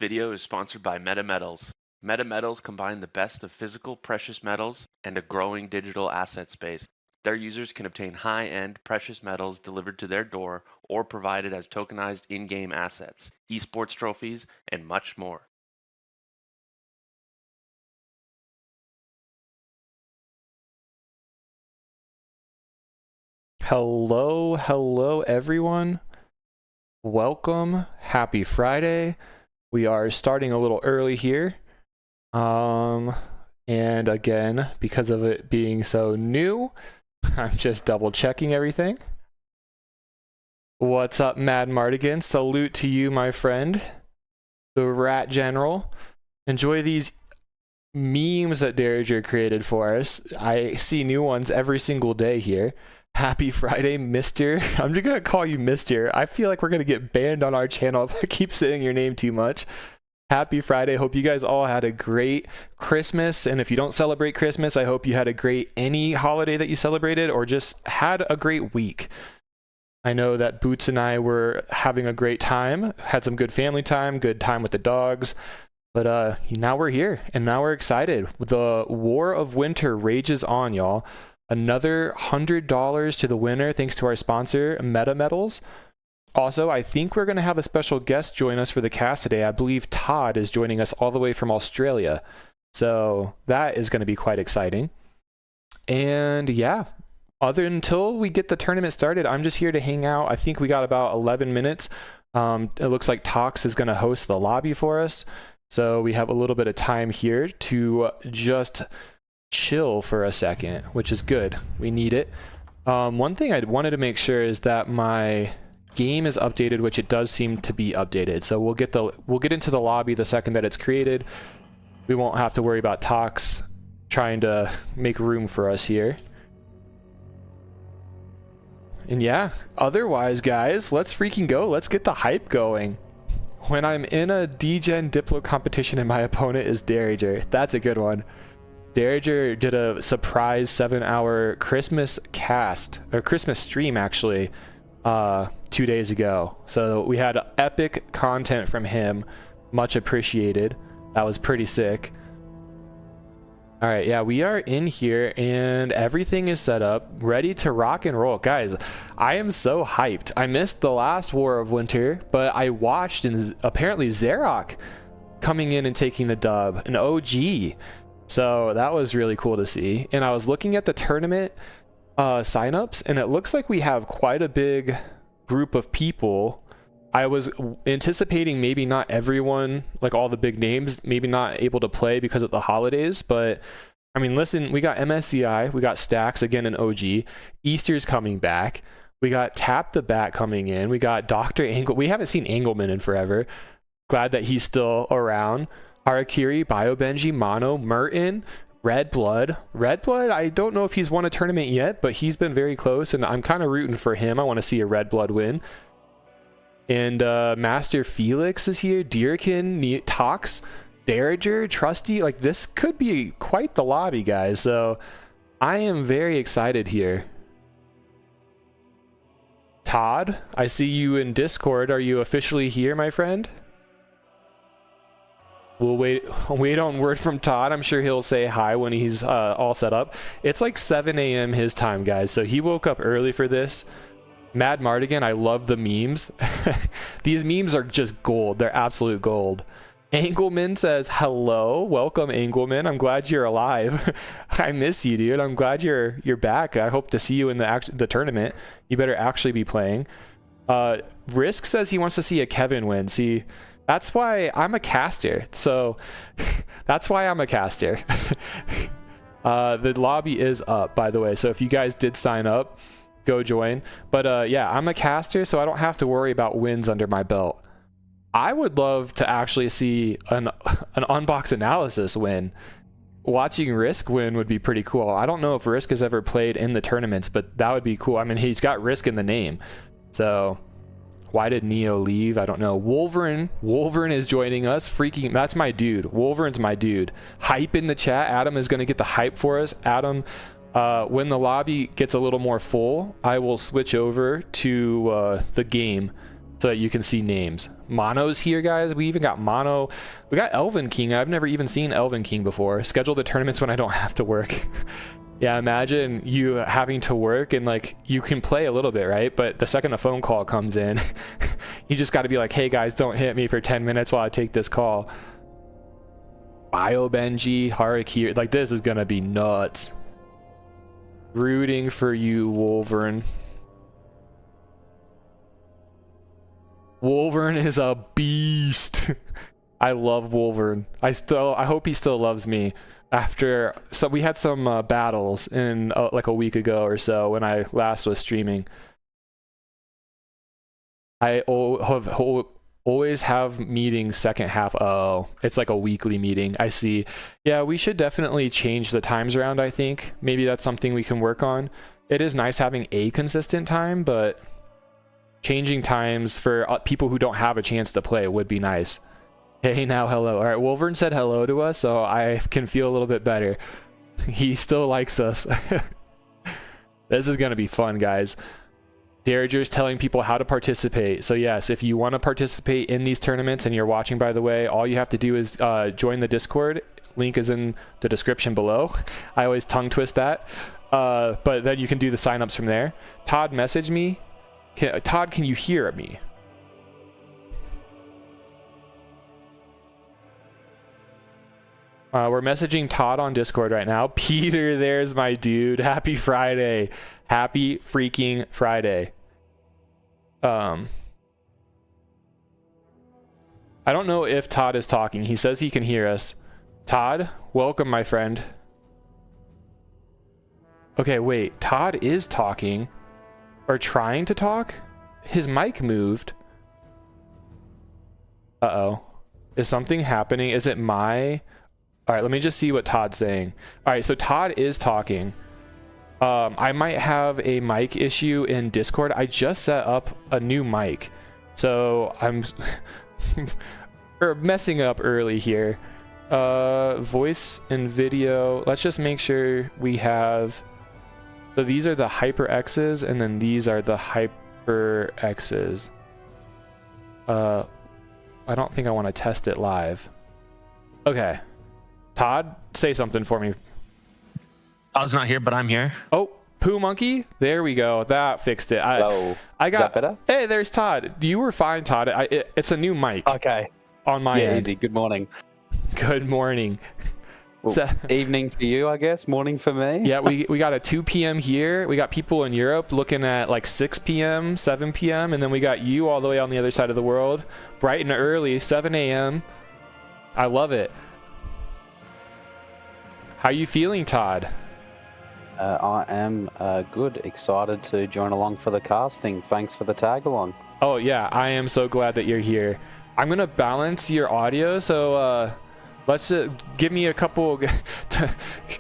video is sponsored by MetaMetals. MetaMetals combine the best of physical precious metals and a growing digital asset space. Their users can obtain high-end precious metals delivered to their door or provided as tokenized in-game assets, esports trophies, and much more. Hello everyone. Welcome. Happy Friday. We are starting a little early here. And again, because of it being so new, I'm just double checking everything. What's up, MadMartigan? Salute to you, my friend. The Rat General. Enjoy these memes that Derringer created for us. I see new ones every single day here. Happy Friday, Mr. I'm just gonna call you Mr. I feel like we're gonna get banned on our channel if I keep saying your name too much. Happy Friday. Hope you guys all had a great Christmas. And if you don't celebrate Christmas, I hope you had a great any holiday that you celebrated or just had a great week. I know that Boots and I were having a great time, had some good family time, good time with the dogs. But now we're here and now we're excited. The War of Winter rages on, y'all. Another $100 to the winner thanks to our sponsor, MetaMetals. Also, I think we're going to have a special guest join us for the cast today. I believe Todd is joining us all the way from Australia. So that is going to be quite exciting. And yeah, until we get the tournament started, I'm just here to hang out. I think we got about 11 minutes. It looks like Tox is going to host the lobby for us. So we have a little bit of time here to just chill for a second, which is good. We need it. One thing I wanted to make sure is that my game is updated, which it does seem to be updated. So we'll get into the lobby the second that it's created. We won't have to worry about Tox trying to make room for us here. And yeah, otherwise, guys, let's freaking go. Let's get the hype going. When I'm in a D-Gen Diplo competition and my opponent is Derringer, that's a good one. Derringer did a surprise 7-hour Christmas cast, or Christmas stream actually, 2 days ago. So we had epic content from him, much appreciated. That was pretty sick. All right, yeah, we are in here and everything is set up, ready to rock and roll. Guys, I am so hyped. I missed the last War of Winter, but I watched and apparently Xerok coming in and taking the dub, an OG. So that was really cool to see. And I was looking at the tournament signups, and it looks like we have quite a big group of people. I was anticipating maybe not everyone, like all the big names, maybe not able to play because of the holidays. But I mean, listen, we got MSCI, we got Stacks, again an OG. Easter's coming back. We got Tap the Bat coming in. We got Dr. Angle. We haven't seen Angleman in forever. Glad that he's still around. Harakiri, BioBenji, Mono, Merton, Red Blood. Red Blood, I don't know if he's won a tournament yet, but he's been very close, and I'm kind of rooting for him. I want to see a Red Blood win. And Master Felix is here, Deerkin, Tox, Derringer, Trusty. Like, this could be quite the lobby, guys. So I am very excited here. Todd, I see you in Discord. Are you officially here, my friend? We'll wait on word from Todd. I'm sure he'll say hi when he's all set up. It's like 7 a.m. his time, guys. So he woke up early for this. MadMartigan, I love the memes. These memes are just gold. They're absolute gold. Angleman says, hello. Welcome, Angleman. I'm glad you're alive. I miss you, dude. I'm glad you're back. I hope to see you in the tournament. You better actually be playing. Risk says he wants to see a Kevin win. See, that's why I'm a caster. So that's why I'm a caster. The lobby is up, by the way. So if you guys did sign up, go join. But yeah, I'm a caster, so I don't have to worry about wins under my belt. I would love to actually see an unbox analysis win. Watching Risk win would be pretty cool. I don't know if Risk has ever played in the tournaments, but that would be cool. I mean, he's got Risk in the name. So why did Neo leave? I don't know. Wolverine is joining us. Freaking, that's my dude. Wolverine's my dude. Hype in the chat. Adam is going to get the hype for us. Adam, when the lobby gets a little more full, I will switch over to the game so that you can see names. Mono's here, guys. We even got Mono. We got Elven King. I've never even seen Elven King before. Schedule the tournaments when I don't have to work. Yeah, imagine you having to work and like you can play a little bit, right? But the second a phone call comes in, you just got to be like, hey guys, don't hit me for 10 minutes while I take this call. BioBenji, Harakiri, like this is going to be nuts. Rooting for you, Wolverine. Wolverine is a beast. I love Wolverine. I hope he still loves me. After we had some battles in like a week ago or so when I last was streaming. I always have meetings second half. Oh, it's like a weekly meeting. I see. Yeah, we should definitely change the times around, I think. Maybe that's something we can work on. It is nice having a consistent time, but changing times for people who don't have a chance to play would be nice. Hey, now, hello. All right, Wolverine said hello to us, so I can feel a little bit better. He still likes us. This is going to be fun, guys. Darager's telling people how to participate. So yes, if you want to participate in these tournaments and you're watching, by the way, all you have to do is join the Discord. Link is in the description below. I always tongue twist that. But then you can do the signups from there. Todd messaged me. Todd, can you hear me? We're messaging Todd on Discord right now. Peter, there's my dude. Happy Friday. Happy freaking Friday. I don't know if Todd is talking. He says he can hear us. Todd, welcome, my friend. Okay, wait. Todd is talking. Or trying to talk? His mic moved. Uh-oh. Is something happening? Is it my... All right, let me just see what Todd's saying. All right, so Todd is talking. I might have a mic issue in Discord. I just set up a new mic. So I'm messing up early here. Voice and video. Let's just make sure we have... So these are the HyperX's, and then these are the HyperX's. I don't think I want to test it live. Okay. Todd, say something for me. I was not here, but I'm here. Oh, Poo Monkey? There we go. That fixed it. Hello. I got, is that better? Hey, there's Todd. You were fine, Todd. It's a new mic. Okay. On my end. Easy. Good morning. Good morning. Well, So, evening for you, I guess. Morning for me. yeah, we got a 2 p.m. here. We got people in Europe looking at like 6 p.m., 7 p.m., and then we got you all the way on the other side of the world. Bright and early, 7 a.m. I love it. How you feeling, Todd? I am good. Excited to join along for the casting. Thanks for the tag along. Oh, yeah. I am so glad that you're here. I'm going to balance your audio, so let's give me a couple...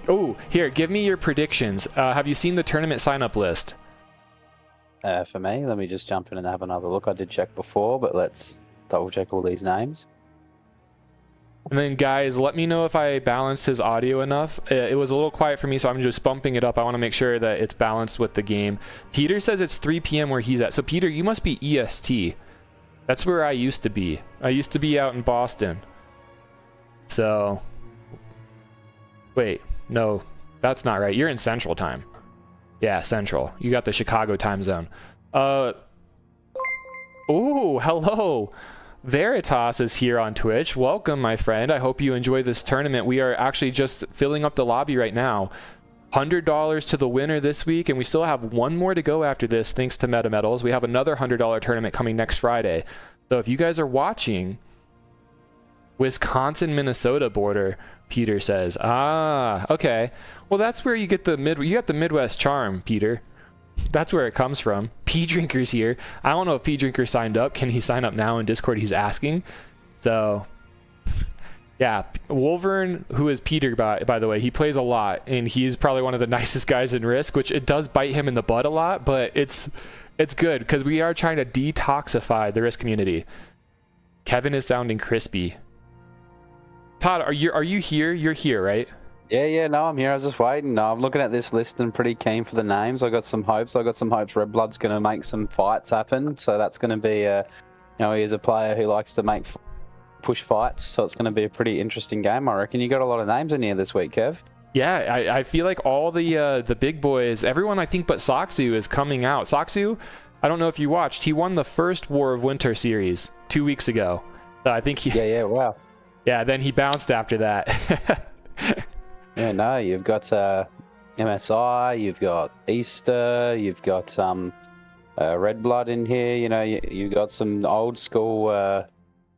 Oh, here. Give me your predictions. Have you seen the tournament sign-up list? For me, let me just jump in and have another look. I did check before, but let's double-check all these names. And then, guys, let me know if I balanced his audio enough. It was a little quiet for me, so I'm just bumping it up. I want to make sure that it's balanced with the game. Peter says it's 3 p.m. where he's at. So, Peter, you must be EST. That's where I used to be. I used to be out in Boston. So, wait. No, that's not right. You're in Central Time. Yeah, Central. You got the Chicago time zone. Oh, hello. Veritas is here on Twitch. Welcome, my friend. I hope you enjoy this tournament. We are actually just filling up the lobby right now. $100 to the winner this week, and we still have one more to go after this, thanks to MetaMetals. We have another $100 tournament coming next Friday. So if you guys are watching, Wisconsin-Minnesota border, Peter says. Ah, okay. Well, that's where you get the you got the Midwest charm, Peter. That's where it comes from. P Drinker's here. I don't know if P Drinker signed up. Can he sign up now in Discord? He's asking. So, yeah. Wolverine, who is Peter, by the way, he plays a lot, and he's probably one of the nicest guys in Risk, which it does bite him in the butt a lot, but it's good because we are trying to detoxify the Risk community. Kevin is sounding crispy. Todd, are you here? You're here, right? Yeah, no, I'm here. I was just waiting. No, I'm looking at this list and pretty keen for the names. I got some hopes. Red Blood's going to make some fights happen, so that's going to be You know, he is a player who likes to make push fights, so it's going to be a pretty interesting game, I reckon. You got a lot of names in here this week, Kev. Yeah, I feel like all the big boys, everyone I think but Saksu is coming out. Saksu, I don't know if you watched, he won the first War of Winter series 2 weeks ago. So I think he... Yeah, wow. Yeah, then he bounced after that. Yeah, no, you've got MSI, you've got Easter, you've got Red Blood in here. You know, you've got some old school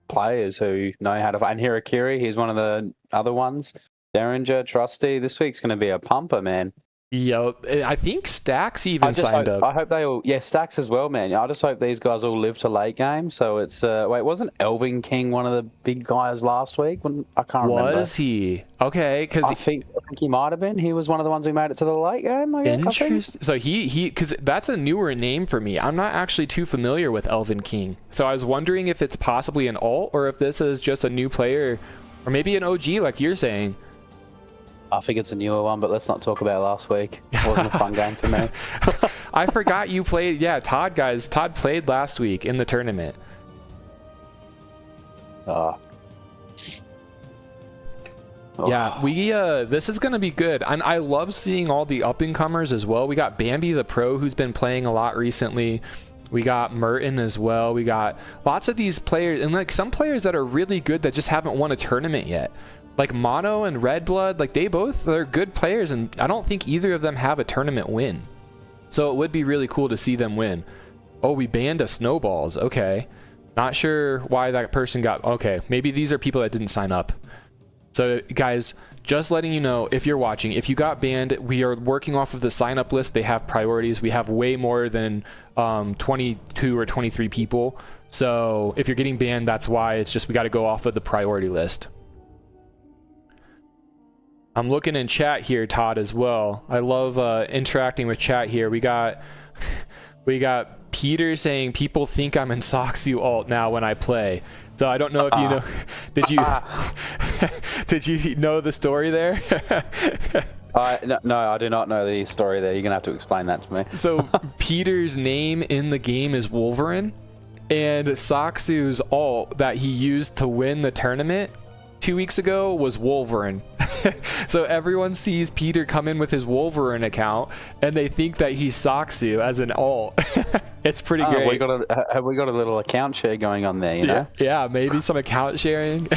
players who know how to fight. And Hirakiri, he's one of the other ones. Derringer, Trusty. This week's going to be a pumper, man. Yep, I think Stacks even signed up. I hope they all, Stacks as well, man. I just hope these guys all live to late game. So it's, wait, wasn't Elvin King one of the big guys last week? I can't remember. Was he? Okay, because I think he might have been. He was one of the ones who made it to the late game, I guess. Interesting. So he, because that's a newer name for me. I'm not actually too familiar with Elvin King. So I was wondering if it's possibly an alt or if this is just a new player or maybe an OG like you're saying. I think it's a newer one, but let's not talk about last week. It wasn't a fun game for me. I forgot you played. Yeah, Todd played last week in the tournament. Yeah, this is gonna be good, and I love seeing all the up and comers as well. We got Bambi the Pro, who's been playing a lot recently. We got Merton as well. We got lots of these players, and like some players that are really good that just haven't won a tournament yet. Like Mono and Red Blood, like they're good players, and I don't think either of them have a tournament win. So it would be really cool to see them win. Oh, we banned a Snowballs. Okay. Not sure why that person got... Okay, maybe these are people that didn't sign up. So guys, just letting you know, if you're watching, if you got banned, we are working off of the sign up list. They have priorities. We have way more than 22 or 23 people. So if you're getting banned, that's why. It's just we got to go off of the priority list. I'm looking in chat here, Todd, as well. I love interacting with chat here. We got Peter saying people think I'm in Soxu alt now when I play. So I don't know if you know. Did you know the story there? No, I do not know the story there. You're gonna have to explain that to me. So Peter's name in the game is Wolverine, and Soxu's alt that he used to win the tournament 2 weeks ago was Wolverine. So everyone sees Peter come in with his Wolverine account and they think that he's Soxu as an alt. It's pretty great. Have we got a little account share going on there, you know? Yeah, maybe some account sharing.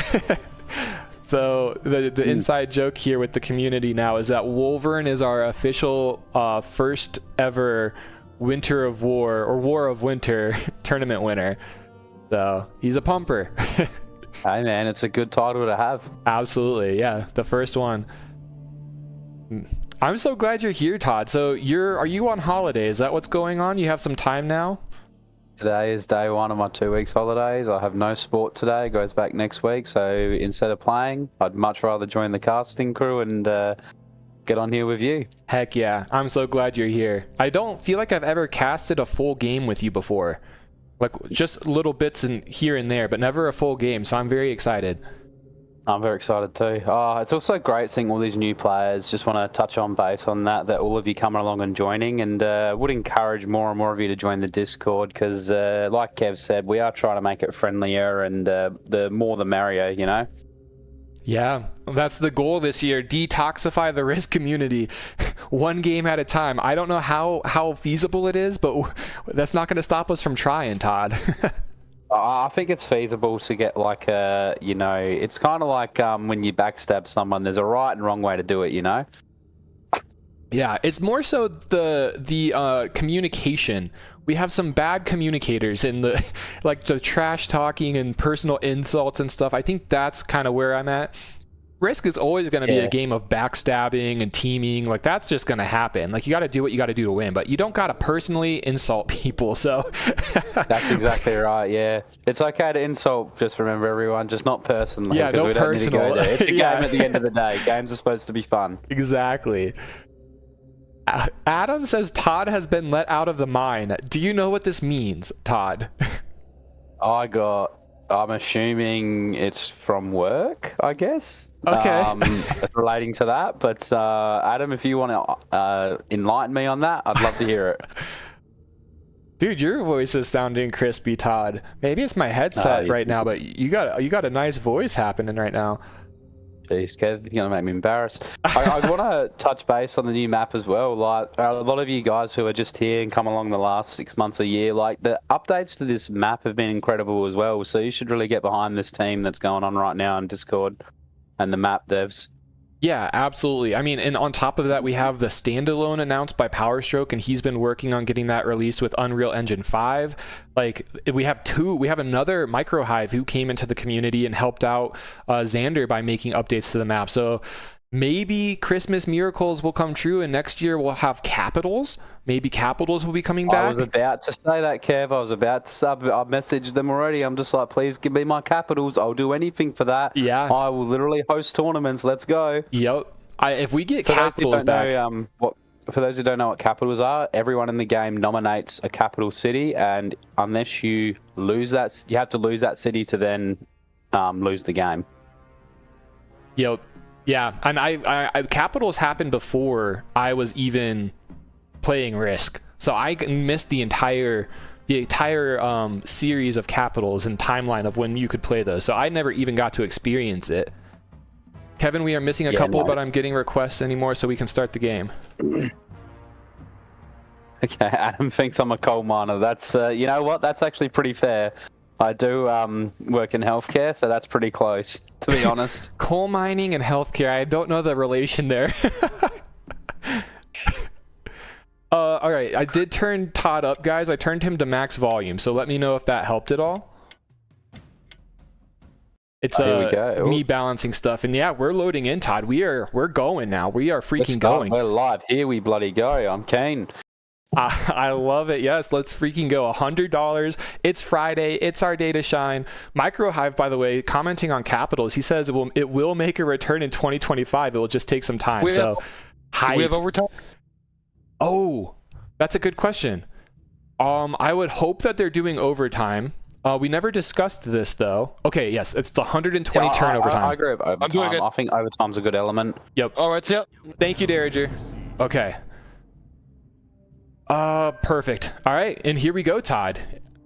So the inside joke here with the community now is that Wolverine is our official first ever Winter of War or War of Winter tournament winner. So he's a pumper. Hey man, it's a good title to have. Absolutely, yeah, the first one. I'm so glad you're here, Todd. So are you on holiday? Is that what's going on? You have some time now? Today is day one of my 2 weeks holidays. I have no sport today. It goes back next week. So instead of playing, I'd much rather join the casting crew and get on here with you. Heck yeah, I'm so glad you're here. I don't feel like I've ever casted a full game with you before. Like just little bits in here and there, but never a full game. So I'm very excited. I'm very excited too. It's also great seeing all these new players. Just want to touch on base on that all of you coming along and joining, and would encourage more and more of you to join the Discord because, like Kev said, we are trying to make it friendlier, and the more the merrier, you know. Yeah, that's the goal this year. Detoxify the Risk community, one game at a time. I don't know how feasible it is, but that's not going to stop us from trying, Todd. I think it's feasible to get like you know, it's kind of like when you backstab someone. There's a right and wrong way to do it, you know. Yeah, it's more so the communication. We have some bad communicators in the like the trash talking and personal insults and stuff. I think that's kind of where I'm at. Risk is always going to be a game of backstabbing and teaming. Like that's just going to happen. Like you got to do what you got to do to win, but you don't got to personally insult people. So that's exactly right. Yeah, it's okay to insult. Just remember, everyone, just not personally. Yeah, no personal. It's a game at the end of the day. Games are supposed to be fun. Exactly. Adam says Todd has been let out of the mine. Do you know what this means, Todd? I'm assuming it's from work, I guess. Okay. Relating to that. But Adam, if you want to enlighten me on that, I'd love to hear it. Dude, your voice is sounding crispy, Todd. Maybe it's my headset right now, but you got a nice voice happening right now. Jeez, Kev, you're gonna make me embarrassed. I want to touch base on the new map as well. Like a lot of you guys who are just here and come along the last 6 months, a year, like the updates to this map have been incredible as well. So you should really get behind this team that's going on right now in Discord and the map devs. Yeah, absolutely. I mean, and on top of that, we have the standalone announced by PowerStroke, and he's been working on getting that released with Unreal Engine 5. Like, we have another MicroHive who came into the community and helped out Xander by making updates to the map. So maybe Christmas miracles will come true, and next year we'll have capitals. Maybe capitals will be coming back. I was about to say that, Kev. I've messaged them already. I'm just like, please give me my capitals. I'll do anything for that. Yeah. I will literally host tournaments. Let's go. Yep. If we get capitals back. For those who don't know what capitals are, everyone in the game nominates a capital city, and unless you lose that, you have to lose that city to then lose the game. Yep. Yeah, and I capitals happened before I was even playing Risk, so I missed the entire series of capitals and timeline of when you could play those. So I never even got to experience it. Kevin, we are missing a couple, but I'm getting requests anymore, so we can start the game. Okay, Adam thinks I'm a coal miner. That's you know what? That's actually pretty fair. I do work in healthcare, so that's pretty close, to be honest. Coal mining and healthcare, I don't know the relation there. All right, I did turn Todd up, guys. I turned him to max volume, so let me know if that helped at all. It's Here we go. me balancing stuff, and yeah, we're loading in, Todd. We're going now. We are freaking going. We're live. Here we bloody go. I'm keen. I love it. Yes, let's freaking go. $100. It's Friday. It's our day to shine. MicroHive, by the way, commenting on capitals, he says it will make a return in 2025. It will just take some time. We have overtime? Oh, that's a good question. I would hope that they're doing overtime. We never discussed this though. Okay, yes, it's the 120 turn overtime. I agree with overtime. I think overtime's a good element. Yep. All right, yep. Thank you, Darager. Okay. Perfect. All right, and here we go, Todd.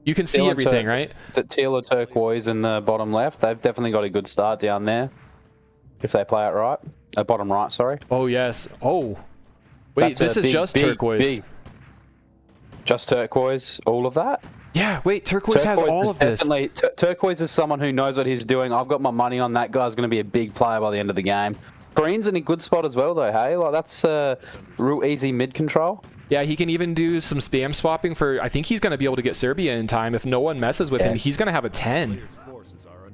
You can see everything, right? Is it teal or turquoise in the bottom left? They've definitely got a good start down there. If they play it right. Bottom right, sorry. Oh, yes. Oh. Wait, this is just turquoise. Just turquoise, all of that? Yeah, wait, turquoise has all of this. Turquoise is someone who knows what he's doing. I've got my money on that guy's going to be a big player by the end of the game. Green's in a good spot as well, though, hey? Like, that's real easy mid control. Yeah, he can even do some spam swapping for... I think he's going to be able to get Serbia in time. If no one messes with him, he's going to have a 10.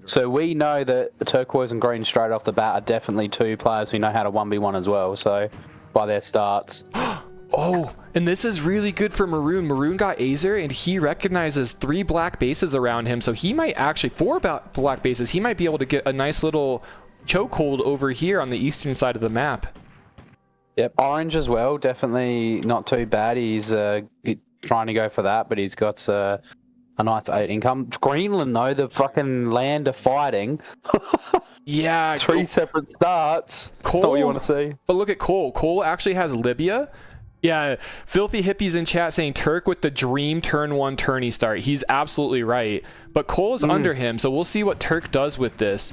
So we know that turquoise and green straight off the bat are definitely two players who know how to 1v1 as well, so by their starts. Oh, and this is really good for Maroon. Maroon got Azer, and he recognizes 3 black bases around him, so he might actually... 4 black bases. He might be able to get a nice little chokehold over here on the eastern side of the map. Yep, orange as well, definitely not too bad. He's trying to go for that, but he's got a nice 8 income. Greenland, though, the fucking land of fighting. Yeah. 3 separate starts. Cole, that's what you want to see. But look at Cole. Cole actually has Libya. Yeah, Filthy Hippies in chat saying Turk with the dream turn 1 tourney start. He's absolutely right. But Cole is under him, so we'll see what Turk does with this.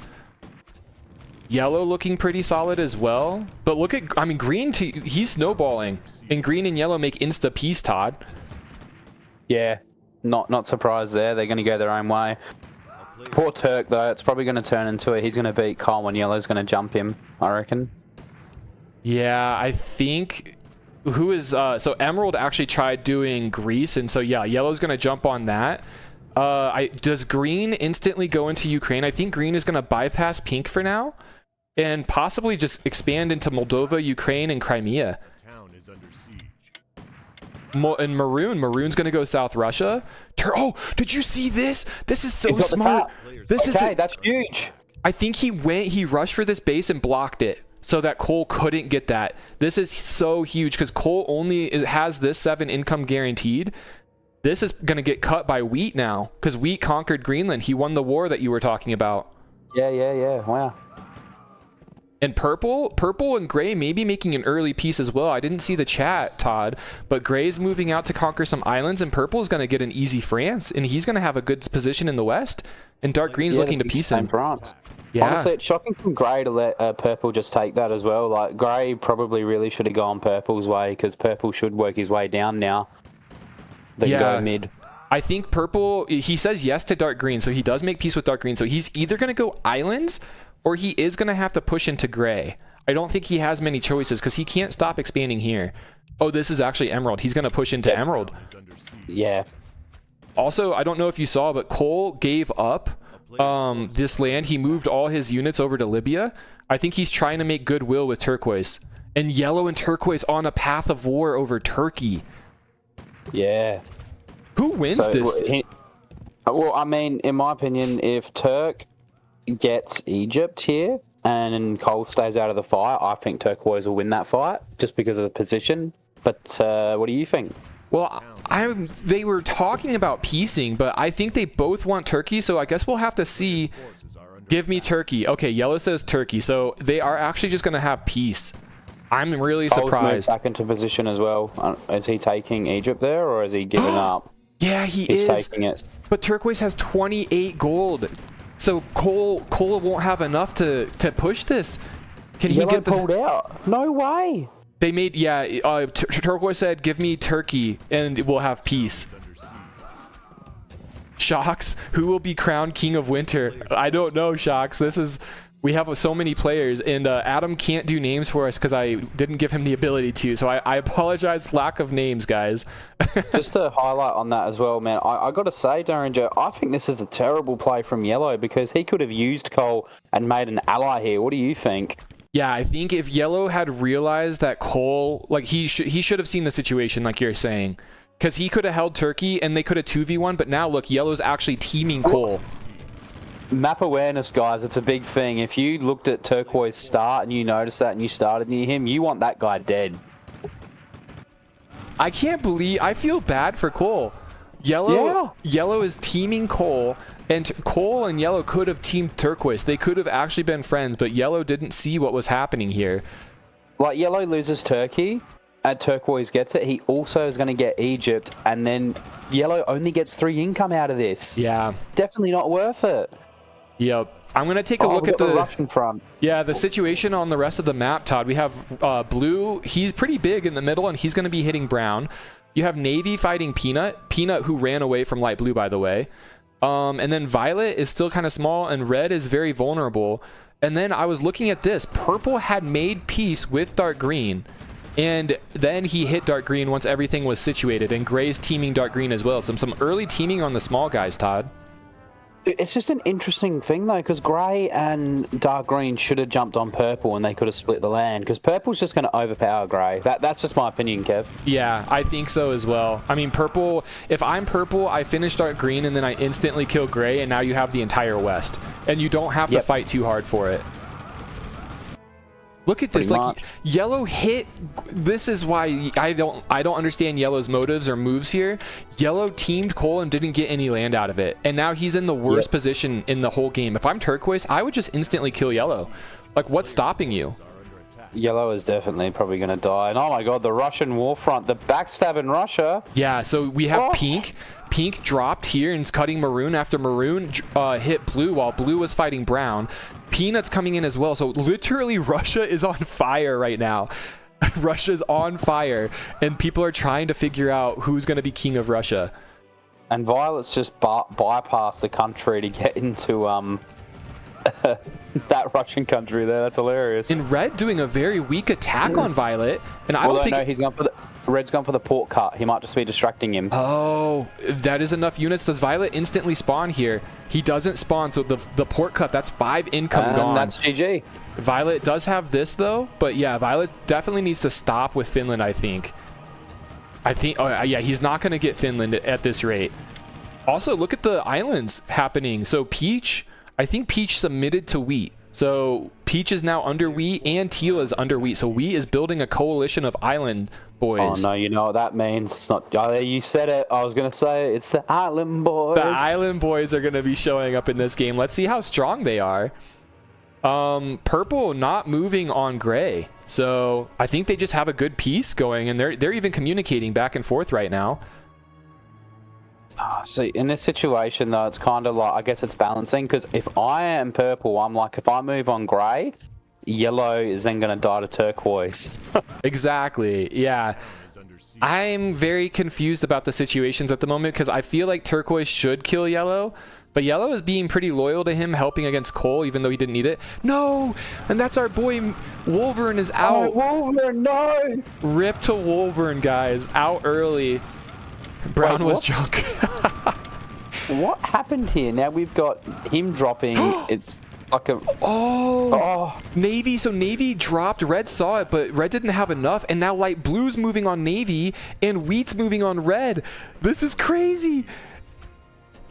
Yellow looking pretty solid as well. But look at, I mean, green, he's snowballing. And green and yellow make insta peace, Todd. Yeah, not surprised there. They're going to go their own way. Poor Turk, though. It's probably going to turn into it. He's going to beat Kyle when yellow's going to jump him, I reckon. Yeah, I think... Who is... so Emerald actually tried doing Greece, and so yeah, yellow's going to jump on that. Does green instantly go into Ukraine? I think green is going to bypass pink for now. And possibly just expand into Moldova, Ukraine, and Crimea. And Maroon's going to go South Russia. Oh, did you see this? This is so smart. That's huge. I think he rushed for this base and blocked it so that Cole couldn't get that. This is so huge because Cole only has this 7 income guaranteed. This is going to get cut by Wheat now because Wheat conquered Greenland. He won the war that you were talking about. Yeah. Wow. And purple and gray may be making an early piece as well. I didn't see the chat, Todd, but gray's moving out to conquer some islands, and purple is going to get an easy France, and he's going to have a good position in the west. And dark green's looking to piece him. France. Yeah. Honestly, it's shocking from Grey to let Purple just take that as well. Like, Grey probably really should have gone Purple's way, because Purple should work his way down now. Then go mid. I think Purple, he says yes to dark green, so he does make peace with dark green. So he's either going to go islands, or he is going to have to push into Grey. I don't think he has many choices, because he can't stop expanding here. Oh, this is actually Emerald. He's going to push into Emerald. Yeah. Also, I don't know if you saw, but Cole gave up this land. He moved all his units over to Libya. I think he's trying to make goodwill with Turquoise. And yellow and Turquoise on a path of war over Turkey. Yeah. Who wins this? Well, I mean, in my opinion, if Turk gets Egypt here and Cole stays out of the fight, I think Turquoise will win that fight just because of the position. But what do you think? Well, they were talking about piecing, but I think they both want Turkey, so I guess we'll have to see. Give me Turkey. Okay, yellow says Turkey, so they are actually just going to have peace. I'm really surprised. Back into position as well. Is he taking Egypt there, or is he giving up? Yeah, he's taking it. But Turquoise has 28 gold, so Cole won't have enough to push this. Can he get this? Pulled out? No way. They made, Turquoise said, give me Turkey and we'll have peace. Shocks, who will be crowned King of Winter? I don't know, Shocks. We have so many players, and Adam can't do names for us because I didn't give him the ability to, so I apologize, lack of names, guys. Just to highlight on that as well, man, I got to say, Derringer, I think this is a terrible play from Yellow, because he could have used Cole and made an ally here. What do you think? Yeah, I think if Yellow had realized that Cole, like he should have seen the situation, like you're saying, because he could have held Turkey and they could have 2v1, but now look, Yellow's actually teaming Cole. Map awareness, guys, it's a big thing. If you looked at Turquoise start and you noticed that and you started near him, you want that guy dead. I can't believe, I feel bad for Cole. Yellow is teaming Cole, and Cole and Yellow could have teamed Turquoise. They could have actually been friends, but Yellow didn't see what was happening here. Like, Yellow loses Turkey, and Turquoise gets it. He also is going to get Egypt, and then Yellow only gets 3 income out of this. Yeah. Definitely not worth it. Yep. I'm going to take a look at the Russian front. Yeah, the situation on the rest of the map, Todd. We have blue. He's pretty big in the middle, and he's going to be hitting brown. You have Navy fighting Peanut, who ran away from light blue, by the way. And then Violet is still kind of small, and red is very vulnerable. And then I was looking at this. Purple had made peace with dark green, and then he hit dark green once everything was situated, and gray's teaming dark green as well. Some early teaming on the small guys, Todd. It's just an interesting thing, though, because grey and dark green should have jumped on purple and they could have split the land, because purple's just going to overpower grey. That's just my opinion, Kev. Yeah, I think so as well. I mean, purple, if I'm purple, I finish dark green and then I instantly kill grey, and now you have the entire west. And you don't have to fight too hard for it. Look at this, like yellow hit. This is why I don't understand yellow's motives or moves here. Yellow teamed Cole and didn't get any land out of it, and now he's in the worst position in the whole game. If I'm Turquoise, I would just instantly kill yellow. Like, what's stopping you? Yellow is definitely probably going to die. And oh my god, the Russian war front, the backstab in Russia. Yeah, so we have pink. Pink dropped here and is cutting maroon after maroon hit blue while blue was fighting brown. Peanut's coming in as well. So literally Russia is on fire right now. Russia's on fire, and people are trying to figure out who's going to be king of Russia. And Violet's just bypassed the country to get into that Russian country there. That's hilarious. And Red doing a very weak attack on Violet, and I don't think he's gone for the Red's gone for the port cut. He might just be distracting him. Oh, that is enough units. Does Violet instantly spawn here? He doesn't spawn, so the port cut, that's 5 income gone. That's GG. Violet does have this though, but yeah, Violet definitely needs to stop with Finland, I think. Oh yeah, he's not going to get Finland at this rate. Also, look at the islands happening. So Peach, I think Peach submitted to Wheat. So Peach is now under Wheat, and Teal is under Wheat. So Wheat is building a coalition of island boys. Oh no, you know what that means. It's not. Oh, you said it. I was gonna say it. It's the island boys. The island boys are gonna be showing up in this game. Let's see how strong they are. Purple not moving on gray. So I think they just have a good piece going, and they're even communicating back and forth right now. So in this situation though, it's kind of like, I guess it's balancing, because if I am purple, I'm like, if I move on gray, yellow is then going to die to turquoise. Exactly. Yeah. I'm very confused about the situations at the moment, because I feel like turquoise should kill yellow, but yellow is being pretty loyal to him, helping against Cole, even though he didn't need it. No! And that's our boy Wolverine is out. Oh, Wolverine, no! Rip to Wolverine, guys. Out early. Brown was junk. What happened here? Now we've got him dropping. It's like a... Oh! Navy. So Navy dropped. Red saw it, but Red didn't have enough. And now Light Blue's moving on Navy, and Wheat's moving on Red. This is crazy.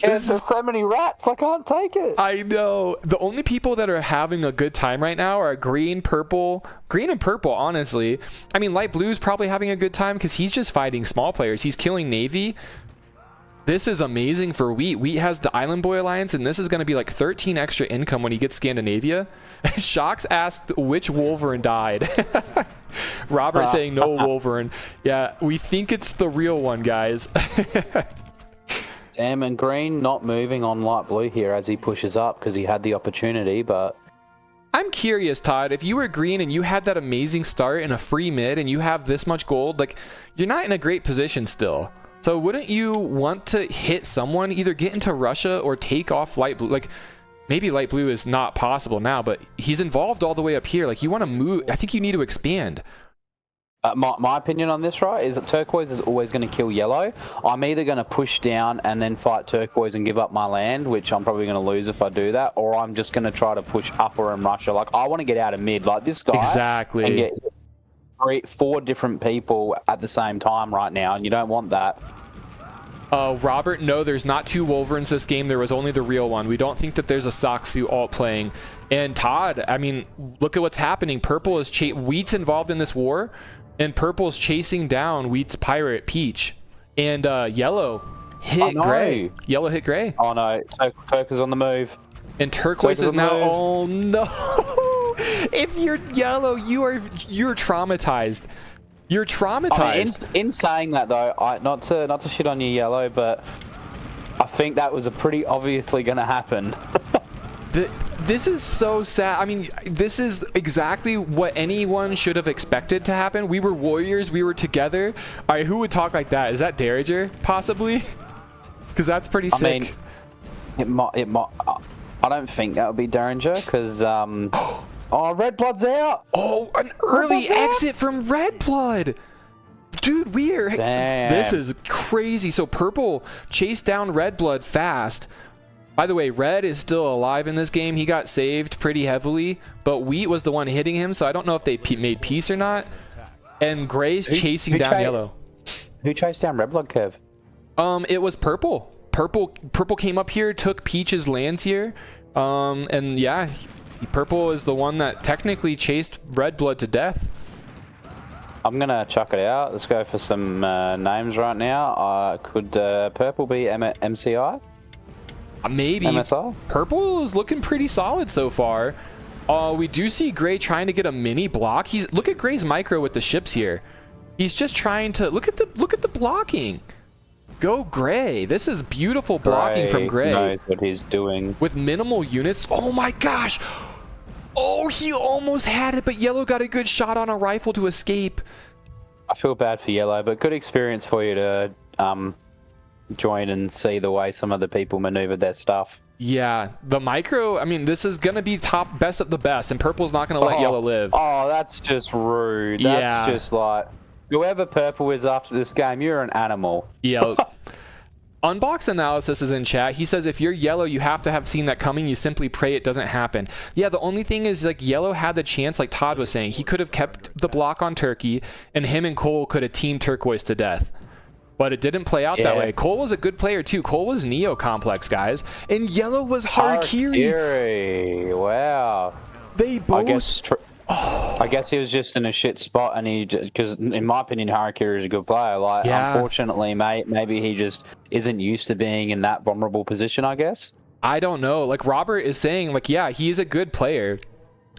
There's so many rats, I can't take it. I know. The only people that are having a good time right now are green, purple. Green and purple, honestly. I mean, Light Blue's probably having a good time because he's just fighting small players. He's killing Navy. This is amazing for Wheat. Wheat has the Island Boy Alliance, and this is going to be like 13 extra income when he gets Scandinavia. Shocks asked which Wolverine died. Robert saying no Wolverine. Yeah, we think it's the real one, guys. Damn, and green not moving on light blue here as he pushes up because he had the opportunity, but... I'm curious, Todd, if you were green and you had that amazing start in a free mid and you have this much gold, like, you're not in a great position still. So wouldn't you want to hit someone, either get into Russia or take off light blue? Like, maybe light blue is not possible now, but he's involved all the way up here. Like, you want to move. I think you need to expand. My opinion on this, right, is that turquoise is always going to kill yellow. I'm either going to push down and then fight turquoise and give up my land, which I'm probably going to lose if I do that, or I'm just going to try to push upper and Russia. Like, I want to get out of mid. Like, this guy exactly. can get 4 different people at the same time right now, and you don't want that. Robert, no, there's not 2 Wolverines this game. There was only the real one. We don't think that there's a Socksuit alt playing. And Todd, I mean, look at what's happening. Purple is Wheat's involved in this war. And Purple's chasing down Wheat's pirate, Peach. And Yellow hit Gray. Yellow hit Gray. Oh, no. Turk is on the move. And Turquoise is now... Oh, no. If you're Yellow, you're traumatized. You're traumatized. I mean, in saying that, though, not to shit on you, Yellow, but I think that was a pretty obviously going to happen. This is so sad. I mean, this is exactly what anyone should have expected to happen. We were warriors. We were together. All right, who would talk like that? Is that Derringer, possibly? Because that's pretty sick. I mean, it might. I don't think that would be Derringer, because... Oh, Red Blood's out! Oh, an early exit from Red Blood! Dude, weird. This is crazy. So Purple chased down Red Blood fast. By the way, Red is still alive in this game. He got saved pretty heavily, but Wheat was the one hitting him, so I don't know if they made peace or not. And Gray's chasing down Yellow. Who chased down Red Blood, Kev? It was Purple. Purple came up here, took Peach's lands here. And yeah, Purple is the one that technically chased Red Blood to death. I'm gonna chuck it out. Let's go for some names right now. Could Purple be MCI? Maybe. MSI? Purple is looking pretty solid so far. We do see Gray trying to get a mini block. Look at Gray's micro with the ships here. He's just trying to look at the blocking. Go Gray. This is beautiful blocking from Gray. Knows what he's doing. With minimal units. Oh my gosh. Oh, he almost had it, but Yellow got a good shot on a rifle to escape. I feel bad for Yellow, but good experience for you to join and see the way some of the people maneuvered their stuff. Yeah, the micro, I mean, this is going to be top best of the best, and Purple's not going to let Yellow live. Oh, that's just rude. That's just like, whoever Purple is after this game, you're an animal. Yeah. Unbox Analysis is in chat. He says, if you're Yellow, you have to have seen that coming. You simply pray it doesn't happen. Yeah, the only thing is, like, Yellow had the chance, like Todd was saying. He could have kept the block on Turkey, and him and Cole could have teamed Turquoise to death. But it didn't play out that way. Cole was a good player, too. Cole was Neo Complex, guys. And Yellow was Harakiri. Wow. They both... I guess he was just in a shit spot, and because in my opinion, Harakiri is a good player. Like, unfortunately, maybe he just isn't used to being in that vulnerable position, I guess. I don't know. Like, Robert is saying, like, yeah, he is a good player.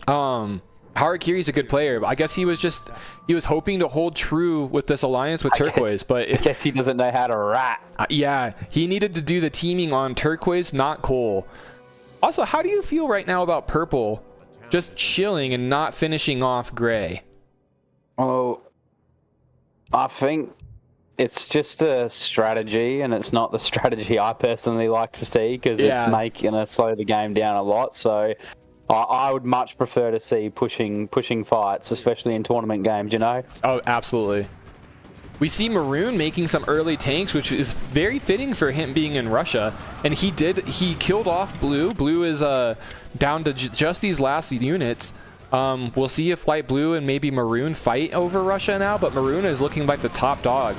Harakiri's a good player, but I guess he was hoping to hold true with this alliance with Turquoise, but I guess he doesn't know how to rat. Yeah, he needed to do the teaming on Turquoise, not Cole. Also, how do you feel right now about Purple just chilling and not finishing off Gray? Oh, I think it's just a strategy, and it's not the strategy I personally like to see, because it's making it slow the game down a lot. So I would much prefer to see pushing fights, especially in tournament games, you know? Oh, absolutely. We see Maroon making some early tanks, which is very fitting for him being in Russia. And he killed off Blue. Blue is down to just these last units. We'll see if Light Blue and maybe Maroon fight over Russia now, but Maroon is looking like the top dog.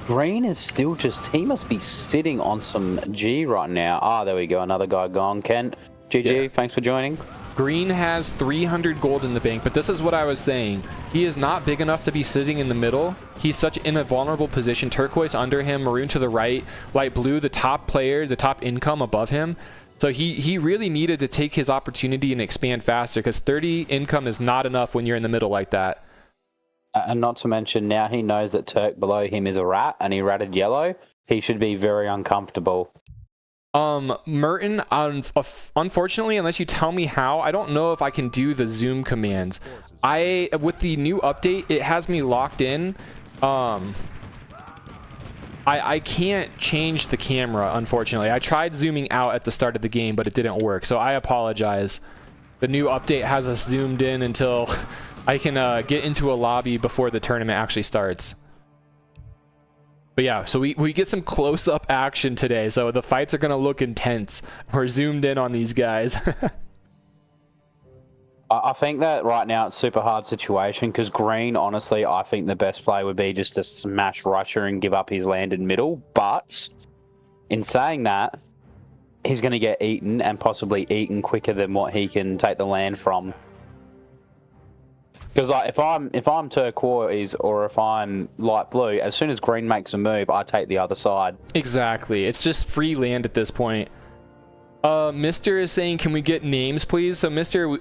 Green is still he must be sitting on some G right now. Ah, there we go, another guy gone. Kent, GG, thanks for joining. Green has 300 gold in the bank, but this is what I was saying. He is not big enough to be sitting in the middle. He's in a vulnerable position. Turquoise under him, Maroon to the right, Light Blue, the top player, the top income above him. So he really needed to take his opportunity and expand faster, because 30 income is not enough when you're in the middle like that. And not to mention, now he knows that Turk below him is a rat, and he ratted yellow. He should be very uncomfortable. Merton, unfortunately, unless you tell me how, I don't know if I can do the zoom commands. With the new update, it has me locked in. I can't change the camera, unfortunately. I tried zooming out at the start of the game, but it didn't work, so I apologize. The new update has us zoomed in until I can get into a lobby before the tournament actually starts. But yeah, so we get some close-up action today, so the fights are going to look intense. We're zoomed in on these guys. I think that right now it's a super hard situation, because Green, honestly, I think the best play would be just to smash Russia and give up his land in middle. But in saying that, he's going to get eaten, and possibly eaten quicker than what he can take the land from. Because like, if I'm turquoise or if I'm light blue, as soon as Green makes a move, I take the other side. Exactly. It's just free land at this point. Mr. is saying, can we get names, please? So Mr.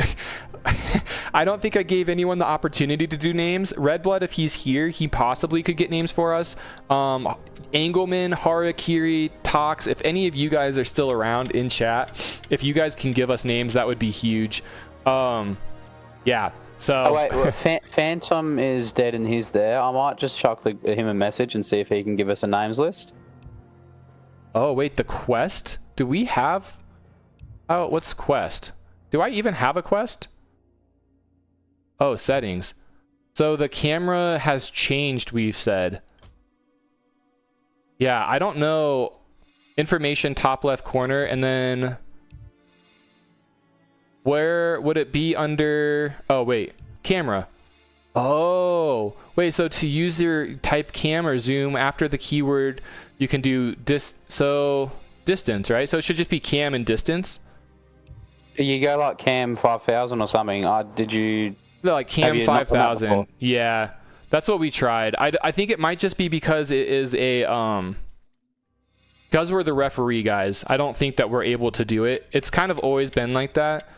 I don't think I gave anyone the opportunity to do names. Redblood, if he's here, he possibly could get names for us. Engelman, Harakiri, Tox, if any of you guys are still around in chat, if you guys can give us names, that would be huge. Yeah. So. Oh wait, well, Phantom is dead and he's there. I might just chuck him a message and see if he can give us a names list. Oh wait, the quest? Do we have? Oh, what's quest? Do I even have a quest? Oh, settings. So the camera has changed, we've said. Yeah, I don't know. Information top left corner, and then where would it be under? Oh wait, camera. Oh wait, so to use your type cam or zoom after the keyword, you can do distance, right? So it should just be cam and distance. You go like cam 5000 or something. Did you? Like cam 5000. Yeah, that's what we tried. I think it might just be because it is a because we're the referee guys. I don't think that we're able to do it. It's kind of always been like that.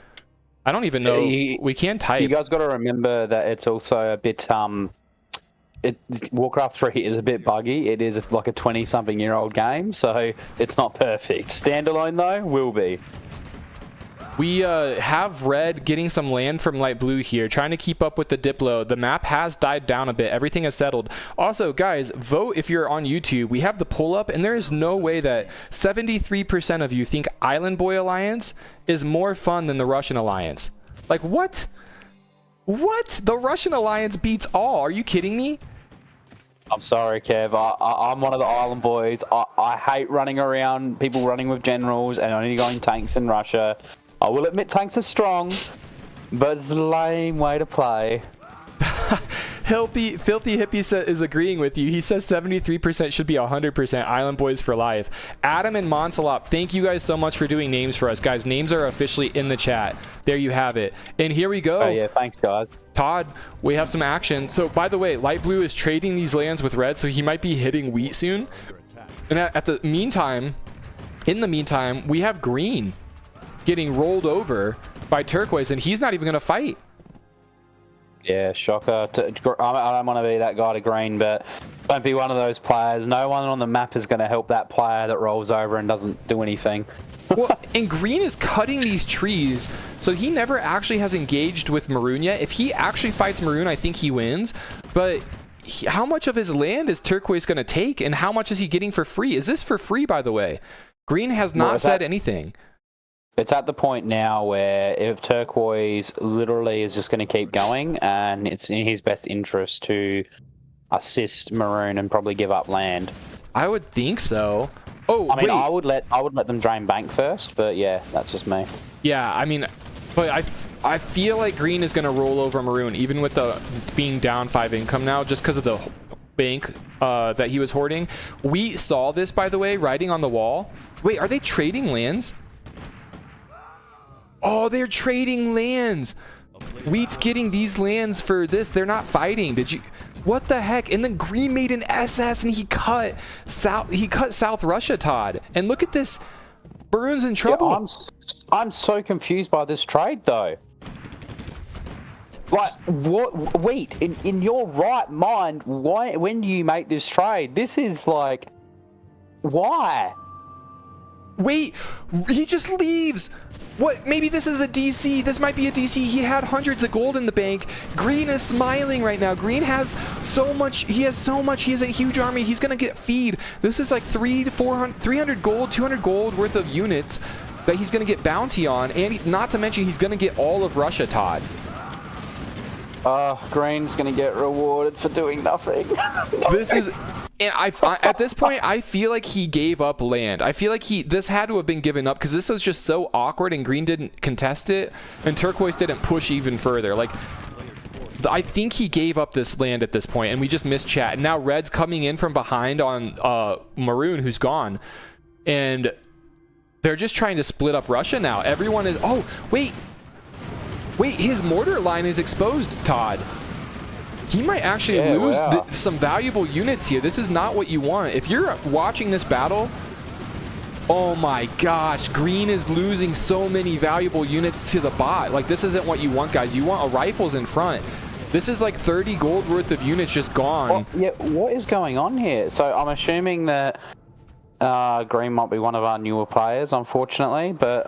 I don't even know. We can type. You guys got to remember that it's also a bit Warcraft 3 is a bit buggy. It is like a 20-something-year-old game, so it's not perfect. Standalone though, will be. We have red getting some land from light blue here, trying to keep up with the Diplo. The map has died down a bit. Everything has settled. Also, guys, vote if you're on YouTube. We have the pull up, and there is no way that 73% of you think Island Boy Alliance is more fun than the Russian Alliance. Like, what? What? The Russian Alliance beats all. Are you kidding me? I'm sorry, Kev. I'm one of the Island Boys. I hate running around, people running with generals, and only going tanks in Russia. I will admit tanks are strong, but it's a lame way to play. Filthy Hippie is agreeing with you. He says 73% should be 100% Island Boys for life. Adam and Monsalop, thank you guys so much for doing names for us. Guys, names are officially in the chat. There you have it. And here we go. Oh yeah, thanks guys. Todd, we have some action. So by the way, light blue is trading these lands with red, so he might be hitting wheat soon. And in the meantime, we have green getting rolled over by Turquoise, and he's not even going to fight. Yeah, shocker. I don't want to be that guy to green, but don't be one of those players. No one on the map is going to help that player that rolls over and doesn't do anything. Well, and green is cutting these trees, so he never actually has engaged with maroon yet. If he actually fights maroon, I think he wins. But how much of his land is Turquoise going to take, and how much is he getting for free? Is this for free, by the way? Green has not said anything. It's at the point now where if Turquoise literally is just going to keep going, and it's in his best interest to assist maroon and probably give up land. I would think so. Oh, I mean, wait. I would let them drain bank first, but yeah, that's just me. Yeah, I mean, but I feel like green is going to roll over maroon, even with the being down 5 income now, just because of the bank that he was hoarding. We saw this, by the way, writing on the wall. Wait, are they trading lands? Oh, they're trading lands. Wheat's getting these lands for this. They're not fighting. Did you? What the heck? And then green made an SS and he cut South Russia, Todd. And look at this. Maroon's in trouble. Yeah, I'm so confused by this trade though. Like, what? Wait, in your right mind, why? When do you make this trade? This is like, why? Wait, he just leaves. What? Maybe this is a DC. This might be a DC. He had hundreds of gold in the bank. Green is smiling right now. Green has so much. He has so much. He has a huge army. He's going to get feed. This is like 300 gold, 200 gold worth of units that he's going to get bounty on. And not to mention, he's going to get all of Russia, Todd. Green's going to get rewarded for doing nothing. This is... And at this point, I feel like he gave up land. I feel like this had to have been given up because this was just so awkward and green didn't contest it and Turquoise didn't push even further. Like, I think he gave up this land at this point and we just missed chat. And now red's coming in from behind on maroon, who's gone. And they're just trying to split up Russia now. Everyone is... Oh, wait. Wait, his mortar line is exposed, Todd. He might actually lose some valuable units here. This is not what you want. If you're watching this battle, oh my gosh, green is losing so many valuable units to the bot. Like, this isn't what you want, guys. You want a rifles in front. This is like 30 gold worth of units just gone. Well, yeah, what is going on here? So I'm assuming that green might be one of our newer players, unfortunately. But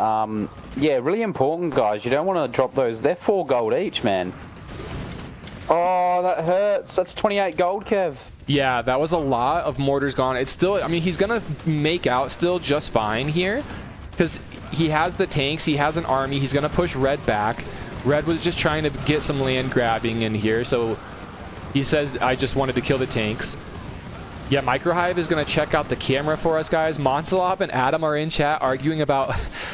yeah, really important, guys. You don't want to drop those. They're 4 gold each, man. Oh, that hurts. That's 28 gold, Kev. Yeah, that was a lot of mortars gone. It's still, I mean, he's going to make out still just fine here because he has the tanks. He has an army. He's going to push red back. Red was just trying to get some land grabbing in here. So he says, I just wanted to kill the tanks. Yeah, MicroHive is going to check out the camera for us, guys. Monsalop and Adam are in chat arguing about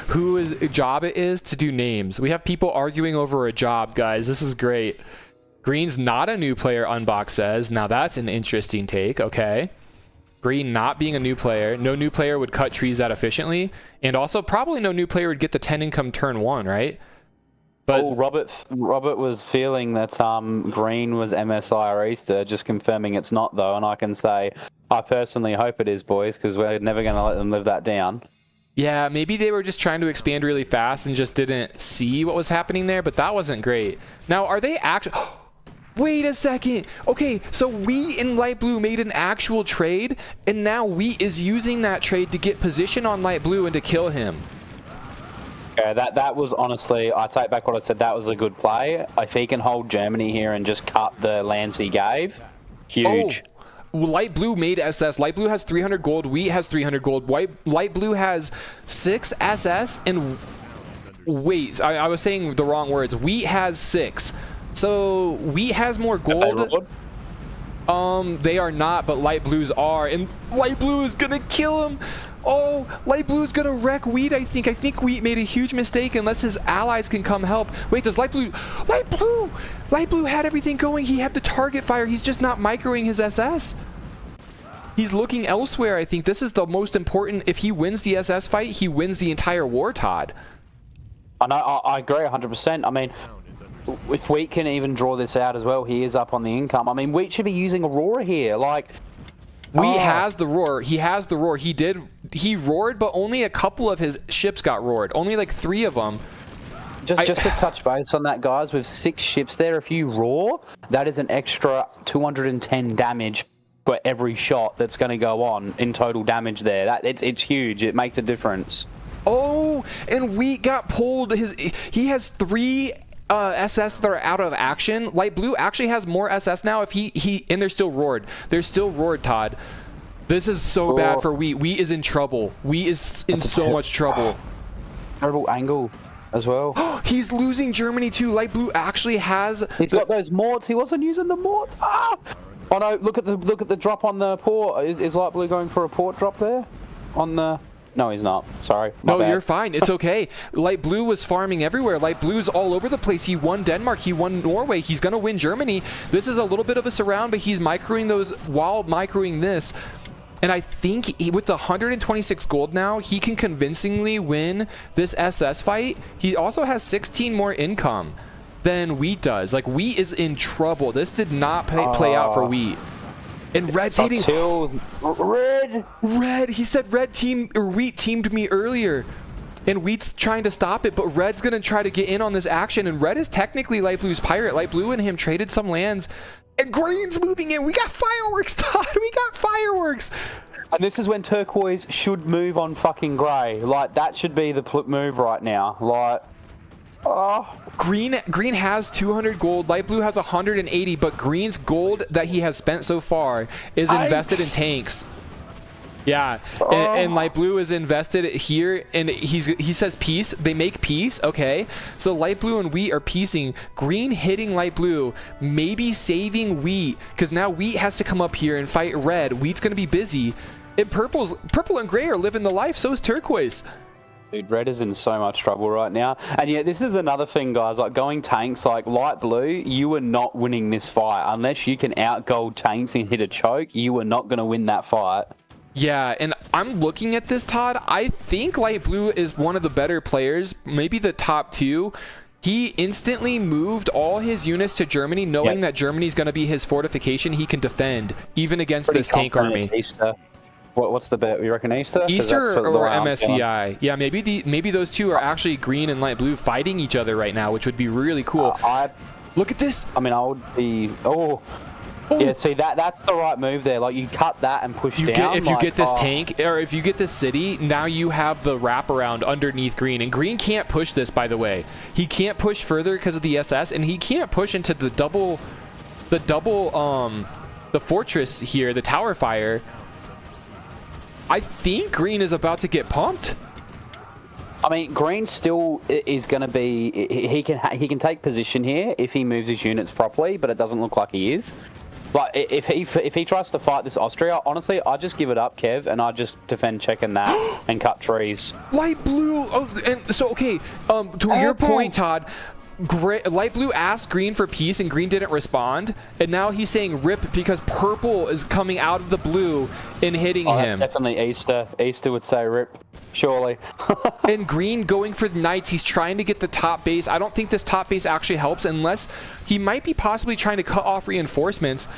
whose job it is to do names. We have people arguing over a job, guys. This is great. Green's not a new player, Unbox says. Now that's an interesting take, okay. Green not being a new player. No new player would cut trees that efficiently. And also probably no new player would get the 10 income turn 1, right? But Robert was feeling that green was MSI or Easter, just confirming it's not though. And I can say, I personally hope it is, boys, because we're never going to let them live that down. Yeah, maybe they were just trying to expand really fast and just didn't see what was happening there, but that wasn't great. Now, are they actually... Wait a second. Okay, so Wheat and Light Blue made an actual trade, and now Wheat is using that trade to get position on Light Blue and to kill him. Yeah, that was honestly, I take back what I said, that was a good play. If he can hold Germany here and just cut the lands he gave, huge. Oh, Light Blue made SS. Light Blue has 300 gold. Wheat has 300 gold. Light Blue has 6 SS, and wait, I was saying the wrong words. Wheat has 6. So Wheat has more gold. They are not, but Light Blues are, and Light Blue is gonna kill him. Oh, Light Blue is gonna wreck Wheat. I think Wheat made a huge mistake unless his allies can come help. Wait, does Light Blue had everything going. He had the target fire. He's just not microing his SS. He's looking elsewhere. I think this is the most important. If he wins the SS fight, he wins the entire war, Todd. I know. I agree 100%. I mean, if Wheat can even draw this out as well, he is up on the income. I mean, Wheat should be using Aurora here. Like, Wheat has the roar. He has the roar. He roared, but only a couple of his ships got roared. Only like 3 of them. Just to touch base on that, guys, with 6 ships there, if you roar, that is an extra 210 damage for every shot that's going to go on in total damage there. It's huge. It makes a difference. Oh, and we got pulled. He has 3 SS that are out of action. Light Blue actually has more SS now. If and they're still roared. They're still roared, Todd. This is so bad for Wheat. Wheat is in trouble. Wheat is in so much trouble. Terrible angle as well. He's losing Germany too. Light Blue actually has. He's got those morts. He wasn't using the morts. Ah! Oh no! Look at the drop on the port. Is Light Blue going for a port drop there? On the. No, he's not. Sorry. No, you're fine. It's okay. Light Blue was farming everywhere. Light Blue's all over the place. He won Denmark. He won Norway. He's going to win Germany. This is a little bit of a surround, but he's microing those while microing this. And I think with the 126 gold now, he can convincingly win this SS fight. He also has 16 more income than Wheat does. Like, Wheat is in trouble. This did not play out for Wheat. And Red's hitting. Red. He said Red team or Wheat teamed me earlier. And Wheat's trying to stop it, but Red's going to try to get in on this action. And Red is technically Light Blue's pirate. Light Blue and him traded some lands. And Green's moving in. We got fireworks, Todd. We got fireworks. And this is when Turquoise should move on fucking Grey. Like, that should be the move right now. Like, oh. Green has 200 gold. Light Blue has 180, but Green's gold that he has spent so far is invested in tanks. Yeah, and Light Blue is invested here, and he says peace. They make peace, okay? So Light Blue and Wheat are piecing. Green hitting Light Blue, maybe saving Wheat, because now Wheat has to come up here and fight Red. Wheat's going to be busy. And Purple and Gray are living the life, so is Turquoise. Dude, Red is in so much trouble right now. And yeah, this is another thing, guys. Like, going tanks, like Light Blue, you are not winning this fight. Unless you can out-gold tanks and hit a choke, you are not going to win that fight. Yeah, and I'm looking at this, Todd. I think Light Blue is one of the better players, maybe the top 2. He instantly moved all his units to Germany, knowing that Germany's going to be his fortification he can defend, even against this tank army. Easter. What's the bet? You reckon Easter? Easter or MSCI? Yeah, maybe those two are actually Green and Light Blue fighting each other right now, which would be really cool. Look at this. I mean, I would be... Oh. Yeah, see, that's the right move there. Like, you cut that and push down. If you get this tank, or if you get this city, now you have the wraparound underneath Green. And Green can't push this, by the way. He can't push further because of the SS, and he can't push into the fortress here, the tower fire. I think Green is about to get pumped. I mean, Green still is going to be... He can take position here if he moves his units properly, but it doesn't look like he is. Like, if he tries to fight this Austria, honestly, I just give it up, Kev, and I just defend checking that and cut trees. Light Blue. Oh, and so okay. To your point, Todd. Light Blue asked Green for peace, and Green didn't respond. And now he's saying rip because Purple is coming out of the blue and hitting him. That's definitely Easter. Easter would say rip. Surely. And Green going for the Knights. He's trying to get the top base. I don't think this top base actually helps unless he might be possibly trying to cut off reinforcements.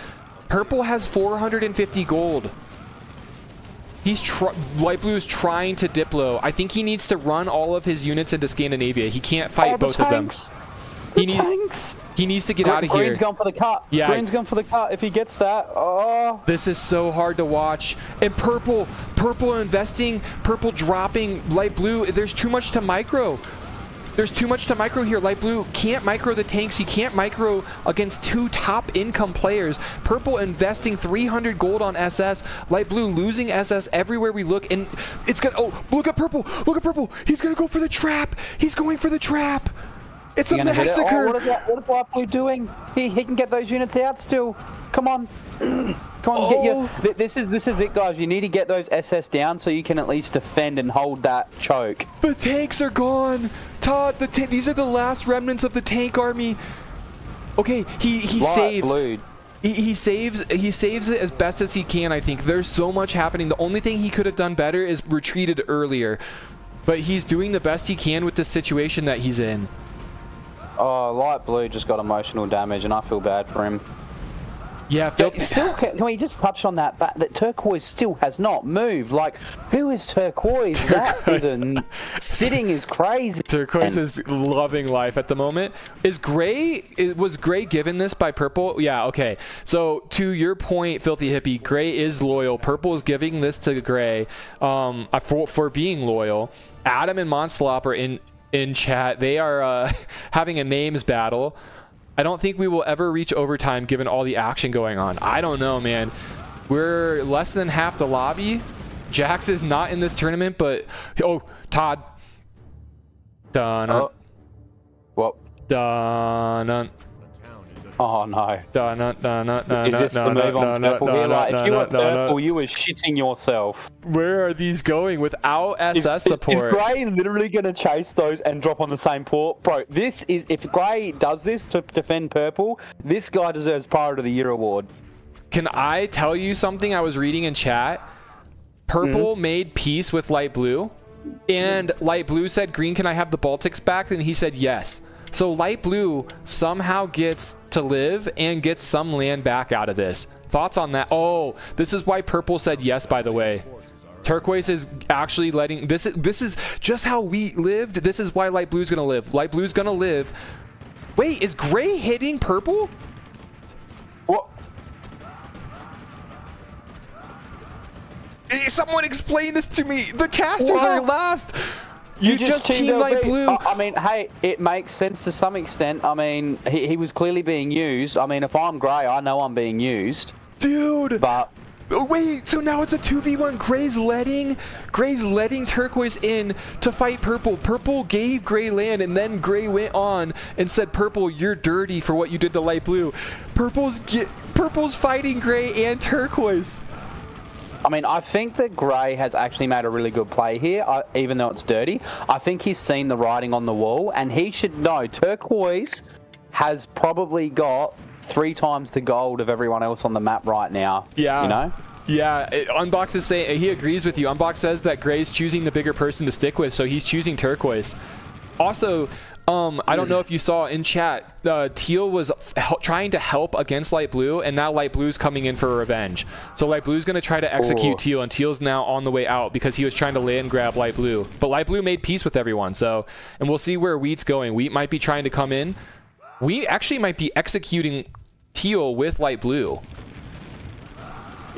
Purple has 450 gold. Light Blue is trying to Diplo. I think he needs to run all of his units into Scandinavia. He can't fight both of them. He needs to get out of here. Green's gone for the cut. Yeah. Green's gone for the cut. If he gets that, oh. This is so hard to watch. And Purple investing, Purple dropping, Light Blue. There's too much to micro. There's too much to micro here. Light Blue can't micro the tanks. He can't micro against 2 top income players. Purple investing 300 gold on SS. Light Blue losing SS everywhere we look. And it's gonna, oh, look at Purple. Look at Purple. He's gonna go for the trap. He's going for the trap. It's a massacre. What is Light Blue doing? He can get those units out still. Come on. Come on, get your... This is it, guys. You need to get those SS down so you can at least defend and hold that choke. The tanks are gone. Todd, these are the last remnants of the tank army. Okay, he saves. He saves it as best as he can, I think. There's so much happening. The only thing he could have done better is retreated earlier. But he's doing the best he can with the situation that he's in. Oh, Light Blue just got emotional damage, and I feel bad for him. Yeah, But still, can we just touch on that? That turquoise still has not moved. Like, who is turquoise? That isn't sitting is crazy. Turquoise is loving life at the moment. Was Gray given this by Purple? Yeah, okay. So to your point, Filthy Hippie, Gray is loyal. Purple is giving this to Gray for being loyal. Adam and Monslop are in chat. They are having a names battle. I don't think we will ever reach overtime given all the action going on. I don't know, man. We're less than half the lobby. Jax is not in this tournament, but... Oh, Todd. Dun. Oh. What? Dun. Oh, no. Dun. Is this the move on Purple here? Like, if you were Purple, you were shitting yourself. Where are these going without SS support? Is Gray literally going to chase those and drop on the same port? Bro, this is... If Gray does this to defend Purple, this guy deserves Pirate of the Year award. Can I tell you something I was reading in chat? Purple made peace with Light Blue, and Light Blue said, Green, can I have the Baltics back? And he said yes. So Light Blue somehow gets to live and gets some land back out of this. Thoughts on that? Oh, this is why Purple said yes, by the way. Turquoise is actually letting... This is just how we lived. This is why Light Blue's gonna live. Light Blue's gonna live. Wait, is Gray hitting Purple? What? Someone explain this to me. The casters are last. You just teamed Light Blue. I mean, hey, it makes sense to some extent. I mean, he was clearly being used. I mean, if I'm Gray, I know I'm being used. Dude. But... Wait, so now it's a 2v1. Gray's letting Turquoise in to fight Purple. Purple gave Gray land, and then Gray went on and said, Purple, you're dirty for what you did to Light Blue. Purple's fighting Gray and Turquoise. I mean, I think that Gray has actually made a really good play here, even though it's dirty. I think he's seen the writing on the wall, and he should know Turquoise has probably got 3 times the gold of everyone else on the map right now. Yeah. You know? Yeah. Unbox is saying, he agrees with you. Unbox says that Gray's choosing the bigger person to stick with, so he's choosing Turquoise. Also, I don't know if you saw in chat, Teal was trying to help against Light Blue, and now Light Blue's coming in for revenge. So Light Blue's going to try to execute Teal, and Teal's now on the way out because he was trying to land grab Light Blue. But Light Blue made peace with everyone, so... And we'll see where Wheat's going. Wheat might be trying to come in. Wheat actually might be executing Teal with Light Blue.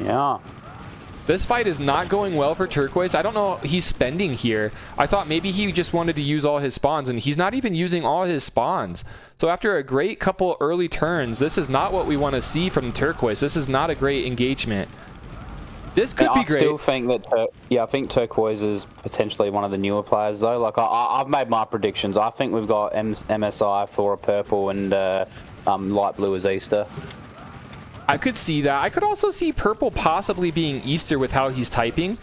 Yeah. This fight is not going well for Turquoise. I don't know what he's spending here. I thought maybe he just wanted to use all his spawns, and he's not even using all his spawns. So after a great couple early turns, this is not what we want to see from Turquoise. This is not a great engagement. This could be great. I still think that, I think Turquoise is potentially one of the newer players, though. Like, I've made my predictions. I think we've got MSI for a Purple and Light Blue as Easter. I could see that. I could also see Purple possibly being Easter with how he's typing.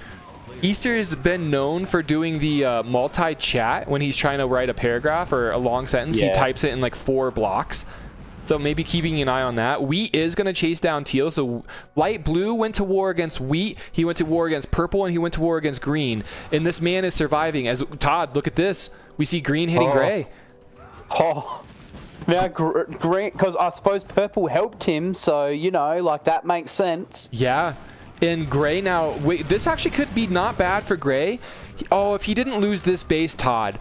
Easter has been known for doing the multi-chat when he's trying to write a paragraph or a long sentence. He types it in like 4 blocks. So maybe keeping an eye on that. Wheat is going to chase down Teal. So Light Blue went to war against Wheat. He went to war against Purple, and he went to war against Green. And this man is surviving. As Todd, look at this. We see Green hitting Gray. Oh. Now, Green, because I suppose Purple helped him, so, you know, like, that makes sense. Yeah. And Gray now, wait, this actually could be not bad for Gray. Oh, if he didn't lose this base, Todd.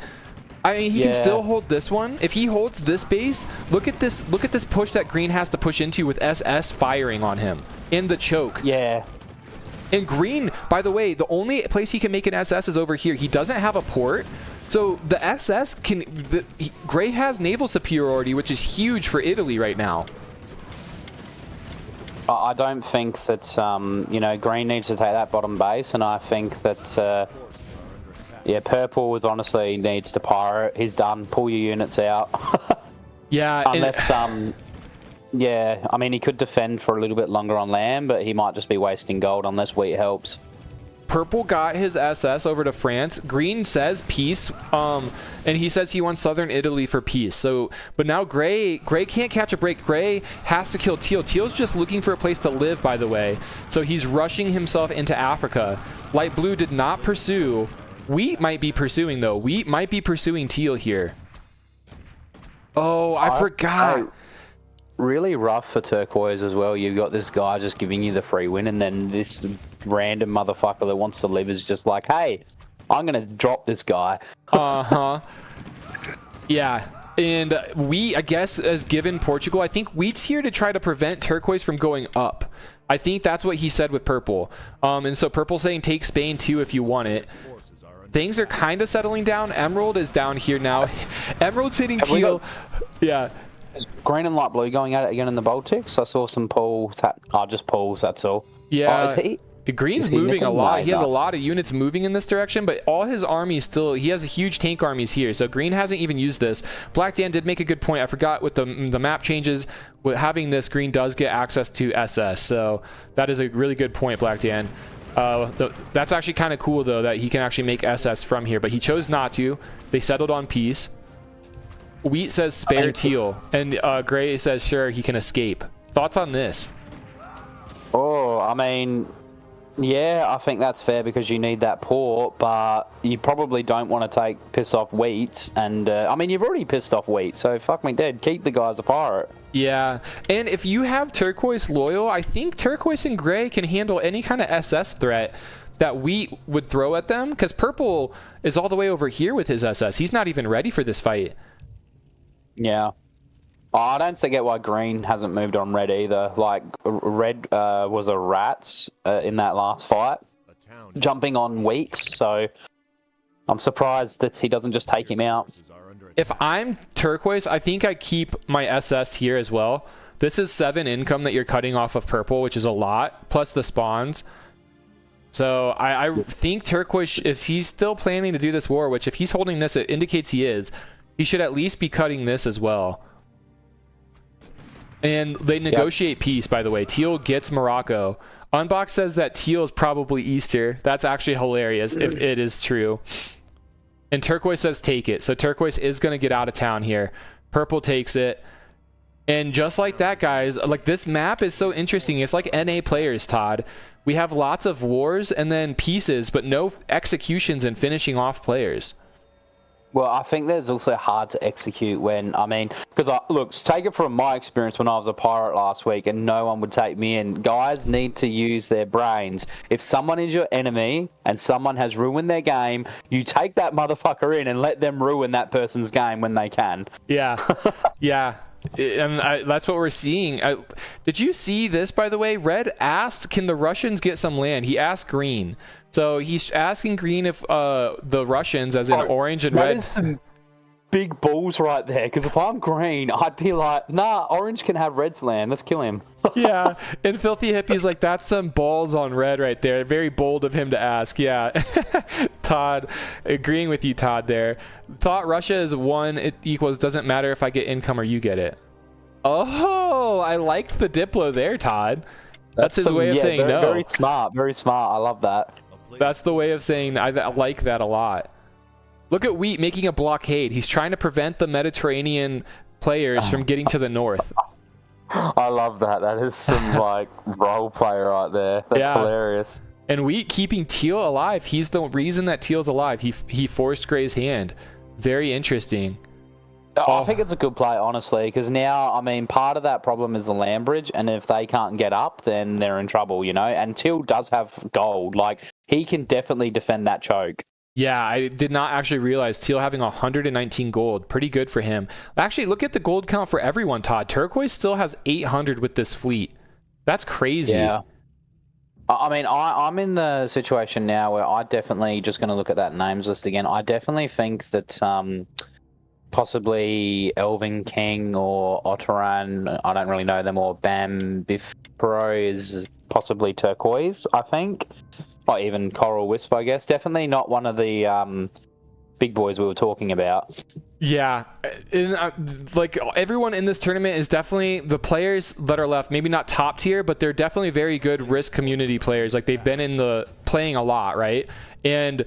I mean, he can still hold this one. If he holds this base, look at this push that Green has to push into with SS firing on him in the choke. Yeah. And Green, by the way, the only place he can make an SS is over here. He doesn't have a port. So the SS can... Gray has naval superiority, which is huge for Italy right now. I don't think that, you know, Green needs to take that bottom base, and I think that, yeah, Purple is honestly needs to pirate. He's done. Pull your units out. Yeah. Unless, yeah, I mean, he could defend for a little bit longer on land, but he might just be wasting gold unless Wheat helps. Purple got his SS over to France. Green says peace, and he says he wants southern Italy for peace. So, but now Gray can't catch a break. Gray has to kill Teal. Teal's just looking for a place to live, by the way. So he's rushing himself into Africa. Light Blue did not pursue. Wheat might be pursuing, though. Wheat might be pursuing Teal here. Oh, I forgot. really rough for turquoise as well. You've got this guy just giving you the free win, and then this random motherfucker that wants to live is just like, hey, I'm gonna drop this guy. Yeah. And I guess, as given Portugal, I think wheat's here to try to prevent turquoise from going up. I think that's what he said with purple. And so purple saying take Spain too if you want it. Things are kind of settling down. Emerald is down here now. Emerald's hitting teal. Yeah. Is green and light blue going at it again in the Baltics? I saw some pulls. Just pulls, that's all. Yeah. Oh, Green's moving a lot. He has a lot of units moving in this direction, but all his armies still, he has huge tank armies here. So Green hasn't even used this. Black Dan did make a good point. I forgot with the map changes, with having this, Green does get access to SS. So that is a really good point, Black Dan. That's actually kind of cool though, that he can actually make SS from here, but he chose not to. They settled on peace. Wheat says spare teal, and Gray says sure, he can escape. Thoughts on this? Oh, I mean, yeah, I think that's fair because you need that port, but you probably don't want to piss off Wheat. And I mean, you've already pissed off Wheat, so fuck me dead. Keep the guy as a pirate. Yeah, and if you have turquoise loyal, I think turquoise and gray can handle any kind of SS threat that Wheat would throw at them, because purple is all the way over here with his SS. He's not even ready for this fight. Yeah. I don't get why green hasn't moved on red either. Like, red was a rats in that last fight, jumping on Wheat, so I'm surprised that he doesn't just take him out. If I'm turquoise, I think I keep my SS here as well. This is 7 income that you're cutting off of purple, which is a lot, plus the spawns. So I think turquoise, if he's still planning to do this war, which if he's holding this, it indicates he is, he should at least be cutting this as well. And they negotiate peace, by the way. Teal gets Morocco. Unbox says that teal is probably Easter. That's actually hilarious if it is true. And turquoise says take it. So turquoise is going to get out of town here. Purple takes it. And just like that, guys, like this map is so interesting. It's like NA players, Todd. We have lots of wars and then pieces, but no executions and finishing off players. Well, I think that's also hard to execute when, I mean, because look, take it from my experience when I was a pirate last week and no one would take me in. Guys need to use their brains. If someone is your enemy and someone has ruined their game, you take that motherfucker in and let them ruin that person's game when they can. Yeah. Yeah. And that's what we're seeing. Did you see this, by the way? Red asked, can the Russians get some land? He asked Green. So he's asking Green if the Russians, as in orange and red... That is some big balls right there, because if I'm Green, I'd be like, nah, orange can have red's land. Let's kill him. Yeah, and Filthy Hippie's like, that's some balls on red right there. Very bold of him to ask. Yeah. Todd, agreeing with you, Todd, there. Thought Russia is 1, it equals doesn't matter if I get income or you get it. Oh, I like the Diplo there, Todd. That's his way of saying no. Very smart, very smart. I love that. That's the way of saying I like that a lot. Look at Wheat making a blockade. He's trying to prevent the Mediterranean players from getting to the north. I love that. That is some like role play right there. That's hilarious. And Wheat keeping Teal alive. He's the reason that Teal's alive. He forced Gray's hand. Very interesting. I think it's a good play, honestly, because now, I mean, part of that problem is the land bridge, and if they can't get up, then they're in trouble, you know? And Teal does have gold. Like, he can definitely defend that choke. Yeah, I did not actually realize Teal having 119 gold. Pretty good for him. Actually, look at the gold count for everyone, Todd. Turquoise still has 800 with this fleet. That's crazy. Yeah. I mean, I'm in the situation now where I definitely, just going to look at that names list again, I definitely think that... possibly Elven King or Otteran, I don't really know them, or Bam Biff Pro is possibly turquoise, I think. Or even Coral Wisp, I guess. Definitely not one of the big boys we were talking about. Yeah. Like, everyone in this tournament is definitely the players that are left, maybe not top tier, but they're definitely very good Risk community players. Like, they've been in the playing a lot, right? And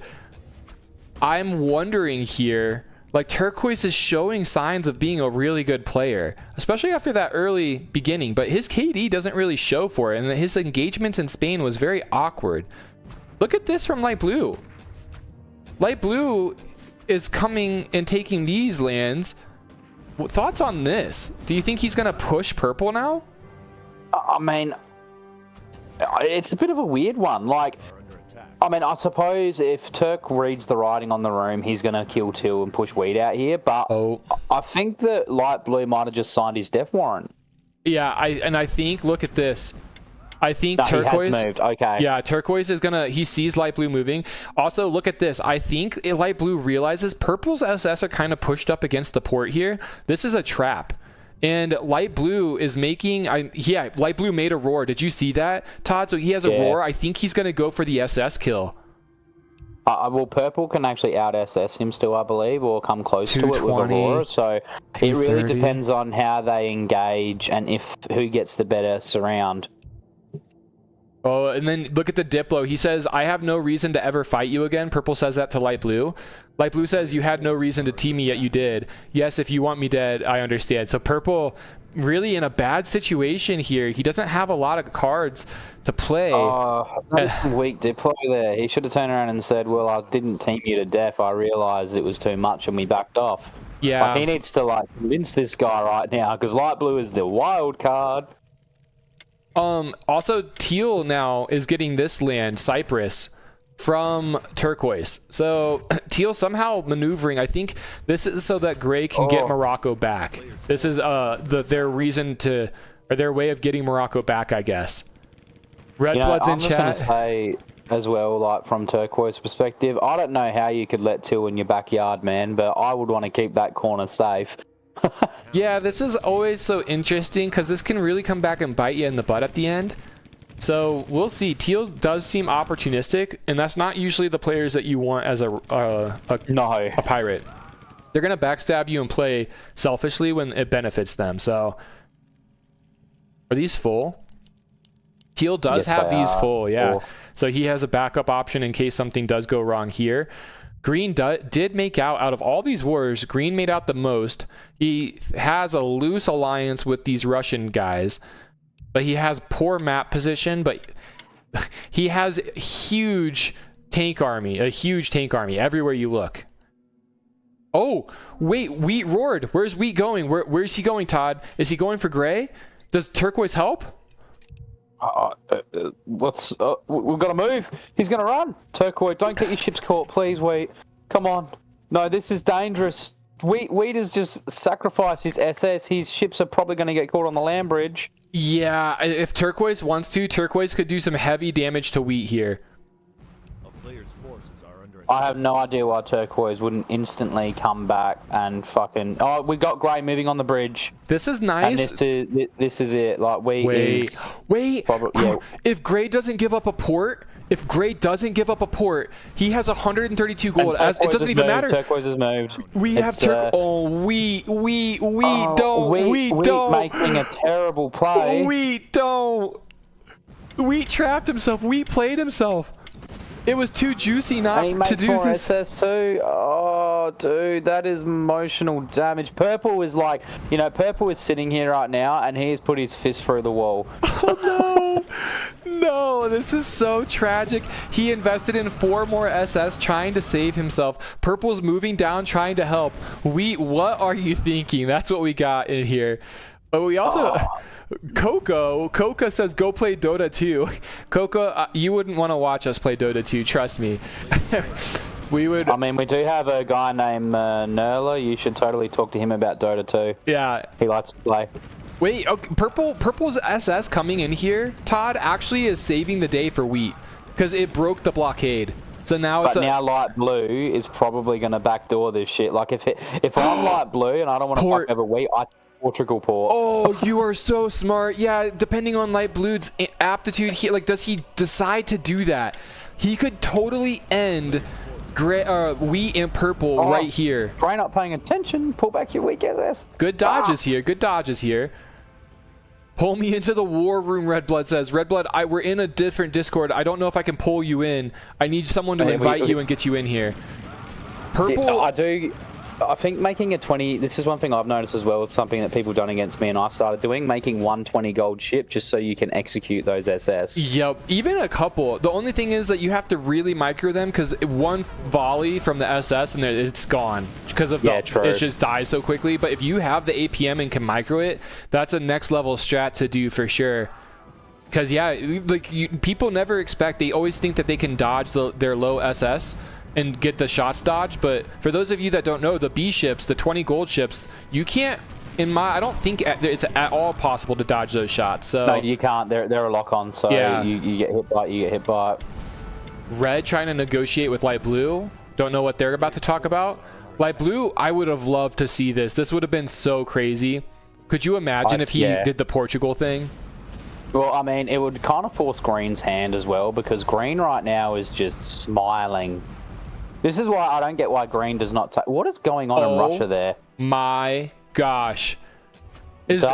I'm wondering here... Like, Turquoise is showing signs of being a really good player, especially after that early beginning, but his KD doesn't really show for it, and his engagements in Spain was very awkward. Look at this from Light Blue. Light Blue is coming and taking these lands, Thoughts on this? Do you think he's gonna push purple now? I mean, it's a bit of a weird one. Like, I mean, I suppose if Turk reads the writing on the room, he's going to kill Till and push Weed out here. But I think that Light Blue might have just signed his death warrant. Yeah, I think, look at this. I think no, Turquoise. He has moved. Okay. Yeah, Turquoise is gonna. He sees Light Blue moving. Also, look at this. I think Light Blue realizes Purple's SS are kind of pushed up against the port here. This is a trap. And Light Blue is making, yeah, Light Blue made a roar. Did you see that, Todd? So he has a roar. I think he's going to go for the SS kill. Well, Purple can actually out-SS him still, I believe, or come close to it with a roar. So it really depends on how they engage and who gets the better surround. Oh, and then look at the Diplo. He says, I have no reason to ever fight you again. Purple says that to Light Blue. Light Blue says, you had no reason to team me, yet you did. Yes, if you want me dead, I understand. So Purple really in a bad situation here. He doesn't have a lot of cards to play. Weak Diplo there. He should have turned around and said, well, I didn't team you to death. I realized it was too much and we backed off. Yeah. Like, he needs to convince this guy right now because Light Blue is the wild card. Also, Teal now is getting this land, Cyprus, from Turquoise. So Teal somehow maneuvering. I think this is so that Gray can get Morocco back. This is their reason to, or their way of getting Morocco back, I guess. Red Blood's in chat. I'm just gonna say as well, like from Turquoise perspective, I don't know how you could let Teal in your backyard, man, but I would want to keep that corner safe. Yeah, this is always so interesting because this can really come back and bite you in the butt at the end. So we'll see. Teal does seem opportunistic, and that's not usually the players that you want as a pirate. They're gonna backstab you and play selfishly when it benefits them. So are these full? Teal does have these full, yeah. Cool. So he has a backup option in case something does go wrong here. Green did make out of all these wars, Green made out the most. He has a loose alliance with these Russian guys, but he has poor map position, but he has a huge tank army everywhere you look. Oh, wait, Wheat roared. Where's Wheat going? Where's he going, Todd? Is he going for Gray? Does Turquoise help? We've got to move. He's going to run. Turquoise, don't get your ships caught, please, Wheat. Come on. No, this is dangerous. Wheat has just sacrificed his SS. His ships are probably going to get caught on the land bridge. Yeah, if Turquoise wants to, Turquoise could do some heavy damage to Wheat here. I have no idea why Turquoise wouldn't instantly come back and fucking... Oh, we got Gray moving on the bridge. This is nice. And this is it. Like, wait. If Gray doesn't give up a port, he has 132 gold. It doesn't even matter. Turquoise has moved. We don't. Making a terrible play. We trapped himself. We played himself. It was too juicy not to do this. SS2. Oh, dude, that is emotional damage. Purple is like, Purple is sitting here right now, and he has put his fist through the wall. Oh, no, this is so tragic. He invested in 4 more SS trying to save himself. Purple's moving down, trying to help. What are you thinking? That's what we got in here. But we also... Coca says go play Dota 2. Coca, you wouldn't want to watch us play Dota 2, trust me. We would. I mean, we do have a guy named Nerla. You should totally talk to him about Dota 2. Yeah. He likes to play. Wait, okay, Purple's SS coming in here, Todd, actually is saving the day for Wheat because it broke the blockade. So now now Light Blue is probably going to backdoor this shit. Like if I'm Light Blue and I don't want to fuck over Wheat, I Portugal port. Oh, you are so smart. Yeah, depending on Light Blue's aptitude, does he decide to do that? He could totally end Wheat and Purple right here. Try not paying attention. Pull back your weak ass. Good dodges here. Good dodges here. Pull me into the war room, Red Blood says. Red Blood, we're in a different Discord. I don't know if I can pull you in. I need someone to invite you and get you in here. Purple. I think making a 20. This is one thing I've noticed as well. It's something that people done against me, and I started doing, making 120 gold ship just so you can execute those SS. Yep, even a couple. The only thing is that you have to really micro them because one volley from the SS and it's gone because of the, it just dies so quickly. But if you have the APM and can micro it, that's a next level strat to do for sure. Because yeah, like people never expect. They always think that they can dodge their low SS and get the shots dodged, but for those of you that don't know, the B ships, the 20 gold ships, you can't, I don't think it's at all possible to dodge those shots. So no, you can't. They're a lock on. So yeah, you get hit by it, you get hit by it. Red trying to negotiate with light blue. Don't know what they're about to talk about. Light blue, I would have loved to see this. This would have been so crazy. Could you imagine if he did the Portugal thing? Well, I mean, it would kind of force Green's hand as well, because Green right now is just smiling. This is why I don't get why Green does not take... What is going on in Russia there? My gosh. This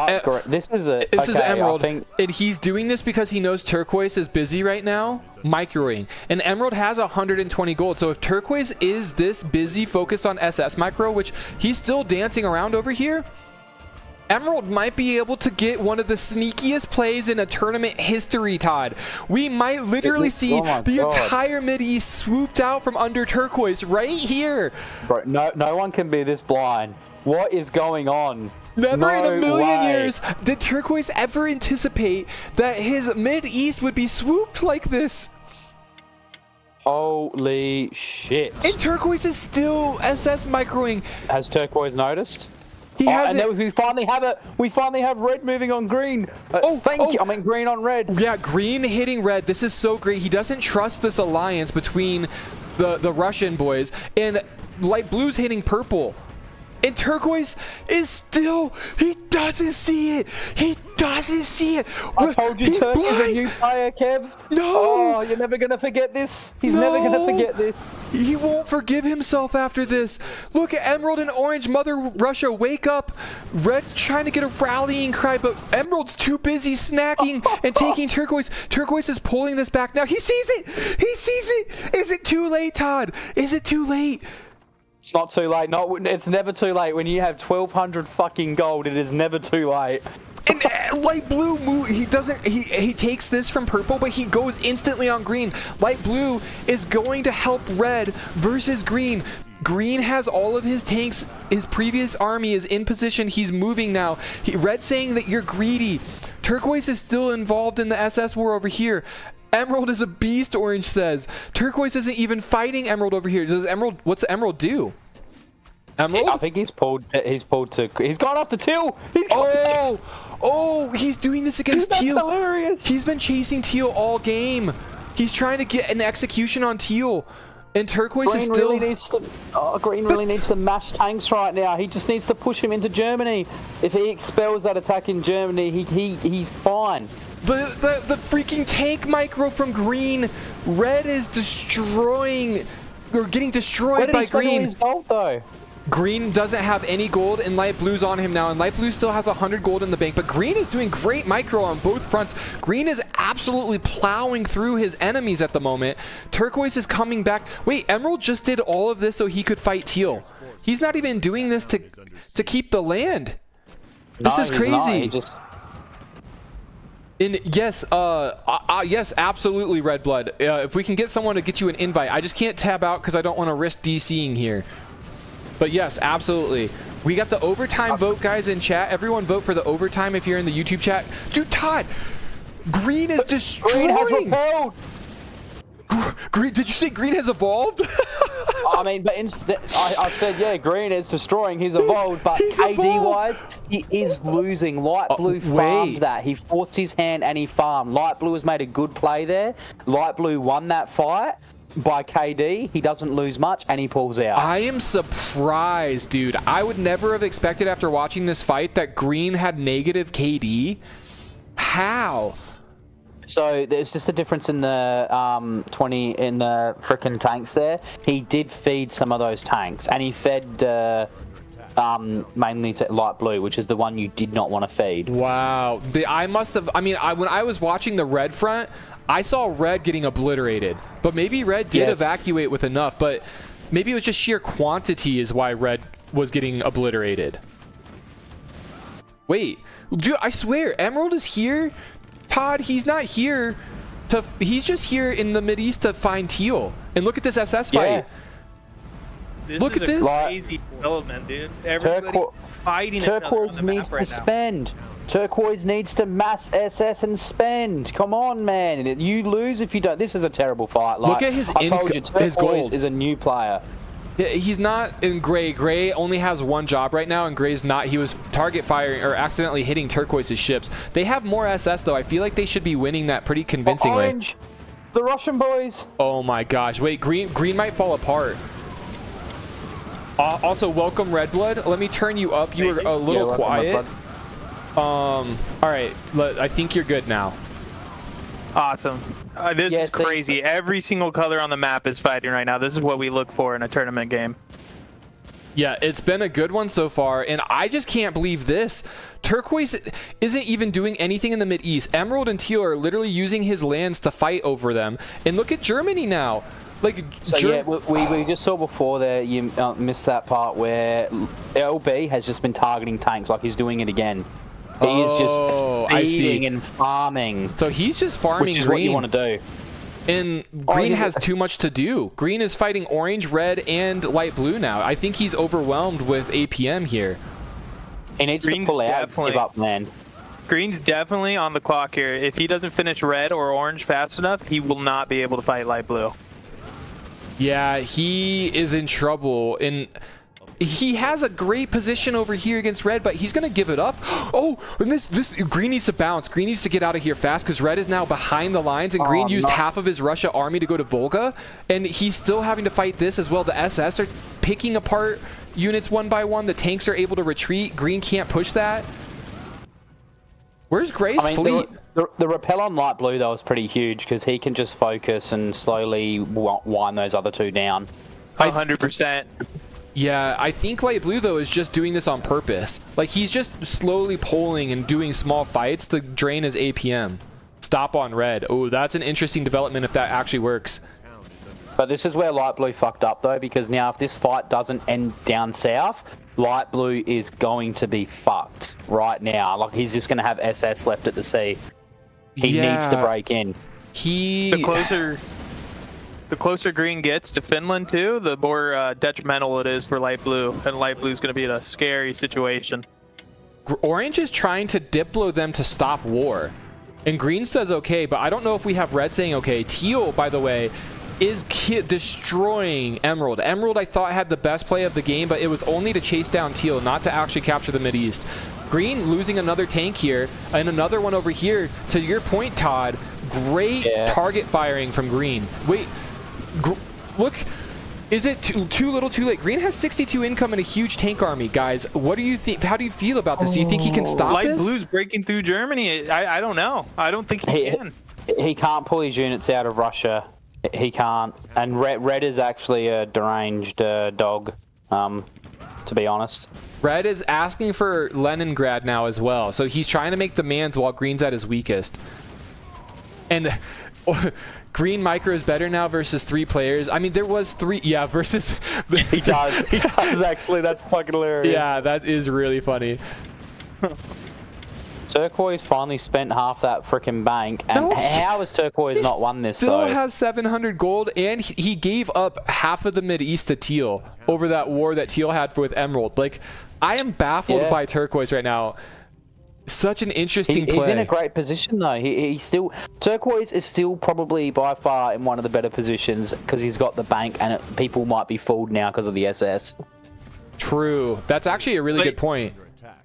is Emerald, and he's doing this because he knows Turquoise is busy right now microing, and Emerald has 120 gold. So if Turquoise is this busy focused on SS micro, which he's still dancing around over here, Emerald might be able to get one of the sneakiest plays in a tournament history, Todd. We might literally see the entire Mideast swooped out from under Turquoise right here. Bro, no one can be this blind. What is going on? Never in a million years did Turquoise ever anticipate that his Mideast would be swooped like this. Holy shit. And Turquoise is still SS microing. Has Turquoise noticed? He has and we finally have it. We finally have red moving on green. Thank you. I mean, green on red. Yeah, green hitting red. This is so great. He doesn't trust this alliance between the Russian boys, and light blue's hitting purple. And Turquoise is still, he doesn't see it. He doesn't see it. I told you Turquoise is a new player, Kev. No. Oh, you're never going to forget this. He's never going to forget this. He won't forgive himself after this. Look at Emerald and Orange. Mother Russia, wake up. Red's trying to get a rallying cry, but Emerald's too busy snacking and taking Turquoise. Turquoise is pulling this back now. He sees it. He sees it. Is it too late, Todd? Is it too late? It's not too late. No, it's never too late. When you have 1,200 fucking gold, it is never too late. And light blue, he doesn't. He takes this from purple, but he goes instantly on green. Light blue is going to help red versus green. Green has all of his tanks. His previous army is in position. He's moving now. Red saying that you're greedy. Turquoise is still involved in the SS war over here. Emerald is a beast, Orange says. Turquoise isn't even fighting Emerald over here. What's Emerald do? Emerald? I think he's pulled to, he's gone off the Teal. He's doing this against Teal. That's hilarious. He's been chasing Teal all game. He's trying to get an execution on Teal. And Turquoise is still... Green really needs to mash tanks right now. He just needs to push him into Germany. If he expels that attack in Germany, he's fine. The freaking tank micro from green. Red is destroying, or getting destroyed by green. His gold, though? Green doesn't have any gold, and light blue's on him now, and light blue still has 100 gold in the bank, but green is doing great micro on both fronts. Green is absolutely plowing through his enemies at the moment. Turquoise is coming back. Wait, Emerald just did all of this so he could fight Teal. He's not even doing this to keep the land. This is crazy. And yes, yes, absolutely, Red Blood. If we can get someone to get you an invite, I just can't tab out because I don't want to risk DCing here. But yes, absolutely. We got the overtime vote, guys, in chat. Everyone vote for the overtime if you're in the YouTube chat. Dude, Todd, green is destroying. Green has repelled. Green, did you say green has evolved? I mean, but instead, I said, yeah, green is destroying. He's evolved, but KD-wise, he is losing. Light blue farmed that. He forced his hand and he farmed. Light blue has made a good play there. Light blue won that fight by KD. He doesn't lose much and he pulls out. I am surprised, dude. I would never have expected after watching this fight that green had negative KD. How? So there's just a difference in the 20 in the frickin' tanks there. He did feed some of those tanks, and he fed mainly to light blue, which is the one you did not want to feed. Wow. I must have. I mean, when I was watching the red front, I saw red getting obliterated, but maybe red did evacuate with enough. But maybe it was just sheer quantity is why red was getting obliterated. Wait, dude, I swear, Emerald is here. Todd, he's not here. He's just here in the Mideast to find Teal. And look at this SS fight. Look at this. Crazy development, dude. Everybody fighting Turquoise needs to spend. Turquoise needs to mass SS and spend. Come on, man. You lose if you don't. This is a terrible fight. Like, look at his I told you, Turquoise is a new player. He's not in Gray. Gray only has one job right now, and Gray's not. He was target firing or accidentally hitting Turquoise's ships. They have more SS, though. I feel like they should be winning that pretty convincingly. Orange, the Russian boys. Oh, my gosh. Wait, green might fall apart. Also, welcome, Red Blood. Let me turn you up. You were a little quiet. All right. I think you're good now. Awesome. This is crazy. Every single color on the map is fighting right now. This is what we look for in a tournament game. Yeah, it's been a good one so far, and I just can't believe this. Turquoise isn't even doing anything in the Mideast. Emerald and Teal are literally using his lands to fight over them. And look at Germany now. Like, so we just saw before there, you missed that part where LB has just been targeting tanks, like he's doing it again. He is just feeding and farming. So he's just farming which is green. What you want to do. And green has too much to do. Green is fighting orange, red, and light blue now. I think he's overwhelmed with APM here. He needs to pull out, give up land. Green's definitely on the clock here. If he doesn't finish red or orange fast enough, he will not be able to fight light blue. Yeah, he is in trouble. And he has a great position over here against red, but he's going to give it up. Oh, and this green needs to bounce. Green needs to get out of here fast because red is now behind the lines, and green used half of his Russia army to go to Volga, and he's still having to fight this as well. The SS are picking apart units one by one. The tanks are able to retreat. Green can't push that. Where's Gray's fleet? The repel on light blue, though, is pretty huge because he can just focus and slowly wind those other two down. 100%. Yeah, I think light blue, though, is just doing this on purpose. Like, he's just slowly polling and doing small fights to drain his APM. Stop on red. Oh, that's an interesting development if that actually works. But this is where light blue fucked up, though, because now if this fight doesn't end down south, light blue is going to be fucked right now. Like, he's just going to have SS left at the sea. He needs to break in. The closer green gets to Finland, too, the more detrimental it is for light blue. And light blue is going to be in a scary situation. Orange is trying to diplo them to stop war. And green says okay, but I don't know if we have red saying okay. Teal, by the way, is destroying Emerald. Emerald, I thought, had the best play of the game, but it was only to chase down Teal, not to actually capture the Mideast. Green losing another tank here, and another one over here. To your point, Todd, great target firing from green. Wait, look, is it too little too late? Green has 62 income and a huge tank army, guys. What do you think? How do you feel about this? Do you think he can stop this? Light blue's breaking through Germany. I don't know. I don't think he can. He can't pull his units out of Russia. He can't. And red is actually a deranged dog, to be honest. Red is asking for Leningrad now as well. So he's trying to make demands while green's at his weakest. And green micro is better now versus 3 players. I mean, there was 3. Yeah, versus... He does. He does, actually. That's fucking hilarious. Yeah, that is really funny. Turquoise finally spent half that freaking bank, and how has Turquoise not won this, though? Still has 700 gold, and he gave up half of the Mideast to Teal over that war that Teal had with Emerald. Like, I am baffled by Turquoise right now. Such an interesting play. He's in a great position, though. Turquoise is still probably by far in one of the better positions because he's got the bank, and people might be fooled now because of the SS. True. That's actually a really good point.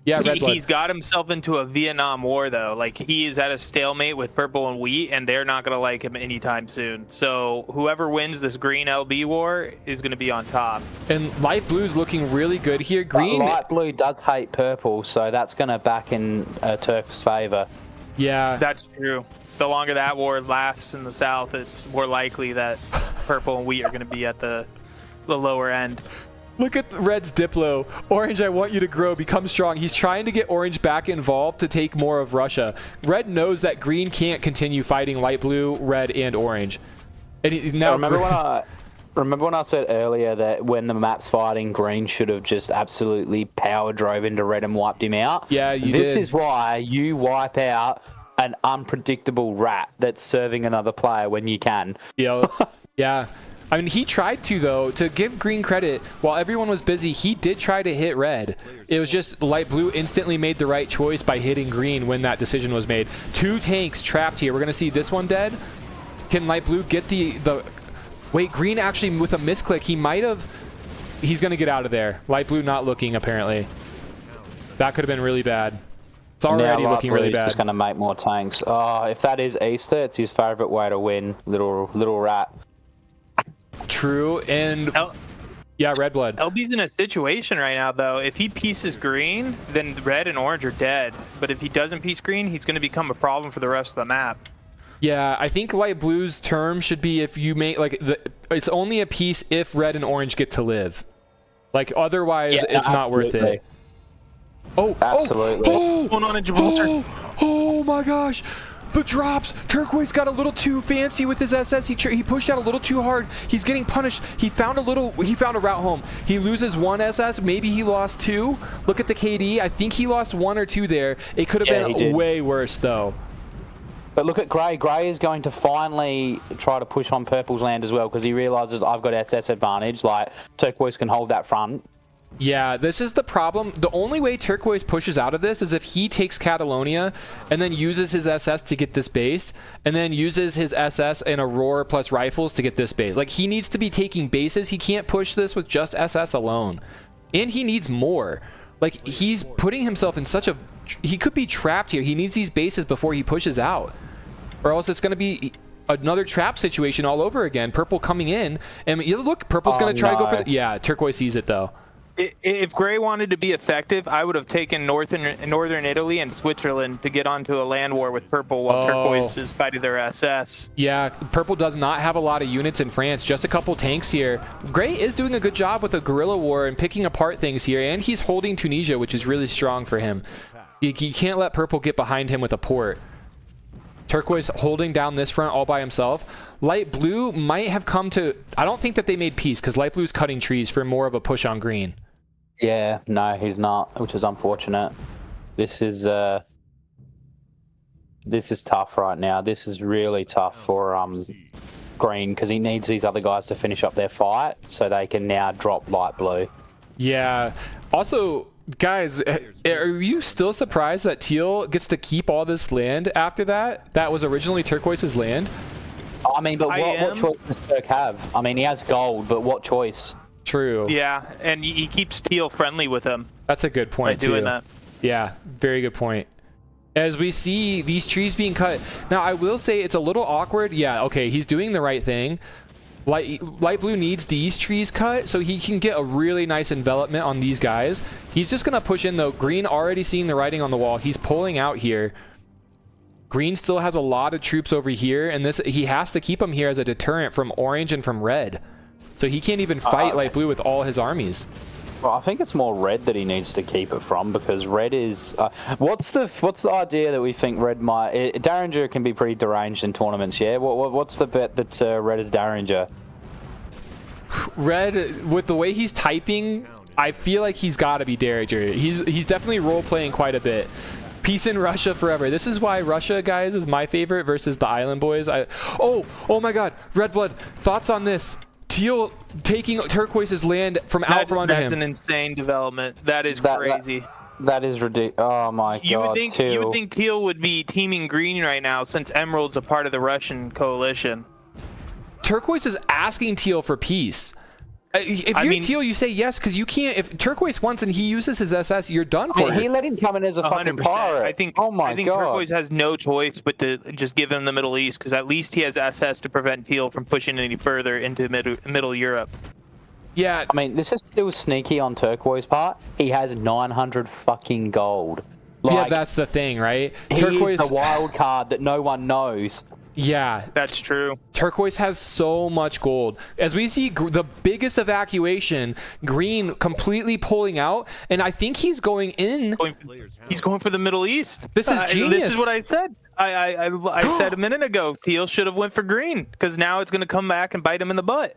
Yeah, he's got himself into a Vietnam War, though. Like, he is at a stalemate with purple and wheat, and they're not going to like him anytime soon. So whoever wins this green LB war is going to be on top. And light blue's looking really good here. Green, light blue does hate purple, so that's going to back in Turk's favor. Yeah, that's true. The longer that war lasts in the south, it's more likely that purple and wheat are going to be at the lower end. Look at Red's Diplo. Orange, I want you to grow, become strong. He's trying to get Orange back involved to take more of Russia. Red knows that Green can't continue fighting light blue, red, and orange. And now remember Remember when I said earlier that when the map's fighting, green should have just absolutely power drove into red and wiped him out? Yeah, you This did. is why you wipe out an unpredictable rat that's serving another player when you can. Yeah. I mean, he tried to, though, to give green credit. While everyone was busy, he did try to hit red. It was just light blue instantly made the right choice by hitting green when that decision was made. 2 tanks trapped here. We're going to see this one dead. Can light blue get the... Wait, green actually with a misclick. He might have... He's going to get out of there. Light blue not looking, apparently. That could have been really bad. It's already looking really bad. Just going to make more tanks. Oh, if that is Easter, it's his favorite way to win. Little rat. True, and... yeah, red blood. LB's in a situation right now, though. If he pieces green, then red and orange are dead. But if he doesn't piece green, he's going to become a problem for the rest of the map. Yeah, I think light blue's term should be if you make, like, it's only a piece if red and orange get to live. Like, otherwise, it's not worth it. Oh, absolutely. What's going on in Gibraltar? Oh my gosh. The drops. Turquoise got a little too fancy with his SS. He pushed out a little too hard. He's getting punished. He found a route home. He loses 1 SS. Maybe he lost 2. Look at the KD. I think he lost 1 or 2 there. It could have been way worse, though. But look at Grey. Grey is going to finally try to push on Purple's land as well because he realizes I've got SS advantage. Like, Turquoise can hold that front. Yeah, this is the problem. The only way Turquoise pushes out of this is if he takes Catalonia and then uses his SS to get this base, and then uses his SS and Aurora plus rifles to get this base. Like, he needs to be taking bases. He can't push this with just SS alone. And he needs more. Like, he's putting himself in such a... He could be trapped here. He needs these bases before he pushes out. Or else it's going to be another trap situation all over again. Purple coming in. And look, Purple's going to try to go for the... Yeah, Turquoise sees it, though. If Gray wanted to be effective, I would have taken northern Italy and Switzerland to get onto a land war with Purple while Turquoise is fighting their SS. Yeah, Purple does not have a lot of units in France, just a couple tanks here. Gray is doing a good job with a guerrilla war and picking apart things here, and he's holding Tunisia, which is really strong for him. He can't let Purple get behind him with a port. Turquoise holding down this front all by himself. Light Blue might have come to... I don't think that they made peace, because Light Blue's cutting trees for more of a push on green. Yeah, no, he's not, which is unfortunate. This is tough right now. This is really tough for green because he needs these other guys to finish up their fight so they can now drop light blue. Yeah. Also, guys, are you still surprised that Teal gets to keep all this land after that? That was originally Turquoise's land? I mean, but what choice does Turk have? I mean, he has gold, but what choice? True. Yeah, and he keeps Teal friendly with him. That's a good point, by doing that. Yeah, very good point. As we see these trees being cut. Now, I will say it's a little awkward. Yeah, okay, he's doing the right thing. Light Blue needs these trees cut so he can get a really nice envelopment on these guys. He's just going to push in, though. Green already seeing the writing on the wall. He's pulling out here. Green still has a lot of troops over here, and he has to keep them here as a deterrent from orange and from red. So he can't even fight Light Blue with all his armies. Well, I think it's more red that he needs to keep it from because red is... what's the idea that we think red might... Derringer can be pretty deranged in tournaments, yeah? What's the bet that red is Derringer? Red, with the way he's typing, I feel like he's got to be Derringer. He's definitely role-playing quite a bit. Peace in Russia forever. This is why Russia, guys, is my favorite versus the Island Boys. Oh my God. Red Blood, thoughts on this? Teal taking Turquoise's land from out from under him. That's an insane development. That is crazy. That is ridiculous. Oh my God. You would think Teal would be teaming green right now since Emerald's a part of the Russian coalition. Turquoise is asking Teal for peace. If you're Teal, you say yes because you can't. If Turquoise wants and he uses his SS, you're done for. He let him come in as a fucking pirate. I think Turquoise has no choice but to just give him the Middle East because at least he has SS to prevent Teal from pushing any further into Middle Europe. Yeah, I mean, this is still sneaky on Turquoise part. He has 900 fucking gold. Yeah, that's the thing, right? Turquoise is the wild card that no one knows. Yeah, that's true. Turquoise has so much gold. As we see the biggest evacuation, green completely pulling out, and I think he's going in. He's going for the Middle East. This is genius. This is what I said. I said a minute ago, Teal should have went for green because now it's going to come back and bite him in the butt.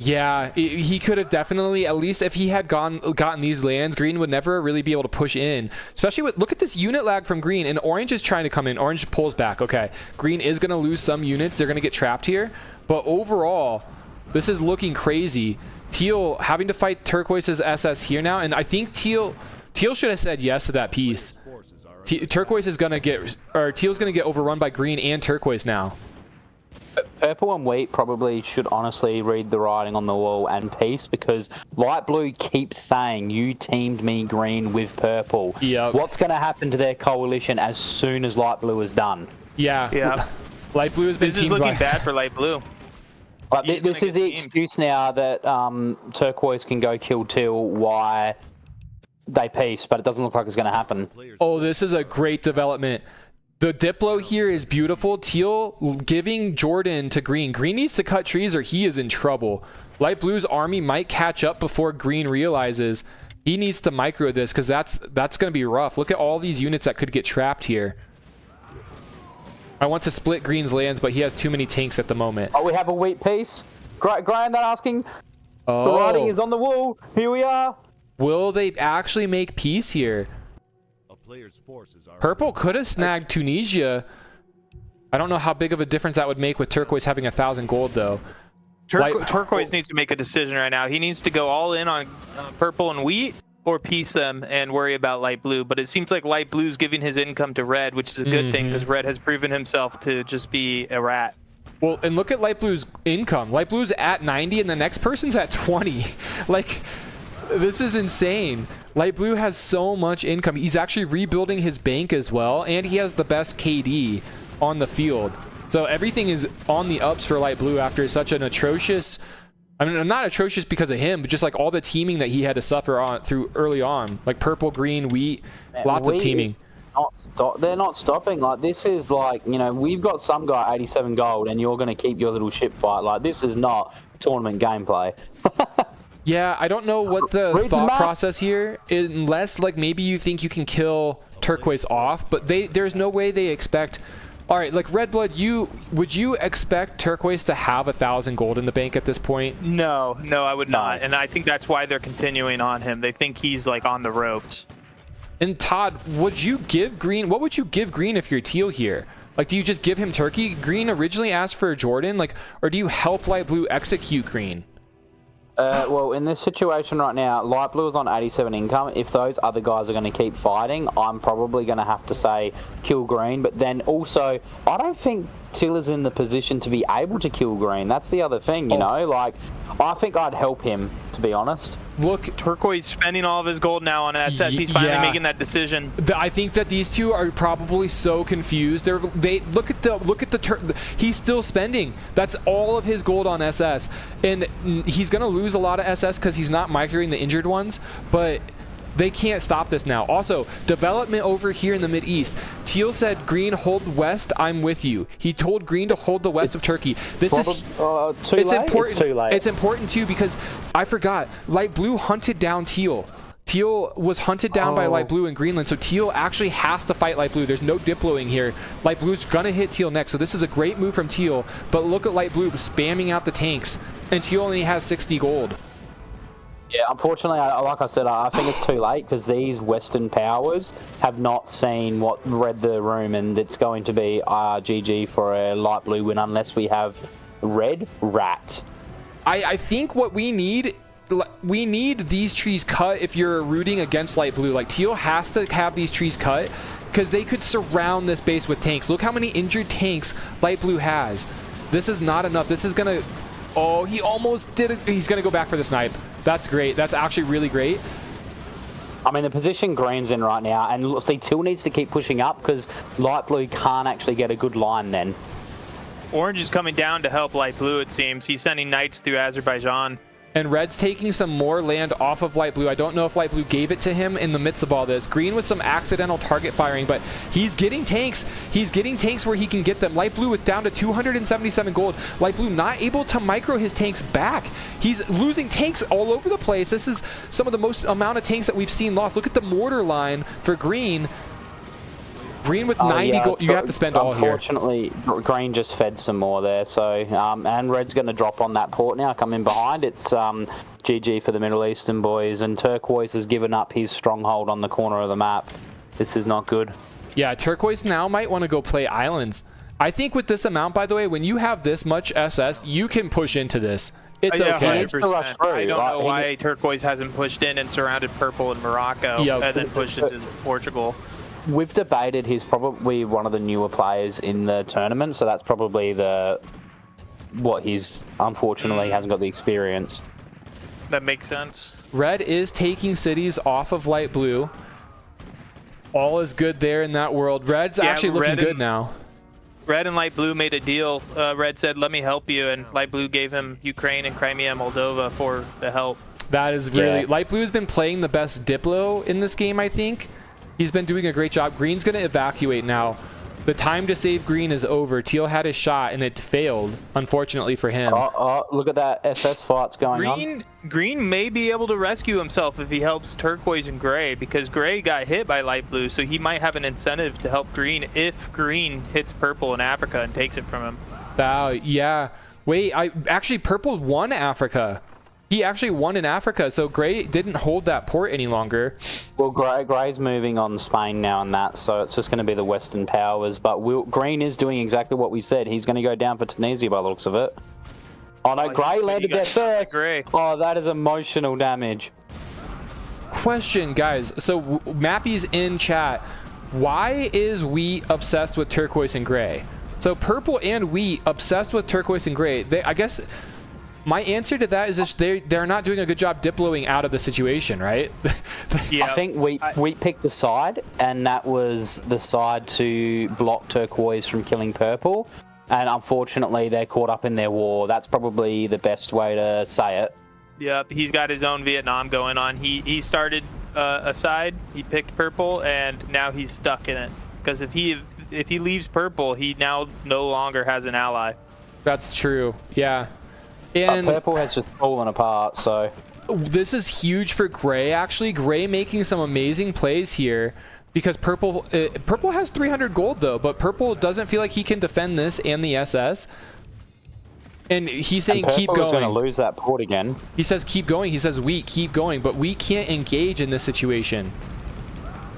Yeah, he could have definitely, at least if he had gotten these lands, green would never really be able to push in. Especially with, look at this unit lag from green, and orange is trying to come in. Orange pulls back. Okay, green is going to lose some units. They're going to get trapped here. But overall, this is looking crazy. Teal having to fight turquoise's SS here now, and I think Teal should have said yes to that piece. Turquoise is going to get, or Teal's going to get overrun by green and turquoise now. Purple and wheat probably should honestly read the writing on the wall and peace, because light blue keeps saying you teamed me green with purple. Yep. What's going to happen to their coalition as soon as light blue is done? Yeah. Light blue has been This is looking bad for light blue. But this is the excuse now that turquoise can go kill Teal, why they peace, but it doesn't look like it's going to happen. Oh, this is a great development. The Diplo here is beautiful. Teal giving Jordan to green. Green needs to cut trees or he is in trouble. Light blue's army might catch up before green realizes he needs to micro this, because that's going to be rough. Look at all these units that could get trapped here. I want to split green's lands, but he has too many tanks at the moment. Oh, we have a wheat piece. Graham, they're asking. Oh. The writing is on the wall. Here we are. Will they actually make peace here? Purple could have snagged Tunisia. I don't know how big of a difference that would make with turquoise having 1,000 gold, though. Turquoise needs to make a decision right now. He needs to go all in on purple and wheat, or piece them and worry about light blue. But it seems like light blue's giving his income to red, which is a good thing, because red has proven himself to just be a rat. Well, and look at light blue's income. Light blue's at 90 and the next person's at 20. Like, this is insane. Light blue has so much income. He's actually rebuilding his bank as well, and he has the best KD on the field. So everything is on the ups for light blue after such an atrocious, I mean, not atrocious because of him, but just like all the teaming that he had to suffer on through early on, like purple, green, wheat, lots of teaming. They're not stopping. Like, this is like, you know, we've got some guy 87 gold and you're going to keep your little ship fight. Like, this is not tournament gameplay. Yeah, I don't know what the thought process here is, unless like maybe you think you can kill turquoise off, but there's no way they expect. All right, like red blood, would you expect turquoise to have 1,000 gold in the bank at this point? No, I would not, and I think that's why they're continuing on him. They think he's like on the ropes. And Todd, would you give green? What would you give green if you're teal here? Like, do you just give him turkey? Green originally asked for Jordan, like, or do you help light blue execute green? Well, in this situation right now, light blue is on 87 income. If those other guys are going to keep fighting, I'm probably going to have to say kill green. But then also, I don't think Till is in the position to be able to kill green. That's the other thing, you know? Like, I think I'd help him, to be honest. Look, Turquoise spending all of his gold now on SS. He's finally making that decision. I think that these two are probably so confused. They look at the he's still spending. That's all of his gold on SS, and he's gonna lose a lot of SS because he's not microing the injured ones. But they can't stop this now. Also, development over here in the Mid-East. Teal said, green, hold west, I'm with you. He told green to hold the west of Turkey. This is it's important. It's too late. It's important too because I forgot, light blue hunted down Teal. Teal was hunted down by light blue in Greenland, so Teal actually has to fight light blue. There's no diploing here. Light blue's gonna hit Teal next, so this is a great move from Teal, but look at light blue spamming out the tanks, and Teal only has 60 gold. Yeah, unfortunately, like I said, I think it's too late because these Western powers have not seen what read the room, and it's going to be GG for a light blue win unless we have red rat. I think what we need these trees cut if you're rooting against light blue. Like, Teal has to have these trees cut because they could surround this base with tanks. Look how many injured tanks light blue has. This is not enough. This is gonna... Oh, he almost did it. He's gonna go back for the snipe. That's great. That's actually really great. I mean, the position green's in right now, and see, Till needs to keep pushing up because light blue can't actually get a good line then. Orange is coming down to help light blue, it seems. He's sending knights through Azerbaijan. And red's taking some more land off of light blue. I don't know if light blue gave it to him in the midst of all this. Green with some accidental target firing, but he's getting tanks. He's getting tanks where he can get them. Light blue with down to 277 gold. Light blue not able to micro his tanks back. He's losing tanks all over the place. This is some of the most amount of tanks that we've seen lost. Look at the mortar line for green. Green with 90 gold. You have to spend all here. Unfortunately, green just fed some more there. So, and red's going to drop on that port now. Come in behind. It's GG for the Middle Eastern boys. And turquoise has given up his stronghold on the corner of the map. This is not good. Yeah, turquoise now might want to go play islands. I think with this amount, by the way, when you have this much SS, you can push into this. It's okay. 100%. I don't know why turquoise hasn't pushed in and surrounded purple in Morocco and then pushed into Portugal. We've debated he's probably one of the newer players in the tournament, so that's probably what he's unfortunately hasn't got the experience. That makes sense. Red is taking cities off of light blue. All is good there in that world. Red's actually looking good now. Red and light blue made a deal. Red said, "Let me help you," and light blue gave him Ukraine and Crimea, Moldova for the help. That is really light blue has been playing the best Diplo in this game, I think. He's been doing a great job. Green's going to evacuate now. The time to save green is over. Teal had his shot, and it failed, unfortunately for him. Look at that SS fight's going on. Green may be able to rescue himself if he helps turquoise and gray, because gray got hit by light blue, so he might have an incentive to help green if green hits purple in Africa and takes it from him. Yeah. Wait, actually, purple won Africa. He actually won in Africa, so gray didn't hold that port any longer. Well, gray's moving on Spain now and that, so it's just going to be the Western powers. But green is doing exactly what we said. He's going to go down for Tunisia by the looks of it. Oh no, gray landed there first. Oh, that is emotional damage. Question, guys. So Mappy's in chat. Why is wheat obsessed with turquoise and gray? So purple and wheat obsessed with turquoise and gray. I guess my answer to that is just they're not doing a good job diploing out of the situation, right? Yeah. I think we picked a side, and that was the side to block turquoise from killing purple. And unfortunately, they're caught up in their war. That's probably the best way to say it. Yep, he's got his own Vietnam going on. He started a side, he picked purple, and now he's stuck in it. Because if he leaves purple, he now no longer has an ally. That's true. Yeah. And purple has just fallen apart, so this is huge for gray. Actually, gray making some amazing plays here because purple has 300 gold though, but purple doesn't feel like he can defend this and the SS. And he's saying keep going. Purple is going to lose that port again. He says keep going. He says we keep going, but we can't engage in this situation.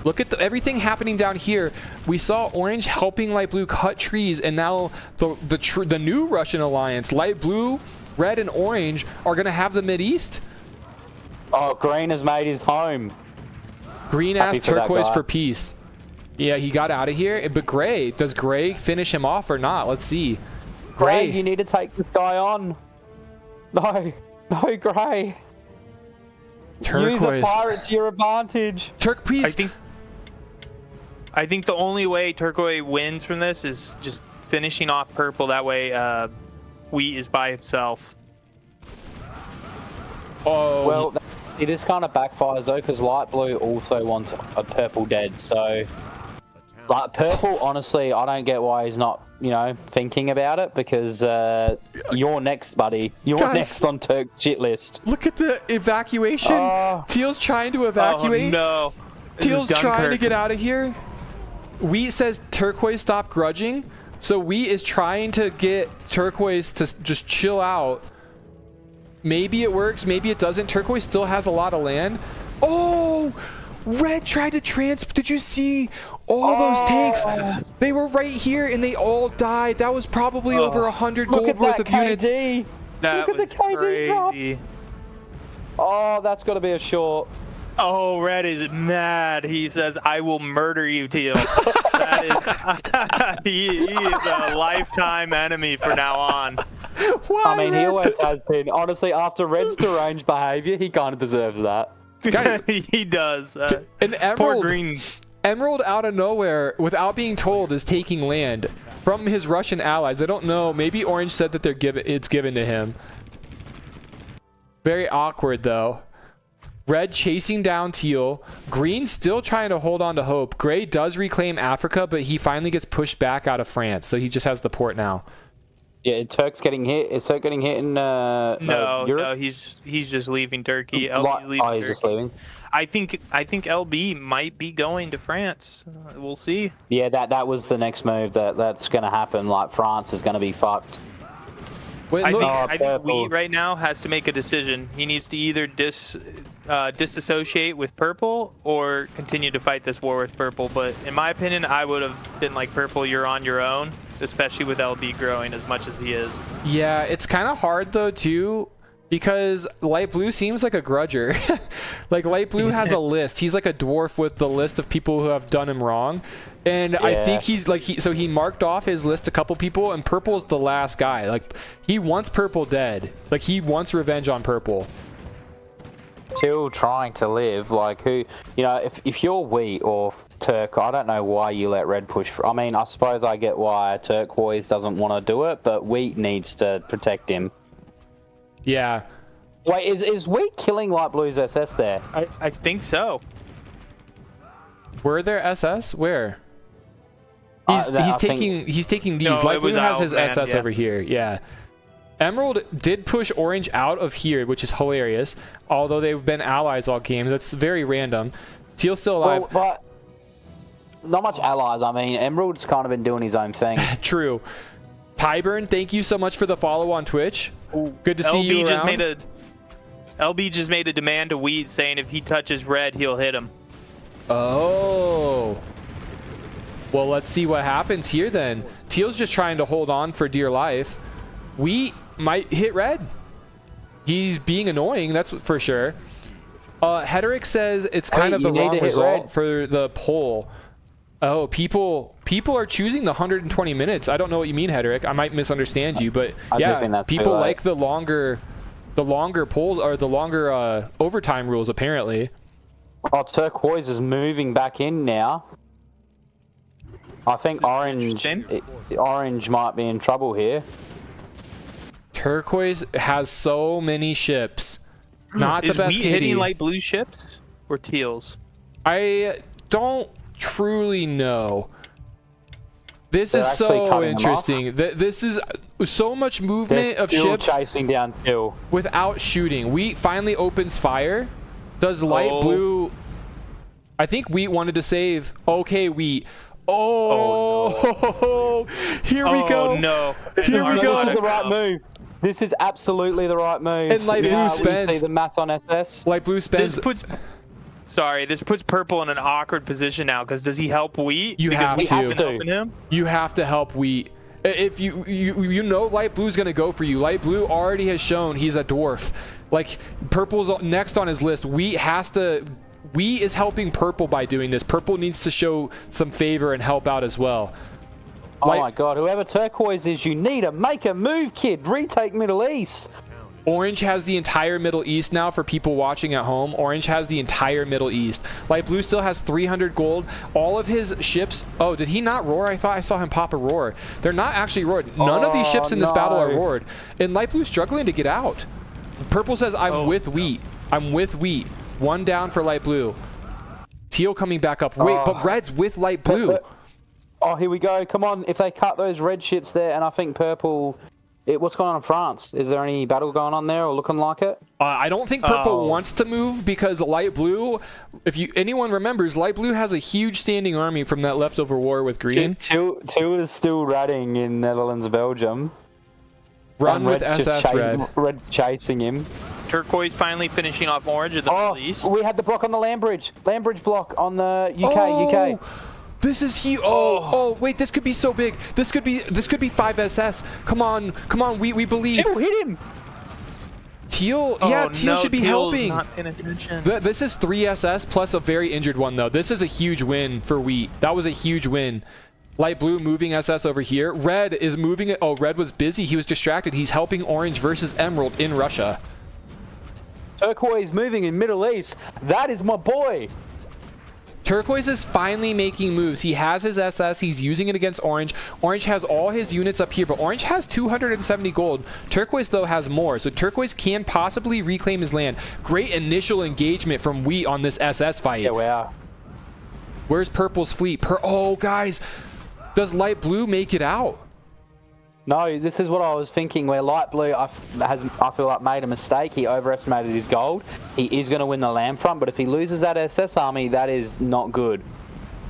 Look at everything happening down here. We saw orange helping light blue cut trees, and now the new Russian alliance, light blue, red, and orange, are going to have the Mideast. Oh, green has made his home. Green asked turquoise for peace. Yeah, he got out of here. But gray, does gray finish him off or not? Let's see. Gray, you need to take this guy on. No, gray. Turquoise. Use a pirate to your advantage. Please. I think the only way turquoise wins from this is just finishing off purple. That way, wheat is by himself. Oh. Well, it is kind of backfires though, because light blue also wants a purple dead. So, like purple, honestly, I don't get why he's not, thinking about it, because you're next, buddy. You're next on Turk's shit list. Look at the evacuation. Teal's trying to evacuate. Oh no. Teal's trying to get out of here. Wheat says turquoise stop grudging. So Wheat is trying to get turquoise to just chill out. Maybe it works, maybe it doesn't. Turquoise still has a lot of land. Oh, red tried to did you see all those takes? They were right here and they all died. That was probably over 100 gold worth of units. That was crazy. Oh, that's got to be a short. Oh, red is mad. He says, "I will murder you, Teal." That is, he is a lifetime enemy from now on. Why, I mean, he always has been. Honestly, after Red's deranged behavior, he kind of deserves that. He does. An Emerald, poor green. Emerald out of nowhere, without being told, is taking land from his Russian allies. I don't know. Maybe Orange said that it's given to him. Very awkward, though. Red chasing down Teal. Green still trying to hold on to hope. Gray does reclaim Africa, but he finally gets pushed back out of France, so he just has the port now. Yeah, Turk's getting hit. Is Turk getting hit in Europe? No, he's just leaving Turkey. LB's leaving he's Turkey. just leaving. I think LB might be going to France. We'll see. Yeah, that was the next move that's going to happen. Like, France is going to be fucked. Wait, I look. think Wheat right now has to make a decision. He needs to either disassociate with Purple or continue to fight this war with Purple. But in my opinion, I would have been like, Purple, you're on your own, especially with LB growing as much as he is. Yeah, it's kind of hard though too, because Light Blue seems like a grudger. Like Light Blue has a list. He's like a dwarf with the list of people who have done him wrong. And I think he's like, so he marked off his list a couple people, and Purple's the last guy. Like, he wants Purple dead. Like, he wants revenge on Purple. Still trying to live. Like, who, you know, if you're Wheat or Turk, I don't know why you let Red push. I mean, I suppose I get why Turquoise doesn't want to do it, but Wheat needs to protect him. Yeah. Wait, is Wheat killing Light Blue's SS there? I think so. Were there SS? Where? He's taking these. No, Light Blue has out, his man, SS yeah. over here. Yeah. Emerald did push Orange out of here, which is hilarious. Although they've been allies all game. That's very random. Teal's still alive. Well, but not much allies. I mean, Emerald's kind of been doing his own thing. True. Tyburn, thank you so much for the follow on Twitch. Good to see you around. LB just made a demand to Wheat saying if he touches Red, he'll hit him. Oh. Well, let's see what happens here then. Teal's just trying to hold on for dear life. Wheat might hit Red. He's being annoying, that's for sure. Hederick says it's kind of the wrong result for the poll. Oh, people are choosing the 120 minutes. I don't know what you mean, Hederick. I might misunderstand you, but yeah, people like the longer polls or the longer overtime rules apparently. Oh, Turquoise is moving back in now. I think Orange might be in trouble here. Turquoise has so many ships. Not the best. Is Wheat hitting Light Blue ships or Teals? I don't truly know. This is so interesting. This is so much movement of ships chasing down Teal without shooting. Wheat finally opens fire. Does Light Blue? I think Wheat wanted to save. Okay, Wheat. Oh, no. Here we go. No. Here we go. This is the right move. This is absolutely the right move. And Light Blue spends. See the math on SS. Light Blue spends. This puts Purple in an awkward position now, because does he help Wheat? You have to. You have to help Wheat. If you know Light Blue's gonna go for you. Light Blue already has shown he's a dwarf. Like, Purple's next on his list. Wheat is helping Purple by doing this. Purple needs to show some favor and help out as well. Oh my god, whoever Turquoise is, you need to make a move, kid. Retake Middle East. Orange has the entire Middle East now for people watching at home. Orange has the entire Middle East. Light Blue still has 300 gold. All of his ships... Oh, did he not roar? I thought I saw him pop a roar. They're not actually roared. None of these ships in this battle are roared. And Light Blue's struggling to get out. Purple says, I'm with Wheat. I'm with Wheat. One down for Light Blue. Teal coming back up. Wait, but Red's with Light Blue. Oh, here we go. Come on. If they cut those red ships there, and I think Purple... What's going on in France? Is there any battle going on there or looking like it? I don't think Purple wants to move because Light Blue, if anyone remembers, Light Blue has a huge standing army from that leftover war with Green. Two is still ratting in Netherlands, Belgium. Run with SS, Red. Red's chasing him. Turquoise finally finishing off Orange in the Middle East. We had the block on the land bridge. Land bridge block on the UK. This is huge. Oh, wait, this could be so big. This could be 5 SS. Come on, we believe. Teal, hit him. Teal, Teal should be helping. Not paying attention. This is 3 SS plus a very injured one though. This is a huge win for Wheat. That was a huge win. Light Blue moving SS over here. Red is moving it. Oh, Red was busy. He was distracted. He's helping Orange versus Emerald in Russia. Turquoise moving in Middle East. That is my boy. Turquoise is finally making moves. He has his SS. He's using it against Orange. Orange has all his units up here, but Orange has 270 gold. Turquoise, though, has more, so Turquoise can possibly reclaim his land. Great initial engagement from Wheat on this SS fight. Yeah, we are. Where's Purple's fleet? Oh, guys. Does Light Blue make it out? No, this is what I was thinking. Where light blue, I feel like made a mistake. He overestimated his gold. He is going to win the land front, but if he loses that SS army, that is not good.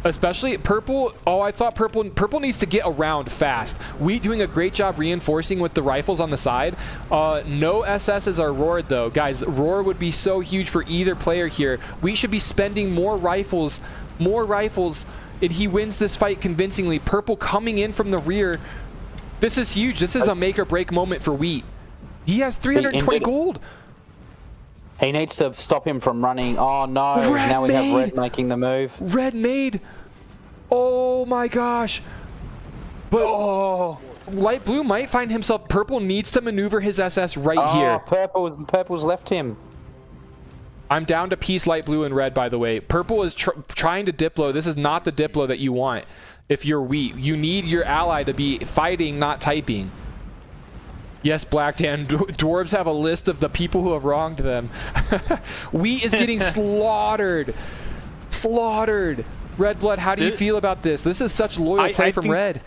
Especially purple. Oh, I thought purple needs to get around fast. We doing a great job reinforcing with the rifles on the side. No SSs are roared though, guys. Roar would be so huge for either player here. We should be spending more rifles, and he wins this fight convincingly. Purple coming in from the rear. This is huge. This is a make or break moment for Wheat. He has 320 gold. He needs to stop him from running. Oh no, now we have Red making the move. Red made. Oh my gosh. But light blue might find himself. Purple needs to maneuver his SS right here. Purple's left him. I'm down to piece light blue and red, by the way. Purple is trying to Diplo. This is not the Diplo that you want if you're Wheat. You need your ally to be fighting, not typing. Yes, Black Dan, dwarves have a list of the people who have wronged them. Wheat is getting slaughtered. Slaughtered. Red Blood, how do you feel about this? This is such loyal play from Red.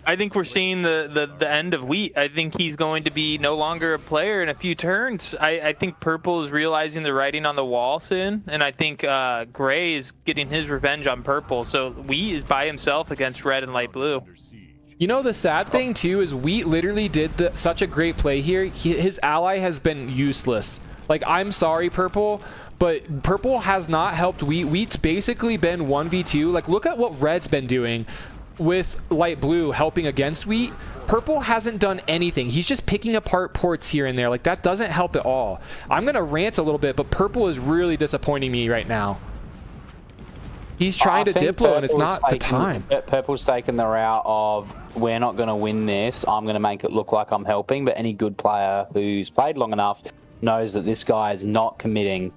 I think we're seeing the end of Wheat. I think he's going to be no longer a player in a few turns. I think Purple is realizing the writing on the wall soon, and I think Gray is getting his revenge on Purple. So Wheat is by himself against Red and Light Blue. You know, the sad thing too is Wheat literally did such a great play here. His ally has been useless. Like, I'm sorry, Purple, but Purple has not helped Wheat. Wheat's basically been 1v2. Like, look at what Red's been doing with Light Blue helping against Wheat. Purple hasn't done anything. He's just picking apart ports here and there. Like, that doesn't help at all. I'm going to rant a little bit, but Purple is really disappointing me right now. He's trying to Diplo, and it's not the time. Purple's taken the route of, we're not going to win this. I'm going to make it look like I'm helping, but any good player who's played long enough knows that this guy is not committing.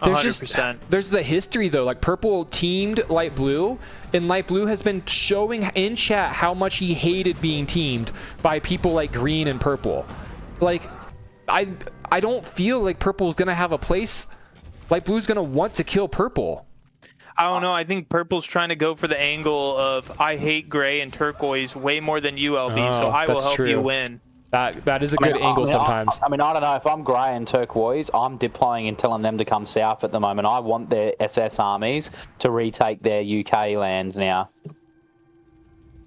There's the history, though. Like, Purple teamed Light Blue, and Light Blue has been showing in chat how much he hated being teamed by people like Green and Purple. Like, I don't feel like Purple's going to have a place. Light Blue's going to want to kill Purple. I don't know. I think Purple's trying to go for the angle of, I hate Gray and Turquoise way more than you, LB, so I will help you win. That is a good angle sometimes. I mean, I don't know. If I'm Gray and Turquoise, I'm deploying and telling them to come south at the moment. I want their SS armies to retake their UK lands now.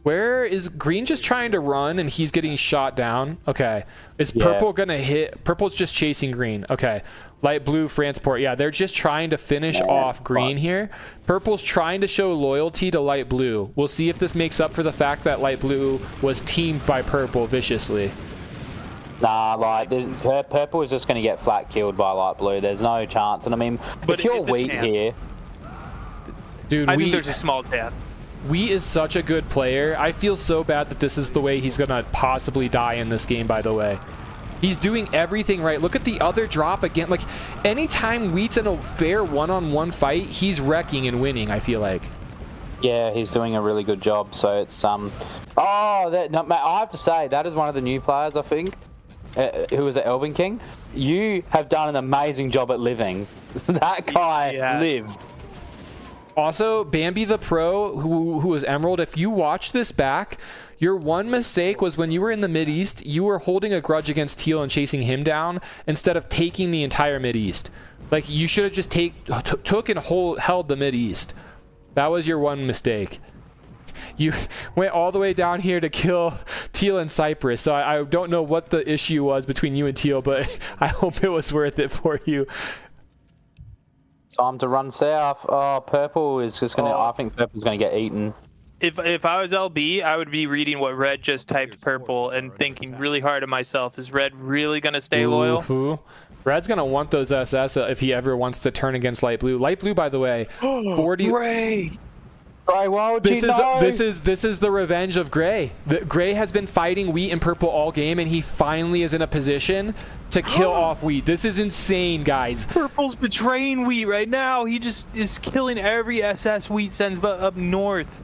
Where is Green just trying to run and he's getting shot down? Okay. Is Purple going to hit? Purple's just chasing Green. Okay. Light Blue, Franceport. Yeah, they're just trying to finish off Green here. Purple's trying to show loyalty to Light Blue. We'll see if this makes up for the fact that Light Blue was teamed by Purple viciously. Nah, like, Purple is just going to get flat killed by Light Blue. There's no chance. And I mean, but if you're Wheat here... Dude, I think there's a small chance. Wheat is such a good player. I feel so bad that this is the way he's going to possibly die in this game, by the way. He's doing everything right. Look at the other drop again. Like, anytime Wheat's in a fair one-on-one fight, he's wrecking and winning, I feel like. Yeah, he's doing a really good job. So it's, I have to say, that is one of the new players, I think, who was at Elven King. You have done an amazing job at living. That guy lived. Also, Bambi the Pro, who was Emerald, if you watch this back, your one mistake was when you were in the Mideast, you were holding a grudge against Teal and chasing him down instead of taking the entire Mideast. Like, you should have just took and held the Mideast. That was your one mistake. You went all the way down here to kill Teal and Cypress, so I don't know what the issue was between you and Teal, but I hope it was worth it for you. Time to run south. Oh, Purple is just going to... I think Purple's going to get eaten. If I was LB, I would be reading what Red just typed Purple and thinking really hard of myself. Is Red really going to stay loyal? Red's going to want those SS if he ever wants to turn against Light Blue. Light Blue, by the way, 40... Gray! Gray, why would you know? This is the revenge of Gray. Gray has been fighting Wheat and Purple all game, and he finally is in a position to kill off Wheat. This is insane, guys. Purple's betraying Wheat right now. He just is killing every SS Wheat sends up north.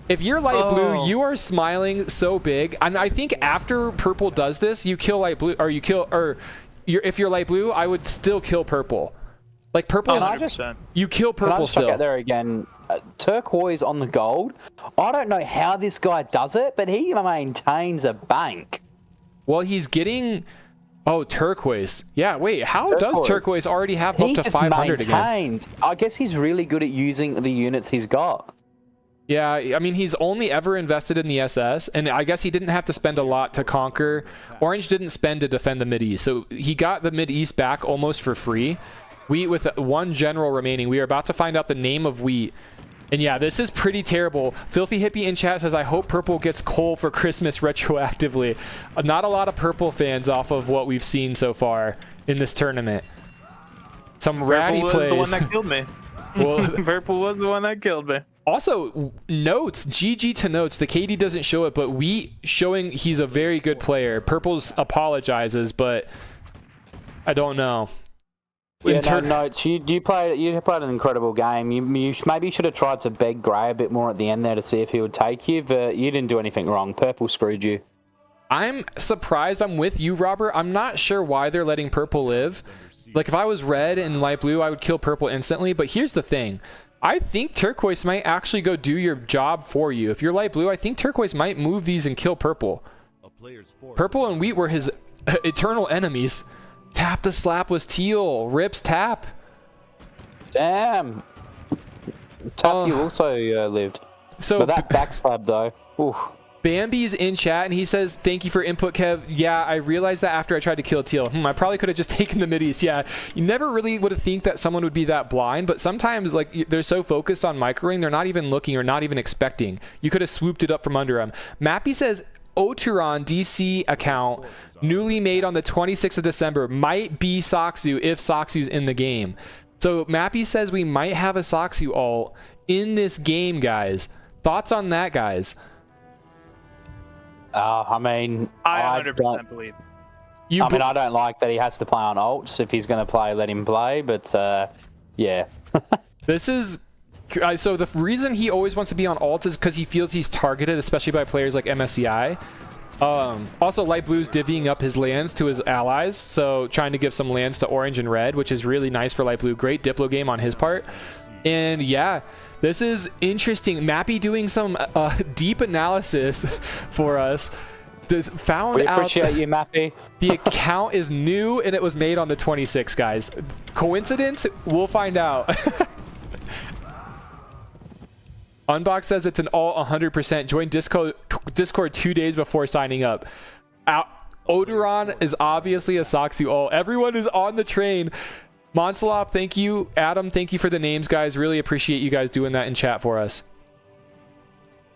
If you're Light Blue, you are smiling so big. And I think after Purple does this, you kill Light Blue, or if you're Light Blue, I would still kill Purple. Like purple, 100%. you kill Can I purple just check still. out there again? Turquoise on the gold. I don't know how this guy does it, but he maintains a bank. Well, he's getting... Oh, turquoise. Yeah, wait, how does turquoise already have up He to just 500 again? maintains. I guess he's really good at using the units he's got. Yeah, I mean, he's only ever invested in the SS, and I guess he didn't have to spend a lot to conquer. Orange didn't spend to defend the Mideast, so he got the Mideast back almost for free. Wheat with one general remaining. We are about to find out the name of Wheat. And yeah, this is pretty terrible. Filthy Hippie in chat says, I hope purple gets coal for Christmas retroactively. Not a lot of purple fans off of what we've seen so far in this tournament. Some ratty Purple was plays. the one that killed me. Well, Purple was the one that killed me. also, notes, GG to notes. The KD doesn't show it, but Wheat showing he's a very good player. Purple's apologizes, but I don't know. Yeah, no, notes. You played an incredible game. You maybe should have tried to beg Gray a bit more at the end there to see if he would take you, but you didn't do anything wrong. Purple screwed you. I'm surprised. I'm with you, Robert. I'm not sure why they're letting purple live. Like, if I was red and light blue, I would kill purple instantly. But here's the thing. I think turquoise might actually go do your job for you. If you're light blue, I think turquoise might move these and kill purple. Purple and Wheat were his eternal enemies. Tap the slap was teal. Rips tap. Damn. Tap you also lived. So But that back slab though. Oof. Bambi's in chat and he says, thank you for input, Kev. Yeah, I realized that after I tried to kill teal. I probably could have just taken the Mideast. Yeah, you never really would have think that someone would be that blind, but sometimes like they're so focused on microing, they're not even looking or not even expecting. You could have swooped it up from under them. Mappy says, Oturon DC account newly made on the 26th of December might be Soxu if Soxu's in the game. So Mappy says we might have a Soxu ult in this game, guys. Thoughts on that, guys? I mean, I 100% believe. I don't like that he has to play on ults. If he's going to play, let him play. But yeah. This is... So the reason he always wants to be on alt is because he feels he's targeted, especially by players like MSCI. Also, light blue's divvying up his lands to his allies, so trying to give some lands to orange and red, which is really nice for light blue. Great Diplo game on his part. And yeah, this is interesting. Mappy doing some deep analysis for us. Found We out appreciate you, Mappy. the account is new and it was made on the 26th, guys. Coincidence? We'll find out. Unbox says it's an all 100%. Join Discord 2 days before signing up. Odoron is obviously a Soxu all. Everyone is on the train. Monsalop, thank you. Adam, thank you for the names, guys. Really appreciate you guys doing that in chat for us.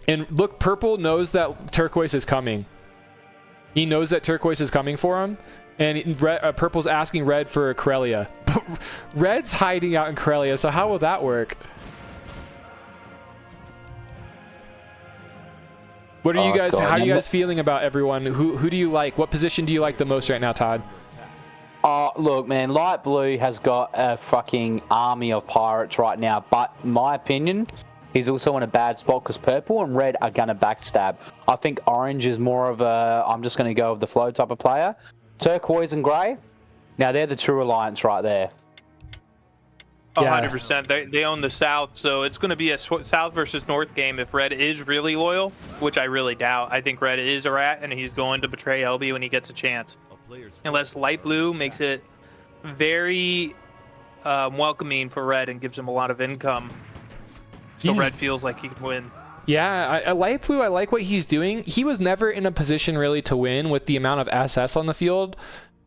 And look, Purple knows that Turquoise is coming. He knows that Turquoise is coming for him. And Purple's asking Red for Corellia. Red's hiding out in Corellia, so how will that work? What are you guys? God. How are you guys feeling about everyone? Who do you like? What position do you like the most right now, Todd? Look, man, light blue has got a fucking army of pirates right now. But in my opinion, he's also in a bad spot because purple and red are gonna backstab. I think orange is more of a I'm just gonna go with the flow type of player. Turquoise and grey, now they're the true alliance right there. 100%. They own the South, so it's going to be a South versus North game if Red is really loyal, which I really doubt. I think Red is a rat, and he's going to betray LB when he gets a chance. Unless Light Blue makes it very welcoming for Red and gives him a lot of income, so Red feels like he can win. Yeah, I Light Blue, I like what he's doing. He was never in a position really to win with the amount of SS on the field,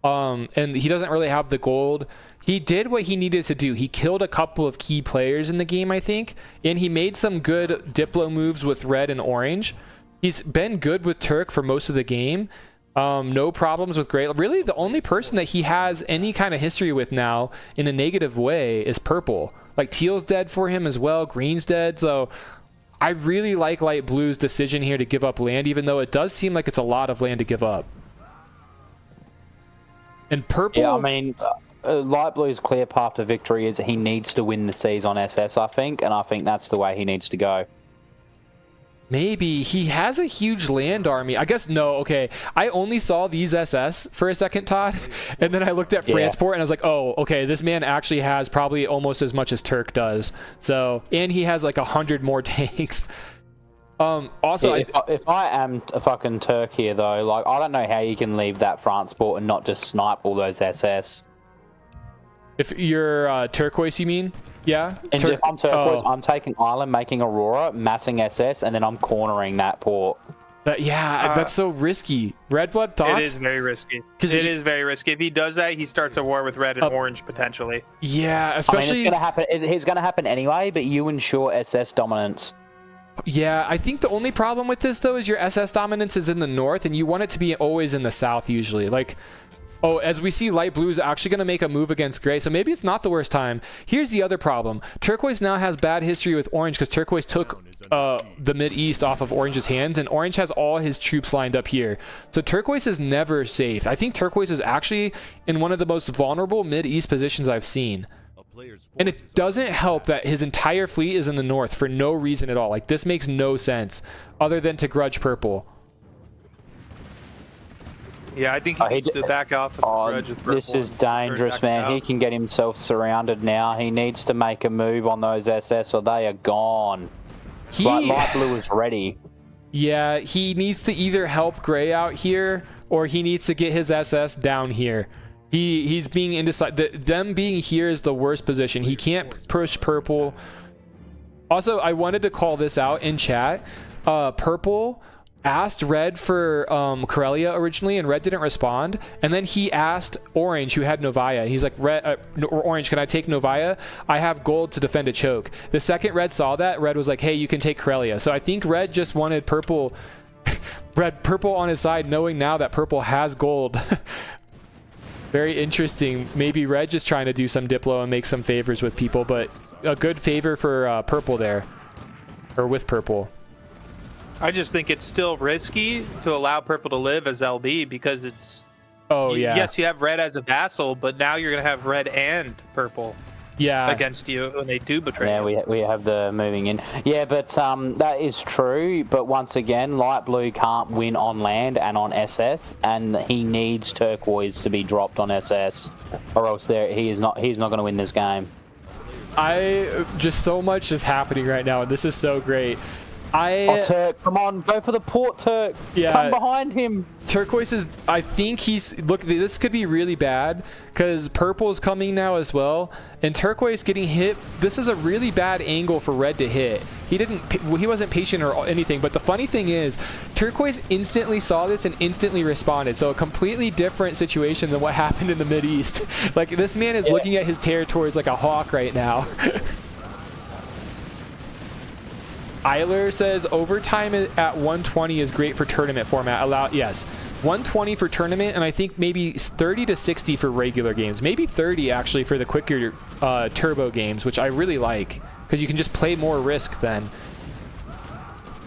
and he doesn't really have the gold. He did what he needed to do. He killed a couple of key players in the game, I think, and he made some good Diplo moves with red and orange. He's been good with Turk for most of the game. No problems with Grey. Really, the only person that he has any kind of history with now in a negative way is Purple. Like, Teal's dead for him as well. Green's dead. So I really like Light Blue's decision here to give up land, even though it does seem like it's a lot of land to give up. And Purple... Yeah, I mean... Light Blue's clear path to victory is he needs to win the seas on SS, I think, and I think that's the way he needs to go. Maybe. He has a huge land army. I guess no. Okay. I only saw these SS for a second, Todd. And then I looked at Franceport and I was like, oh, okay. This man actually has probably almost as much as Turk does. So, and he has like 100 more tanks. Also, if I am a fucking Turk here, though, like, I don't know how you can leave that Franceport and not just snipe all those SS. If you're turquoise, you mean? Yeah. And if I'm turquoise, I'm taking Island, making Aurora, massing SS, and then I'm cornering that port. That's so risky. Red blood thoughts? It is very risky. It is very risky. If he does that, he starts a war with red and orange potentially. Yeah, especially. I mean, it's gonna happen. It's gonna happen anyway, but you ensure SS dominance. Yeah, I think the only problem with this though is your SS dominance is in the north, and you want it to be always in the south usually. Like. Oh, as we see, light blue is actually going to make a move against gray, so maybe it's not the worst time. Here's the other problem. Turquoise now has bad history with orange because turquoise took the mid-east off of orange's hands, and orange has all his troops lined up here. So turquoise is never safe. I think turquoise is actually in one of the most vulnerable mid-east positions I've seen. And it doesn't help that his entire fleet is in the north for no reason at all. Like, this makes no sense other than to grudge purple. Yeah, I think he needs to back off of the grudge with purple. This is dangerous, man. He can get himself surrounded now. He needs to make a move on those SS or they are gone. But light blue is ready. Yeah, he needs to either help gray out here or he needs to get his SS down here. He's being indecisive. Them being here is the worst position. He can't push purple. Also, I wanted to call this out in chat. Purple asked red for Corellia originally, and red didn't respond. And then he asked orange, who had Novaya. He's like, orange, can I take Novaya? I have gold to defend a choke. The second red saw that, red was like, hey, you can take Corellia. So I think red just wanted purple purple on his side, knowing now that purple has gold. Very interesting. Maybe red just trying to do some diplo and make some favors with people, but a good favor for purple there, or with purple. I just think it's still risky to allow purple to live as LB because it's... Oh, yeah. Yes, you have red as a vassal, but now you're going to have red and purple against you when they do betray you. Yeah, we have the moving in. Yeah, but that is true. But once again, light blue can't win on land and on SS, and he needs turquoise to be dropped on SS, or else he's not going to win this game. Just so much is happening right now, and this is so great. Turk, come on, go for the port, Turk. Yeah, come behind him. Turquoise is, I think look, this could be really bad because purple is coming now as well, and turquoise getting hit. This is a really bad angle for red to hit. He wasn't patient or anything, but the funny thing is turquoise instantly saw this and instantly responded. So a completely different situation than what happened in the Mideast. Like, this man is looking at his territories like a hawk right now. Eiler says overtime at 120 is great for tournament format. Yes, 120 for tournament, and I think maybe 30 to 60 for regular games. Maybe 30 actually for the quicker turbo games, which I really like because you can just play more Risk then.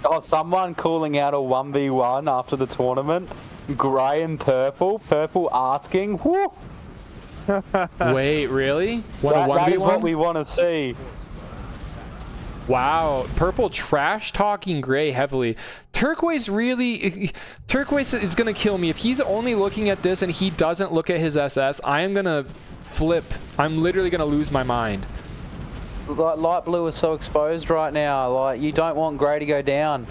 Oh, someone calling out a 1v1 after the tournament. Grey and purple. Purple asking. Whoo! Wait, really? That is what we want to see. Wow, purple trash talking gray heavily. Turquoise is gonna kill me if he's only looking at this and he doesn't look at his SS. I am gonna flip. I'm literally gonna lose my mind. Light blue is so exposed right now. Like, you don't want gray to go down.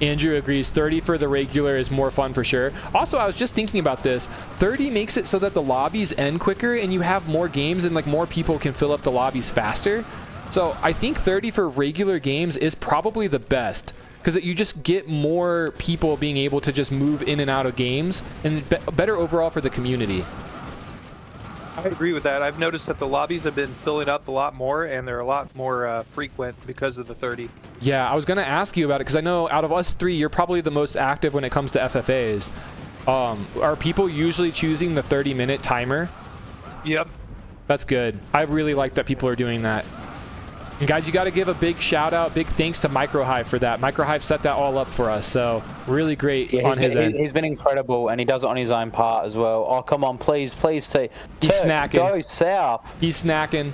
Andrew agrees. 30 for the regular is more fun for sure. Also, I was just thinking about this. 30 makes it so that the lobbies end quicker and you have more games and like more people can fill up the lobbies faster. So I think 30 for regular games is probably the best because you just get more people being able to just move in and out of games, and better overall for the community. I agree with that. I've noticed that the lobbies have been filling up a lot more, and they're a lot more frequent because of the 30. Yeah, I was going to ask you about it because I know out of us three, you're probably the most active when it comes to FFAs. Are people usually choosing the 30-minute timer? Yep. That's good. I really like that people are doing that. And guys, you got to give a big shout out, big thanks to MicroHive for that. MicroHive set that all up for us, so really great on his end. He's been incredible, and he does it on his own part as well. Oh, come on, please say. He's snacking. Go south. He's snacking.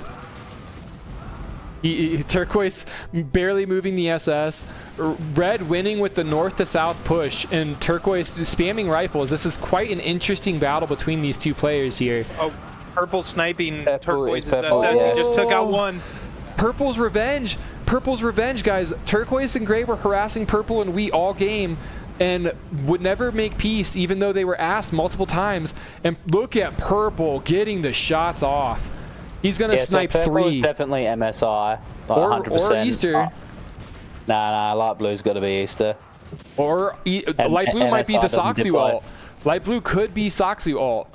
Turquoise barely moving the SS. Red winning with the north to south push, and Turquoise spamming rifles. This is quite an interesting battle between these two players here. Oh, Purple sniping Turquoise's Purple, SS. yeah. He just took out one. Purple's revenge. Purple's revenge, guys. Turquoise and Gray were harassing Purple and Wheat all game and would never make peace, even though they were asked multiple times. And look at Purple getting the shots off. He's gonna snipe so Purple 3. is definitely MSI, like or 100%. Easter. Nah, light blue's got to be Easter. Or light blue might be the MSI doesn't Soxu deploy. ult. Light blue could be Soxu ult.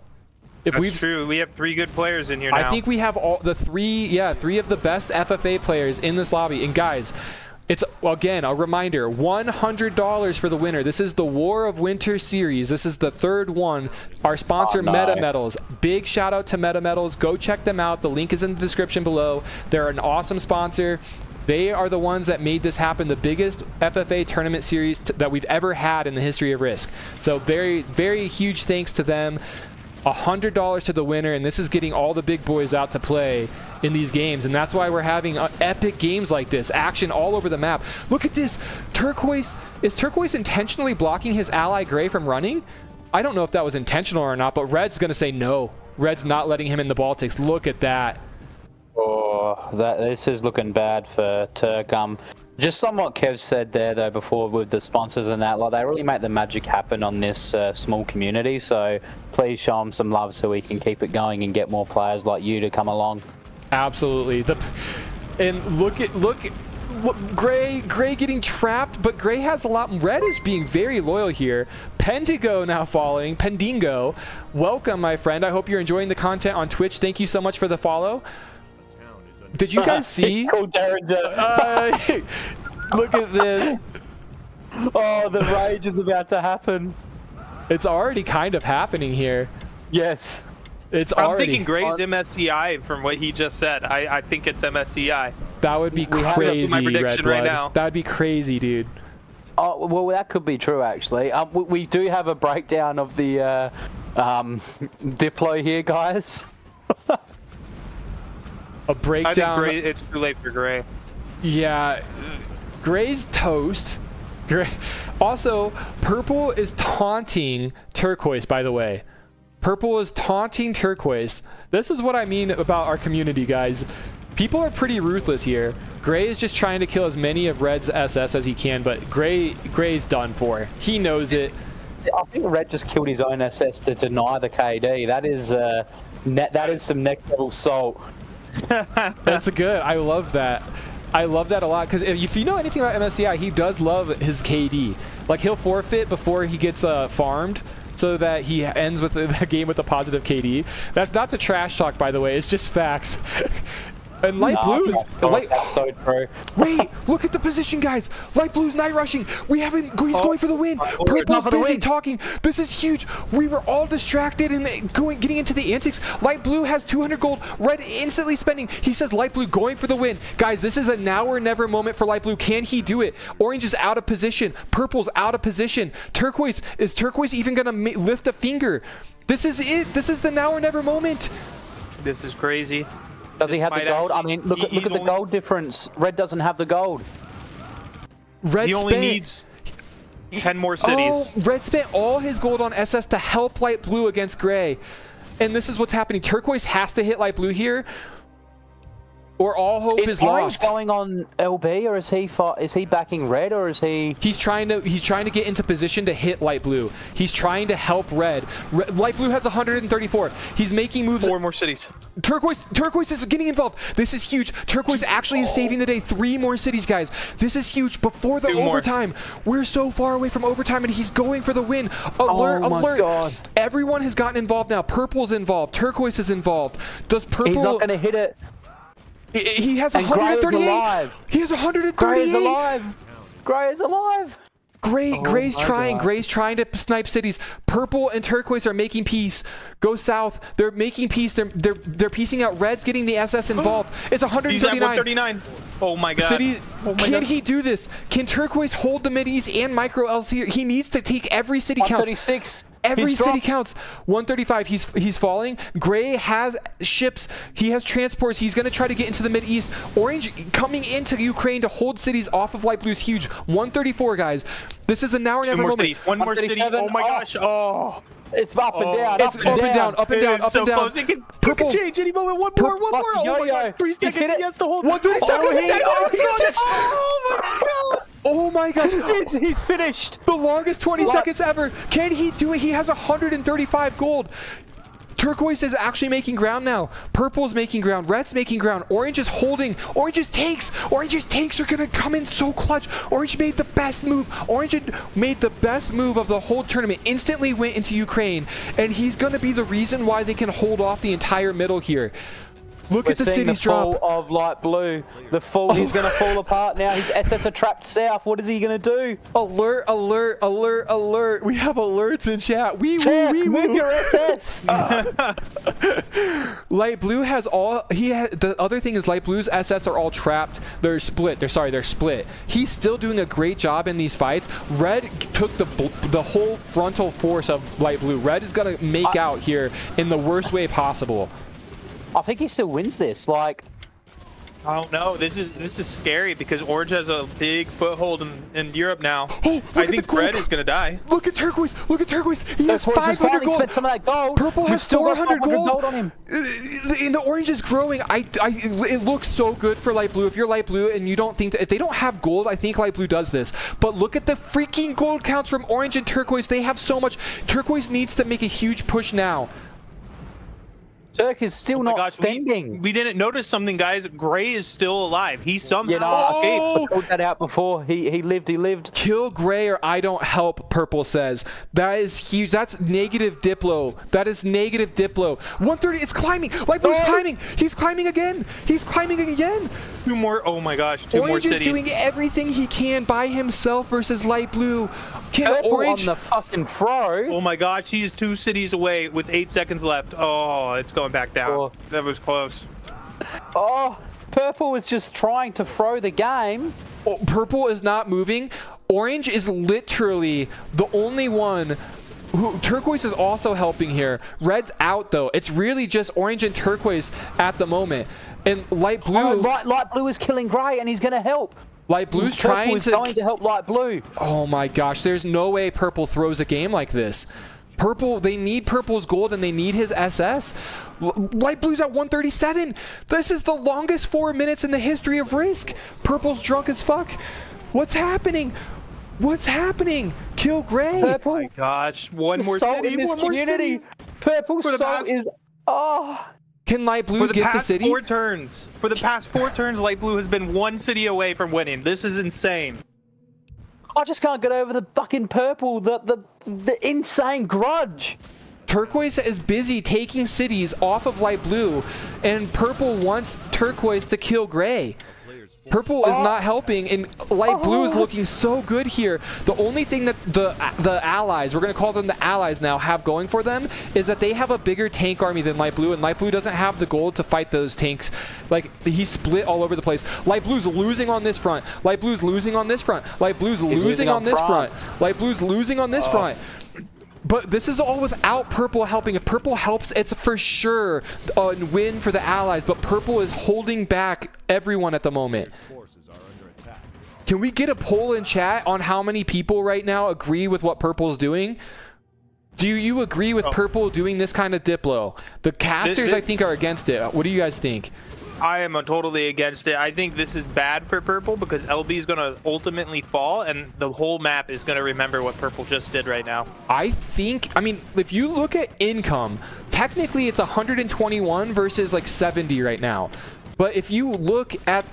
If That's true. We have 3 good players in here now. I think we have all the 3 of the best FFA players in this lobby. And guys, it's again a reminder: $100 for the winner. This is the War of Winter series. This is the 3rd one. Our sponsor, Meta Metals. Big shout out to Meta Metals. Go check them out. The link is in the description below. They're an awesome sponsor. They are the ones that made this happen, the biggest FFA tournament series that we've ever had in the history of Risk. So very, very huge thanks to them. $100 to the winner, and this is getting all the big boys out to play in these games, and that's why we're having epic games like this. Action all over the map. Look at this. Turquoise. Is Turquoise intentionally blocking his ally Gray from running? I don't know if that was intentional or not, but Red's going to say no. Red's not letting him in the Baltics. Look at that. Oh, this is looking bad for Turk. Just on what Kev said there, though, before with the sponsors and that, like, they really make the magic happen on this small community. So please show them some love so we can keep it going and get more players like you to come along. Absolutely. And look, Gray getting trapped, but Gray has a lot. Red is being very loyal here. Pendigo now following. Pendingo, welcome, my friend. I hope you're enjoying the content on Twitch. Thank you so much for the follow. Did you guys see? Cool, Derringer. Look at this. Oh, the rage is about to happen. It's already kind of happening here. Yes. I'm thinking Gray's MSTI from what he just said. I think it's MSTI. That would be crazy, my prediction Red right now. That'd be crazy, dude. Oh, well, that could be true, actually. We do have a breakdown of the Diplo here, guys. A breakdown. I think it's too late for Gray. Yeah, Gray's toast. Gray. Also, Purple is taunting Turquoise, by the way. Purple is taunting Turquoise. This is what I mean about our community, guys. People are pretty ruthless here. Gray is just trying to kill as many of Red's SS as he can, but Gray's done for. He knows it. I think Red just killed his own SS to deny the KD. That is some next level salt. That's good. I love that. I love that a lot, because if you know anything about MSCI, he does love his KD. Like, he'll forfeit before he gets farmed so that he ends with the game with a positive KD. That's not the trash talk, by the way. It's just facts. And light blue is that's so true. Wait, look at the position, guys. Light blue's night rushing. We haven't. He's going for the win. Purple's busy talking. This is huge. We were all distracted and getting into the antics. Light blue has 200 gold. Red instantly spending. He says light blue going for the win. Guys, this is a now or never moment for light blue. Can he do it? Orange is out of position. Purple's out of position. Turquoise even gonna lift a finger? This is it. This is the now or never moment. This is crazy. Does he have the gold? I mean, look at the gold difference. Red doesn't have the gold. Red he only needs 10 more cities. Oh, Red spent all his gold on SS to help light blue against Gray. And this is what's happening. Turquoise has to hit light blue here, or all hope is lost. Is going on LB, or is he backing Red, or is he? He's trying to get into position to hit light blue. He's trying to help Red. Light blue has 134. He's making moves. 4 more cities. Turquoise is getting involved. This is huge. Turquoise actually is saving the day. 3 more cities, guys. This is huge. Before the overtime. We're so far away from overtime, and he's going for the win. Alert, alert. God. Everyone has gotten involved now. Purple's involved. Turquoise is involved. Does Purple... He's not going to hit it. He has 138. He has 138. Gray is alive. Gray is alive. Gray's trying. Gray's trying to snipe cities. Purple and Turquoise are making peace. Go south. They're making peace. They're piecing out. Red's getting the SS involved. It's 139. He's at 139. Oh my god. Can he do this? Can Turquoise hold the middies and micro else here? He needs to take every city counts. 136. Every He's city dropped. counts. 135. He's falling. Gray has ships. He has transports. He's going to try to get into the Mid-East. Orange coming into Ukraine to hold cities off of Light Blue is huge. 134, guys. This is a now or never moment. One more city. Oh my gosh. Oh. It's up and down. It's up and down, up and down, up and down. Close. It can Purple. change any moment. One more. Oh my god. 3 seconds. He has to hold. 137. Oh my gosh. He's finished. The longest 20 seconds ever. Can he do it? He has 135 gold. Turquoise is actually making ground now. Purple's making ground. Red's making ground. Orange is holding. Orange's takes are gonna come in so clutch. Orange made the best move. Orange made the best move of the whole tournament. Instantly went into Ukraine, and he's gonna be the reason why they can hold off the entire middle here. Look at the cities drop. The fall of Light Blue. The fall. He's going to fall apart now. His SS are trapped south. What is he going to do? Alert, alert, alert, alert. We have alerts in chat. Move your SS. Light Blue has all. The other thing is Light Blue's SS are all trapped. They're split. They're split. He's still doing a great job in these fights. Red took the whole frontal force of Light Blue. Red is going to make out here in the worst way possible. I think he still wins this. Like, oh no, this is scary because Orange has a big foothold in Europe now. Oh, I think Red is gonna die. Look at Turquoise. Look at Turquoise. He has 500 gold. Spent some of that gold. Purple has 400 gold on him. And the Orange is growing. It looks so good for Light Blue. If you're Light Blue and you don't think that if they don't have gold, I think Light Blue does this. But look at the freaking gold counts from Orange and Turquoise. They have so much. Turquoise needs to make a huge push now. Turk is still not spending. We didn't notice something, guys. Gray is still alive. He somehow I escaped. put that out before. He lived. Kill Gray or I don't help, Purple says. That is huge. That's negative Diplo. That is negative Diplo. 130, it's climbing. Light Blue's climbing. He's climbing again. He's climbing again. 2 more. Oh my gosh, 2 more Orange cities. is doing everything he can by himself versus Light Blue. Can Purple Orange on the fucking throw. Oh my gosh, he's 2 cities away with 8 seconds left. Oh, it's going back down. Oh. That was close. Oh, Purple was just trying to throw the game. Oh, Purple is not moving. Orange is literally the only one who Turquoise is also helping here. Red's out though. It's really just Orange and Turquoise at the moment. And Light Blue. Oh, Light Blue is killing Gray, and he's going to help. Light Blue's trying to help Light Blue. Oh my gosh, there's no way Purple throws a game like this. Purple, they need Purple's gold and they need his SS. Light Blue's at 137. This is the longest 4 minutes in the history of Risk. Purple's drunk as fuck. What's happening? What's happening? Kill Gray. Purple. Oh my gosh, one more salt city. in this One more community. city. Purple salt is. Oh. Can Light Blue get the city? For the past 4 turns, Light Blue has been 1 city away from winning. This is insane. I just can't get over the fucking Purple, the insane grudge. Turquoise is busy taking cities off of Light Blue, and Purple wants Turquoise to kill Gray. Purple is not helping, and Light Blue is looking so good here. The only thing that the allies, we're going to call them the allies now, have going for them is that they have a bigger tank army than Light Blue, and Light Blue doesn't have the gold to fight those tanks. Like, he's split all over the place. Light Blue's losing on this front. Light Blue's losing on this front. Light Blue's losing on this front. Light Blue's losing on this front. But this is all without Purple helping. If Purple helps, it's for sure a win for the allies. But Purple is holding back everyone at the moment. Can we get a poll in chat on how many people right now agree with what Purple's doing? Do you agree with Purple doing this kind of Diplo? The casters, I think, are against it. What do you guys think? I am totally against it. I think this is bad for Purple because LB is going to ultimately fall, and the whole map is going to remember what Purple just did right now. I mean, if you look at income, technically it's 121 versus like 70 right now. But if you look at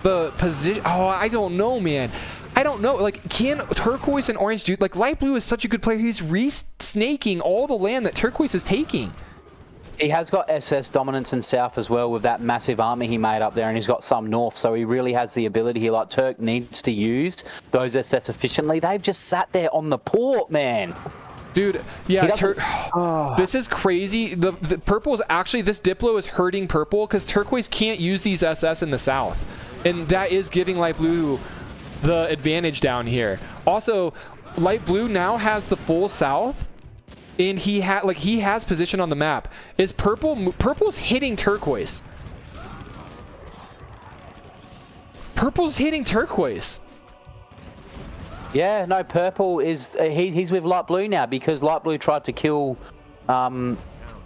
the position, I don't know, man. I don't know. Like, can Turquoise and Orange do? Like, Light Blue is such a good player. He's re-snaking all the land that Turquoise is taking. He has got SS dominance in south as well with that massive army he made up there, and he's got some north, so he really has the ability here. Like, Turk needs to use those SS efficiently. They've just sat there on the port, man. Dude, yeah, this is crazy. The Purple is actually, this Diplo is hurting Purple because Turquoise can't use these SS in the south. And that is giving Light Blue the advantage down here. Also, Light Blue now has the full south. And he has position on the map. Is purple's hitting turquoise. Purple's hitting turquoise. Yeah, no, purple is he's with light blue now because light blue tried to kill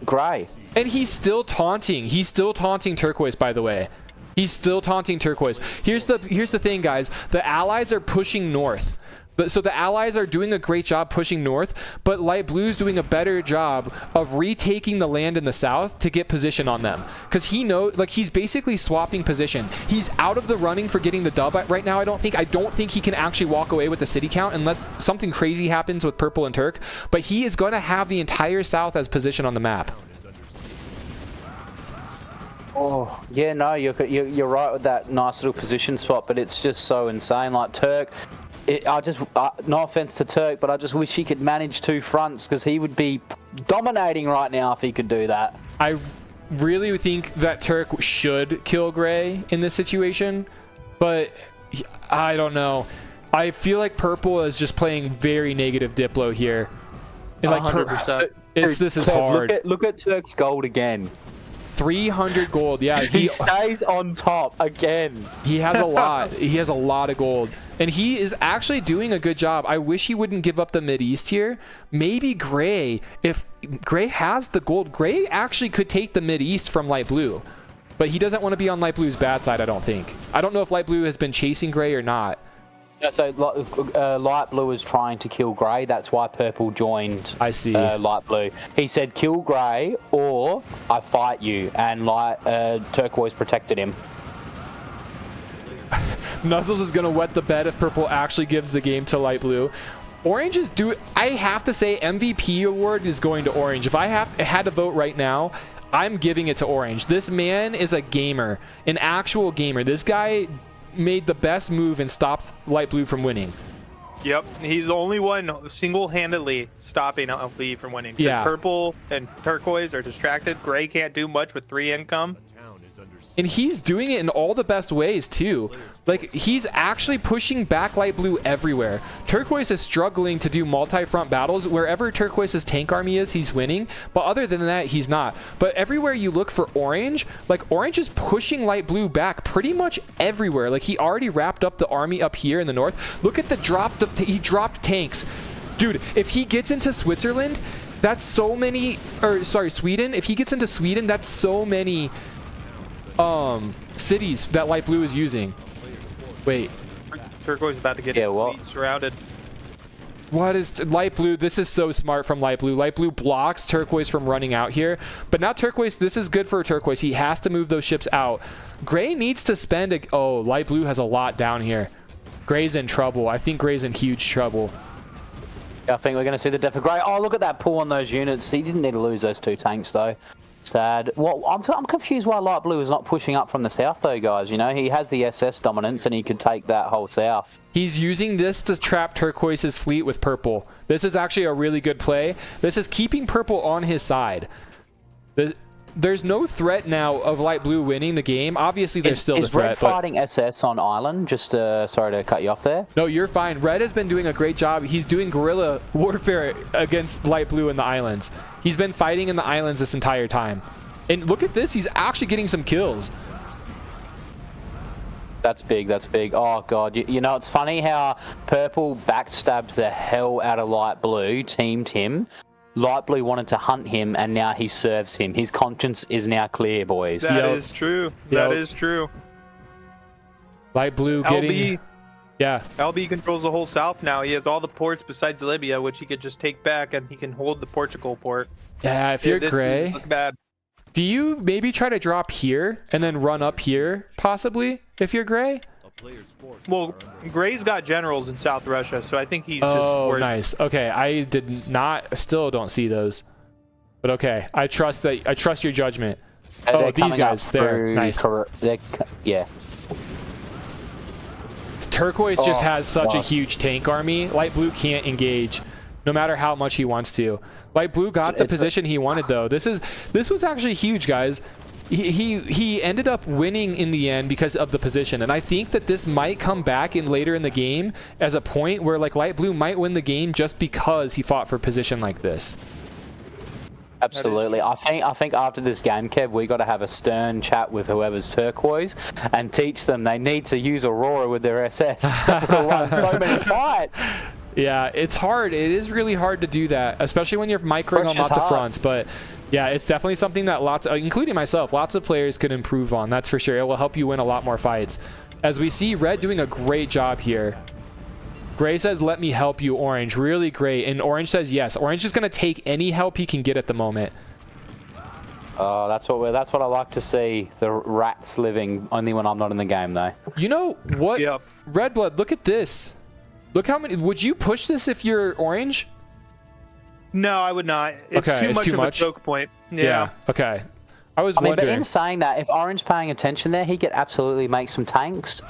gray. And he's still taunting. He's still taunting turquoise, by the way. He's still taunting turquoise. Here's the thing, guys. The allies are pushing north. So the allies are doing a great job pushing north, but light blue's doing a better job of retaking the land in the south to get position on them. Because he's basically swapping position. He's out of the running for getting the dub right now. I don't think he can actually walk away with the city count unless something crazy happens with purple and Turk. But he is going to have the entire south as position on the map. Oh, yeah, no, you're right with that nice little position swap, but it's just so insane. Like Turk, no offense to Turk, but I just wish he could manage 2 fronts because he would be dominating right now if he could do that. I really think that Turk should kill Gray in this situation, but I don't know. I feel like purple is just playing very negative Diplo here. And 100%. This is hard. Look at Turk's gold again. 300 gold. Yeah, he stays on top again. He has a lot. He has a lot of gold, and he is actually doing a good job. I wish he wouldn't give up the mid-east here. Maybe Gray, if Gray has the gold, Gray actually could take the mid-east from light blue, but he doesn't want to be on light blue's bad side. I don't think. I don't know if light blue has been chasing Gray or not. Yeah, so light blue is trying to kill Gray. That's why purple joined. I see. Light blue. He said, "Kill Gray, or I fight you." And turquoise protected him. Nuzzles is gonna wet the bed if purple actually gives the game to light blue. Orange is I have to say MVP award is going to orange. If I had to vote right now, I'm giving it to orange. This man is a gamer, an actual gamer. This guy made the best move and stopped light blue from winning. Yep, he's the only one single-handedly stopping LB from winning. Yeah. Purple and turquoise are distracted. Gray can't do much with 3 income. And he's doing it in all the best ways too. Like, he's actually pushing back light blue everywhere. Turquoise is struggling to do multi-front battles. Wherever Turquoise's tank army is, he's winning. But other than that, he's not. But everywhere you look for orange, like, orange is pushing light blue back pretty much everywhere. Like, he already wrapped up the army up here in the north. Look at the drop. He dropped tanks. Dude, if he gets into Switzerland, that's so many... Or, sorry, Sweden. If he gets into Sweden, that's so many... cities that light blue is using. Wait, Turquoise is about to get surrounded. What is light blue? This is so smart from light blue. Light blue blocks turquoise from running out here, but now turquoise, this is good for turquoise. He has to move those ships out. Gray needs to spend oh, light blue has a lot down here. Gray's in trouble. I think Gray's in huge trouble. I think we're going to see the death of Gray. Oh, look at that pull on those units. He didn't need to lose those 2 tanks though. Sad. Well, I'm confused why light blue is not pushing up from the south though, guys. You know, he has the SS dominance and he could take that whole south. He's using this to trap turquoise's fleet with purple. This is actually a really good play. This is keeping purple on his side. There's no threat now of light blue winning the game. Obviously, there's still the threat. Is Red fighting SS on island? Just sorry to cut you off there. No, you're fine. Red has been doing a great job. He's doing guerrilla warfare against light blue in the islands. He's been fighting in the islands this entire time. And look at this. He's actually getting some kills. That's big. That's big. Oh, God. You know, it's funny how purple backstabbed the hell out of light blue, teamed him. Light blue wanted to hunt him, and now he serves him. His conscience is now clear, boys. That is true. That is true. Light blue getting... Yeah. LB controls the whole south now. He has all the ports besides Libya, which he could just take back, and he can hold the Portugal port. Yeah, if you're Gray... Look bad. Do you maybe try to drop here and then run up here, possibly, if you're Gray? Well, Gray's got generals in South Russia, so I think he's just worried. Oh, nice. Okay, I did not... Still don't see those. But okay, I trust your judgment. Oh, these guys. They're nice. Yeah. Turquoise just has such a huge tank army. Light blue can't engage, no matter how much he wants to. Light blue got the position he wanted, though. This was actually huge, guys. He ended up winning in the end because of the position, and I think that this might come back in later in the game as a point where like light blue might win the game just because he fought for position like this. Absolutely. I think after this game, Kev, we got to have a stern chat with whoever's turquoise and teach them they need to use Aurora with their SS. They'll run so many fights. Yeah, it's hard. It is really hard to do that, especially when you're microing on lots of fronts. But yeah, it's definitely something that including myself, lots of players could improve on. That's for sure. It will help you win a lot more fights. As we see Red doing a great job here. Gray says, let me help you, Orange. Really great. And Orange says yes. Orange is going to take any help he can get at the moment. Oh, that's what I like to see. The rats living, only when I'm not in the game, though. You know what? Yep. Red Blood, look at this. Look how many. Would you push this if you're Orange? No, I would not. It's Okay, too it's much too of much? a choke point. Yeah. Okay. I was I mean, wondering. but in saying that, if Orange paying attention there, he could absolutely make some tanks,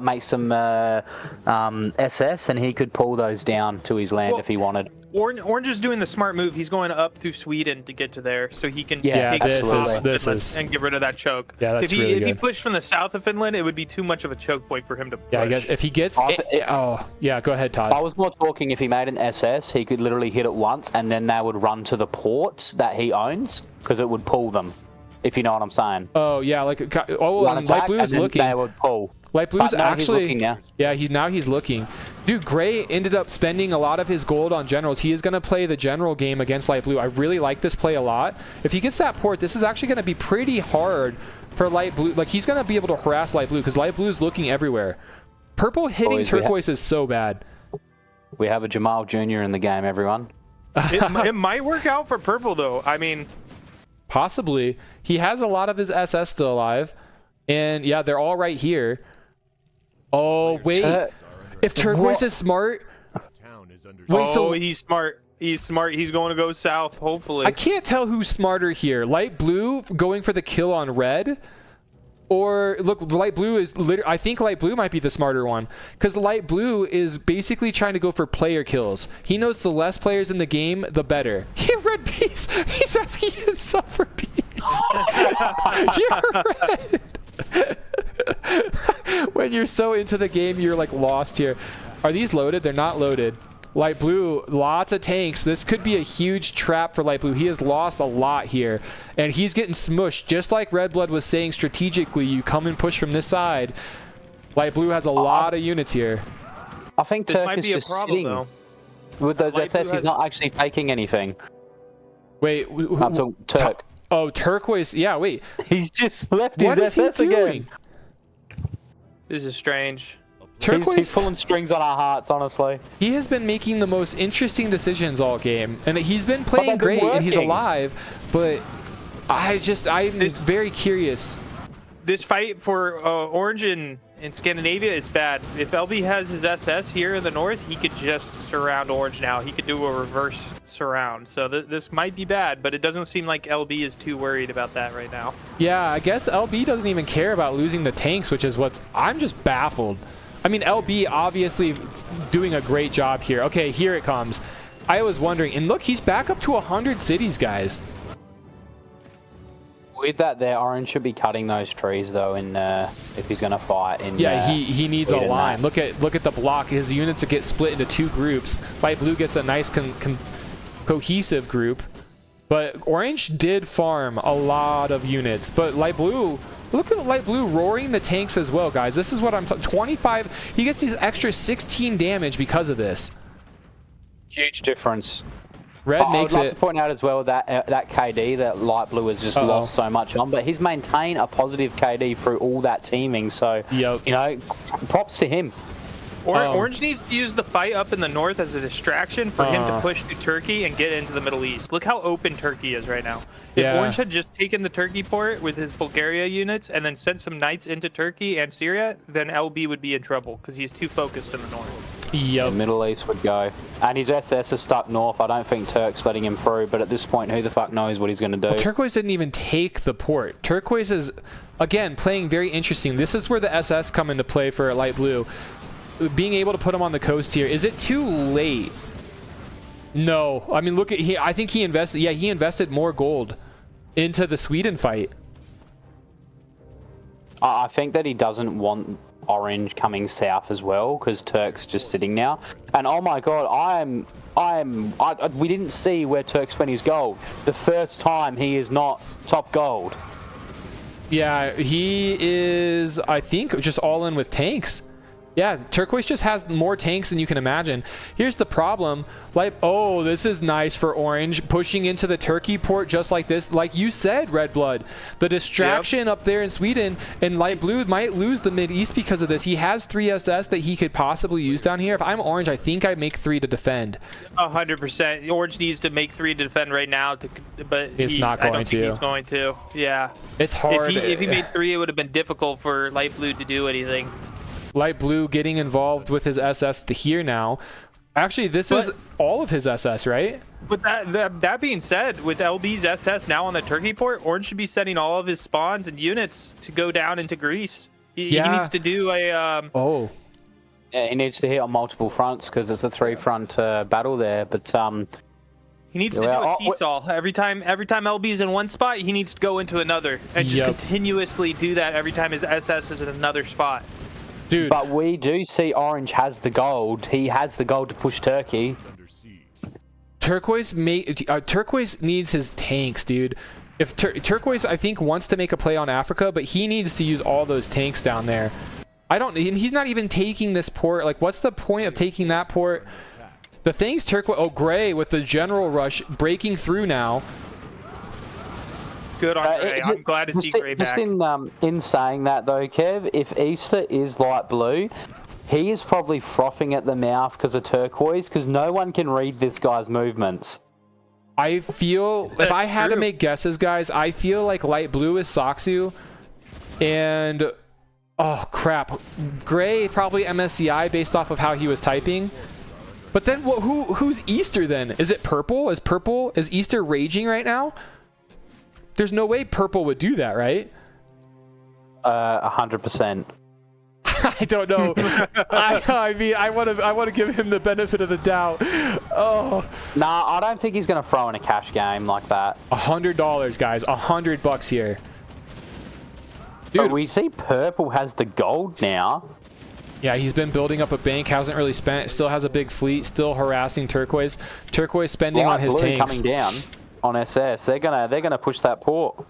make some SS, and he could pull those down to his land if he wanted. Orange is doing the smart move. He's going up through Sweden to get to there, so he can take this is and get rid of that choke. Yeah, that's if he really if he good. pushed from the south of Finland, it would be too much of a choke point for him to push. Yeah, I guess if he gets. Oh, yeah. Go ahead, Todd. I was more talking if he made an SS, he could literally hit it once, and then they would run to the ports that he owns, because it would pull them. If you know what I'm saying. Oh yeah, like Light Blue is looking. They would pull. Light Blue's actually. He's looking now. Yeah, he's looking. Dude, Gray ended up spending a lot of his gold on generals. He is going to play the general game against Light Blue. I really like this play a lot. If he gets that port, this is actually going to be pretty hard for Light Blue. Like he's going to be able to harass Light Blue because Light Blue is looking everywhere. Purple hitting turquoise is so bad. We have a Jamal Jr. in the game, everyone. It might work out for Purple though. I mean. Possibly. He has a lot of his SS still alive. And yeah, they're all right here. Oh, wait. If Turquoise is smart. Wait, so he's smart. He's smart. He's going to go south, hopefully. I can't tell who's smarter here. Light Blue going for the kill on Red. Or look, Light Blue is I think Light Blue might be the smarter one because Light Blue is basically trying to go for player kills. He knows the less players in the game, the better. He Red Peace. He's asking himself for peace. You're Red. When you're so into the game, you're like lost here. Are these loaded? They're not loaded. Light Blue, lots of tanks. This could be a huge trap for Light Blue. He has lost a lot here, and he's getting smushed. Just like Red Blood was saying strategically, you come and push from this side. Light Blue has a lot of units here. I think this Turk might is be a just problem, sitting though. with those Light SS. Blue He's not actually taking anything. Wait, I'm talking Turk. Oh, Turquoise. Yeah, wait. He's just left his What is SS he doing? again. This is strange. Turquoise, He's pulling strings on our hearts, honestly. he has been making the most interesting decisions all game, and he's been playing great, and he's alive. But I'm very curious. This fight for Orange in Scandinavia is bad. If LB has his SS here in the north, he could just surround Orange now. He could do a reverse surround. So this might be bad, but it doesn't seem like LB is too worried about that right now. Yeah, I guess LB doesn't even care about losing the tanks, which is I'm just baffled. I mean, LB obviously doing a great job here. Okay, here it comes. I was wondering, and look, he's back up to 100 cities, guys. With that there, Orange should be cutting those trees, though, if he's going to fight. Yeah, he needs a line. Look at the block. His units get split into two groups. Light Blue gets a nice cohesive group. But Orange did farm a lot of units. But Light Blue... Look at Light Blue roaring the tanks as well, guys. This is what I'm talking. 25. He gets these extra 16 damage because of this. Huge difference. Red makes I would like it. to point out as well that that KD that Light Blue has just lost so much on, but he's maintained a positive KD through all that teaming. So, you know, props to him. Orange needs to use the fight up in the north as a distraction for him to push to Turkey and get into the Middle East. Look how open Turkey is right now. If Orange had just taken the Turkey port with his Bulgaria units and then sent some knights into Turkey and Syria, then LB would be in trouble because he's too focused in the north. The Middle East would go. And his SS is stuck north. I don't think Turk's letting him through, but at this point, who the fuck knows what he's going to do. Well, Turquoise didn't even take the port. Turquoise is, again, playing very interesting. This is where the SS come into play for Light Blue. Being able to put him on the coast here. Is it too late? No. I mean, look at I think he invested. Yeah, he invested more gold into the Sweden fight. I think that he doesn't want orange coming south as well, because Turk's just sitting now. And oh my god, we didn't see where Turk spent his gold. The first time he is not top gold. Yeah, he is, I think, just all in with tanks. Yeah, Turquoise just has more tanks than you can imagine. Here's the problem. Like, oh, this is nice for Orange. Pushing into the Turkey port just like this. Like you said, Red Blood. The distraction up there in Sweden, and Light Blue might lose the Mid-East because of this. He has 3 SS that he could possibly use down here. If I'm Orange, I think I make 3 to defend. 100%. Orange needs to make 3 to defend right now, but He's not going I don't think he's going to. Yeah. It's hard. If he made 3, it would have been difficult for Light Blue to do anything. Light Blue getting involved with his SS to here now. Actually, this is all of his SS, right? But that being said, with LB's SS now on the Turkey port, Orange should be sending all of his spawns and units to go down into Greece. He needs to do a... Yeah, he needs to hit on multiple fronts because it's a 3-front battle there, but... He needs to do a seesaw. Every time LB's in one spot, he needs to go into another. And just continuously do that every time his SS is in another spot. Dude. But we do see Orange has the gold. He has the gold to push Turkey. Turquoise needs his tanks, dude. If Turquoise, I think, wants to make a play on Africa, but he needs to use all those tanks down there. And he's not even taking this port. Like, what's the point of taking that port? The things Turquoise... Oh, Gray with the general rush breaking through now. Good on Gray. I'm glad to see Gray back. Just in saying that, though, Kev, if Easter is Light Blue, he is probably frothing at the mouth because of Turquoise, because no one can read this guy's movements. I feel... If I had to make guesses, guys, I feel like Light Blue is Soxu, and... Oh, crap. Gray, probably MSCI based off of how he was typing. But then who's Easter then? Is it Purple? Is Easter raging right now? There's no way Purple would do that, right? 100%. I don't know. I mean, I want to give him the benefit of the doubt. Oh. Nah, I don't think he's gonna throw in a cash game like that. $100, guys. $100 here. Dude, but we see Purple has the gold now. Yeah, he's been building up a bank, hasn't really spent, still has a big fleet, still harassing Turquoise. Turquoise spending on his tanks. Coming down on SS. They're gonna push that port.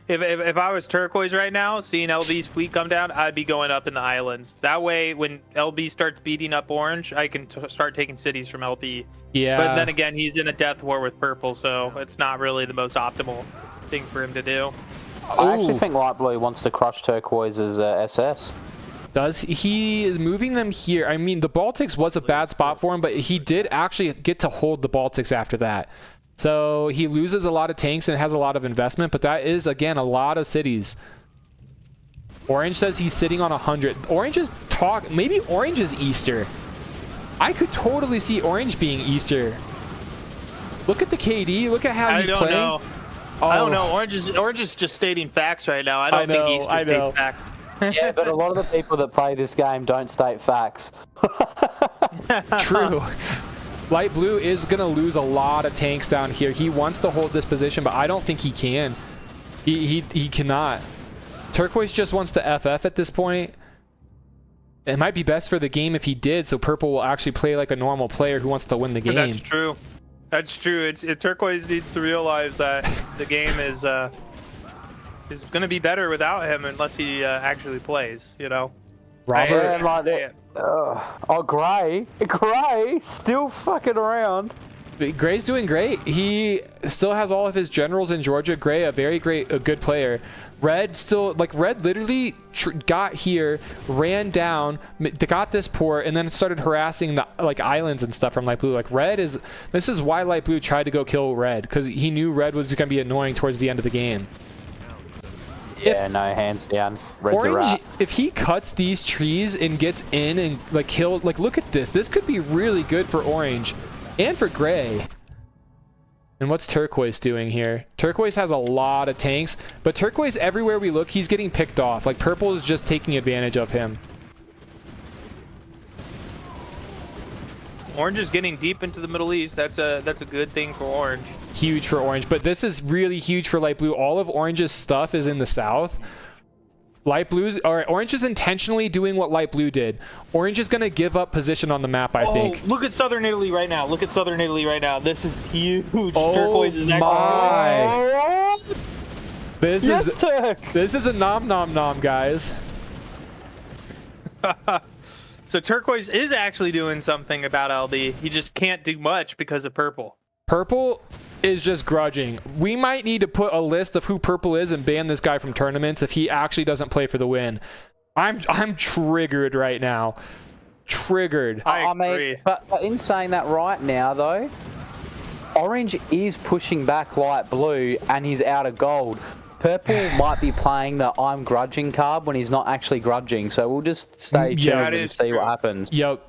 If I was Turquoise right now, seeing LB's fleet come down, I'd be going up in the islands. That way, when LB starts beating up Orange, I can start taking cities from LB. Yeah. But then again, he's in a death war with Purple, so it's not really the most optimal thing for him to do. I actually think Light Blue wants to crush Turquoise's SS. Does he is moving them here? I mean, the Baltics was a bad spot for him, but he did actually get to hold the Baltics after that. So he loses a lot of tanks and has a lot of investment, but that is, again, a lot of cities. Orange says he's sitting on 100. Orange is maybe Orange is Easter. I could totally see Orange being Easter. Look at the KD. Look at how he's playing. Know. Oh. I don't know. Orange is just stating facts right now. I don't think Easter states facts. Yeah, but a lot of the people that play this game don't state facts. True. Light Blue is going to lose a lot of tanks down here. He wants to hold this position, but I don't think he can. He cannot. Turquoise just wants to FF at this point. It might be best for the game if he did, so Purple will actually play like a normal player who wants to win the game. That's true. That's true. Turquoise needs to realize that the game is going to be better without him unless he actually plays, you know? Robert? Gray still fucking around. Gray's doing great. He still has all of his generals in Georgia. Gray, a good player. Red literally got here, ran down, got this port, and then started harassing the islands and stuff from Light Blue. This is why Light Blue tried to go kill Red, because he knew Red was going to be annoying towards the end of the game. Yeah, no, hands down. Red's Orange, if he cuts these trees and gets in and kill, look at this. This could be really good for Orange and for Gray. And what's Turquoise doing here? Turquoise has a lot of tanks, but Turquoise, everywhere we look, he's getting picked off. Purple is just taking advantage of him. Orange is getting deep into the Middle East. That's a good thing for Orange. Huge for Orange, but this is really huge for Light Blue. All of Orange's stuff is in the south. Light blue's, all right, orange is intentionally doing what light blue did. Orange is going to give up position on the map, I think. Look at Southern Italy right now. Look at Southern Italy right now. This is huge. Oh Turquoise is next. my. This Yes, Turk. this is a nom nom nom, guys. So Turquoise is actually doing something about LB. He just can't do much because of purple. Purple is just grudging. We might need to put a list of who purple is and ban this guy from tournaments if he actually doesn't play for the win. I'm triggered right now. Triggered. I agree. mean, but in saying that right now, though, orange is pushing back light blue, and he's out of gold. Purple might be playing the I'm grudging card when he's not actually grudging. So we'll just stay tuned and see what happens. Yep.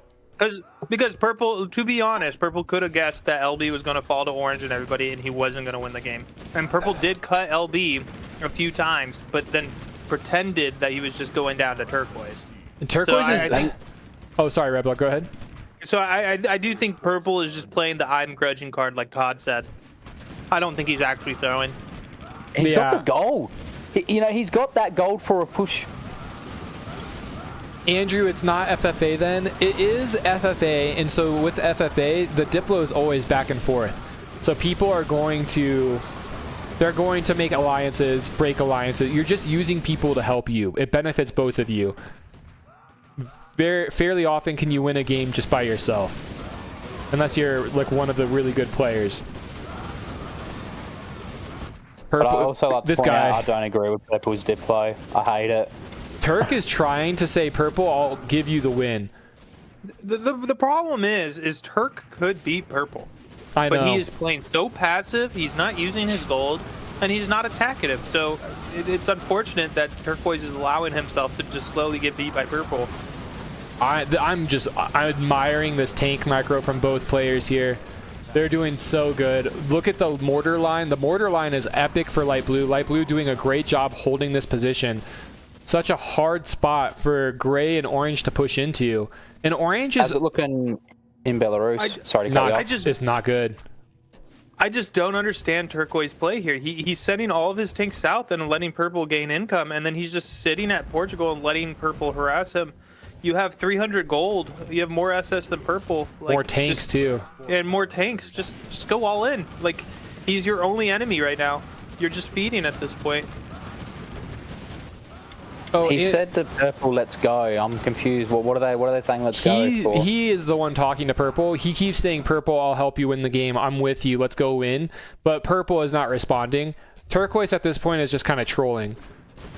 Because purple, to be honest, purple could have guessed that LB was going to fall to orange and everybody, and he wasn't going to win the game. And purple did cut LB a few times, but then pretended that he was just going down to turquoise. And turquoise is. Oh, sorry, Rebel. Go ahead. So I do think purple is just playing the I'm grudging card, like Todd said. I don't think he's actually throwing. He's got the gold. He's got that gold for a push. Andrew, it's not FFA then. It is FFA, and so with FFA, the Diplo is always back and forth. So people are going to, they're going to make alliances, break alliances. You're just using people to help you. It benefits both of you. Fairly often can you win a game just by yourself, unless you're like one of the really good players. But I also like to point out, I don't agree with Purple's Diplo. I hate it. Turk is trying to say, purple, I'll give you the win. The problem is Turk could beat purple. I know. But he is playing so passive, he's not using his gold, and he's not attacking him. So it's unfortunate that Turquoise is allowing himself to just slowly get beat by purple. I'm admiring this tank micro from both players here. They're doing so good. Look at the mortar line. The mortar line is epic for light blue. Light blue doing a great job holding this position. Such a hard spot for gray and orange to push into. And orange is... How's it looking in Belarus? Sorry to cut you off. It's not good. I just don't understand Turquoise play here. He's sending all of his tanks south and letting purple gain income, and then he's just sitting at Portugal and letting purple harass him. You have 300 gold. You have more SS than purple. Like, more tanks too. And more tanks. Just go all in. Like, he's your only enemy right now. You're just feeding at this point. Oh, he said to purple, "Let's go." I'm confused. What are they saying? Let's go for? He is the one talking to purple. He keeps saying, "Purple, I'll help you win the game. I'm with you. Let's go win." But purple is not responding. Turquoise at this point is just kind of trolling.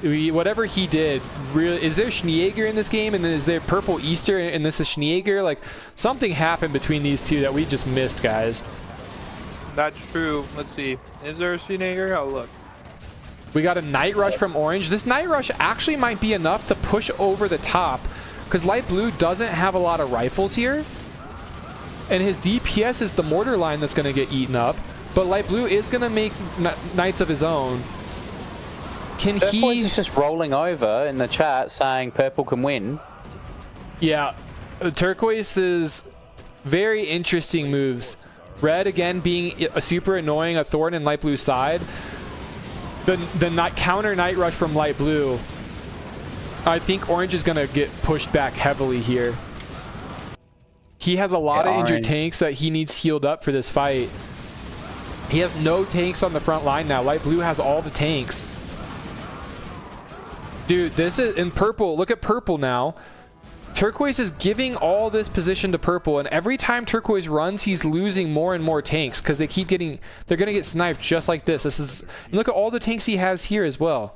Whatever he did, really, is there Schneeger in this game, and then is there purple Easter, and this is Schneeger? Like, something happened between these two that we just missed, guys. That's true. Let's see. Is there a Schneeger? Oh, look. We got a Night Rush from orange. This Night Rush actually might be enough to push over the top, because light blue doesn't have a lot of rifles here, and his DPS is the mortar line that's going to get eaten up, but light blue is going to make knights of his own. Can he... is just rolling over in the chat saying purple can win. Yeah, Turquoise's very interesting moves. Red again being a super annoying, a thorn in light blue's side. The counter Night Rush from light blue. I think orange is going to get pushed back heavily here. He has a lot of injured tanks that he needs healed up for this fight. He has no tanks on the front line now. Light blue has all the tanks. Dude, this is in purple. Look at purple now. Turquoise is giving all this position to purple, and every time Turquoise runs, he's losing more and more tanks because they keep getting, they're going to get sniped just like this. Look at all the tanks he has here as well.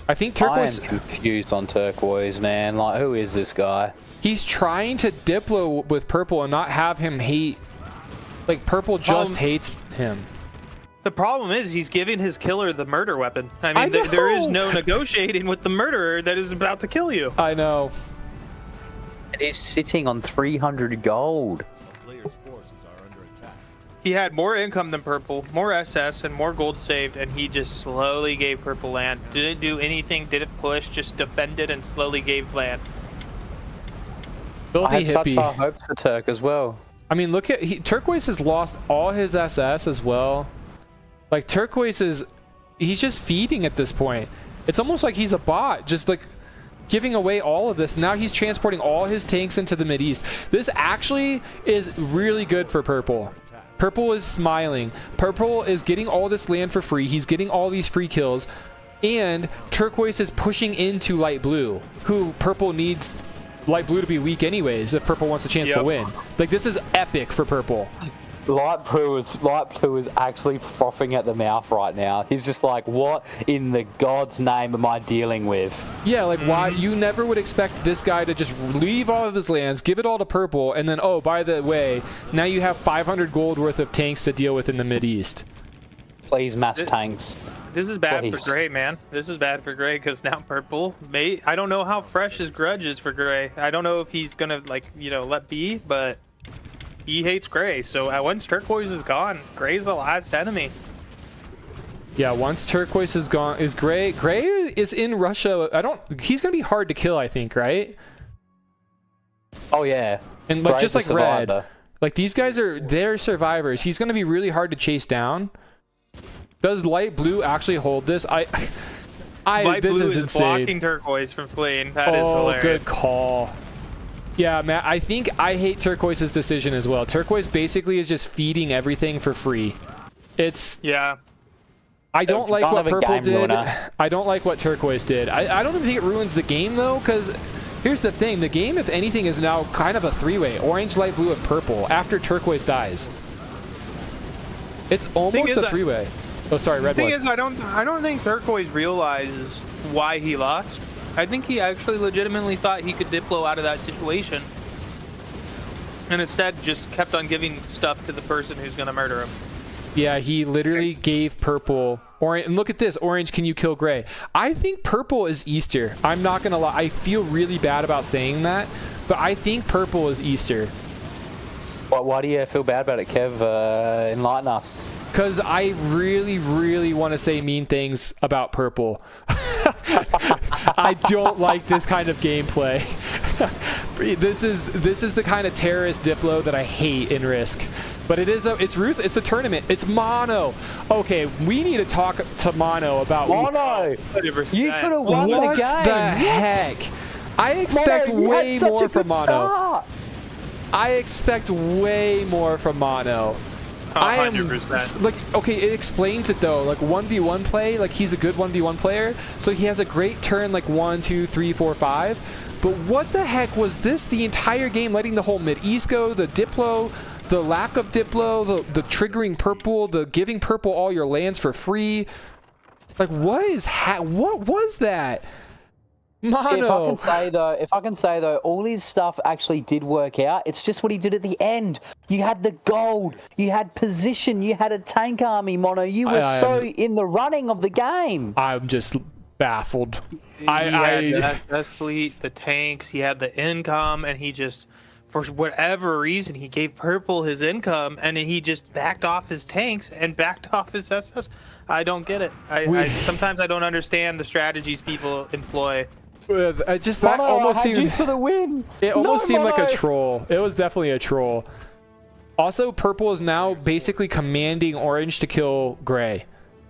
I think Turquoise... I am confused on Turquoise, man. Like, who is this guy? He's trying to Diplo with purple and not have him hate. Like, purple just hates him. The problem is he's giving his killer the murder weapon. I mean, there is no negotiating with the murderer that is about to kill you. I know. And he's sitting on 300 gold. He had more income than purple, more SS, and more gold saved, and he just slowly gave purple land. Didn't do anything, didn't push, just defended and slowly gave land. Filthy I had such hippie. high hopes for Turk as well. I mean, look at... Turquoise has lost all his SS as well. Like, Turquoise is... He's just feeding at this point. It's almost like he's a bot, just like giving away all of this. Now he's transporting all his tanks into the Mideast. This actually is really good for Purple. Purple is smiling. Purple is getting all this land for free. He's getting all these free kills. And Turquoise is pushing into Light Blue, who Purple needs Light Blue to be weak anyways if Purple wants a chance to win. Like, this is epic for Purple. Light Blue is actually frothing at the mouth right now. He's just like, what in the God's name am I dealing with? Yeah, like, why? You never would expect this guy to just leave all of his lands, give it all to Purple, and then, oh, by the way, now you have 500 gold worth of tanks to deal with in the Mideast. Please, mass tanks. This is bad for Gray, man. This is bad for Gray because now Purple I don't know how fresh his grudge is for Gray. I don't know if he's gonna, like, you know, let be, but he hates Gray. So once Turquoise is gone, Gray's the last enemy. Yeah, once Turquoise is gone, is Gray. Gray is in Russia. He's gonna be hard to kill, I think, right? Oh yeah. And like, just like Red, like these guys they're survivors. He's gonna be really hard to chase down. Does Light Blue actually hold this? Light this Blue is insane. Blocking Turquoise from fleeing. That is hilarious. Good call. Yeah, Matt, I think I hate Turquoise's decision as well. Turquoise basically is just feeding everything for free. I don't like what Purple did. I don't like what Turquoise did. I don't even think it ruins the game, though, because here's the thing. The game, if anything, is now kind of a three-way. Orange, Light Blue, and Purple after Turquoise dies. It's almost a three-way. Oh, sorry, Red. The thing is, I don't think Turquoise realizes why he lost. I think he actually legitimately thought he could Diplo out of that situation, and instead just kept on giving stuff to the person who's gonna murder him. Yeah, he literally gave Purple Orange. And look at this, Orange, can you kill Gray? I think Purple is Easter. I'm not gonna lie. I feel really bad about saying that, but I think Purple is Easter. Why do you feel bad about it, Kev? Enlighten us. Because I really, really want to say mean things about Purple. I don't like this kind of gameplay. This is the kind of terrorist Diplo that I hate in Risk. But it's a tournament. It's Mono. Okay, we need to talk to Mono about Mono. 100%. You could have won the game. What the heck? I expect way more from Mono. I expect way more from Mono. 100%. Like, okay, it explains it though. Like 1v1 play, like he's a good 1v1 player, so he has a great turn like 1, 2, 3, 4, 5. But what the heck was this? The entire game, letting the whole Mideast go, the Diplo, the lack of Diplo, the triggering Purple, the giving Purple all your lands for free. Like, what was that? Mono. If I can say though, all his stuff actually did work out. It's just what he did at the end. You had the gold, you had position, you had a tank army, Mono. You were so in the running of the game. I'm just baffled. He had the fleet, the tanks, he had the income, and he just, for whatever reason, he gave Purple his income, and he just backed off his tanks and backed off his SS. I don't get it. Sometimes I don't understand the strategies people employ. That almost seemed for the win. It almost seemed like a troll. It was definitely a troll. Also, Purple is now basically commanding Orange to kill Gray,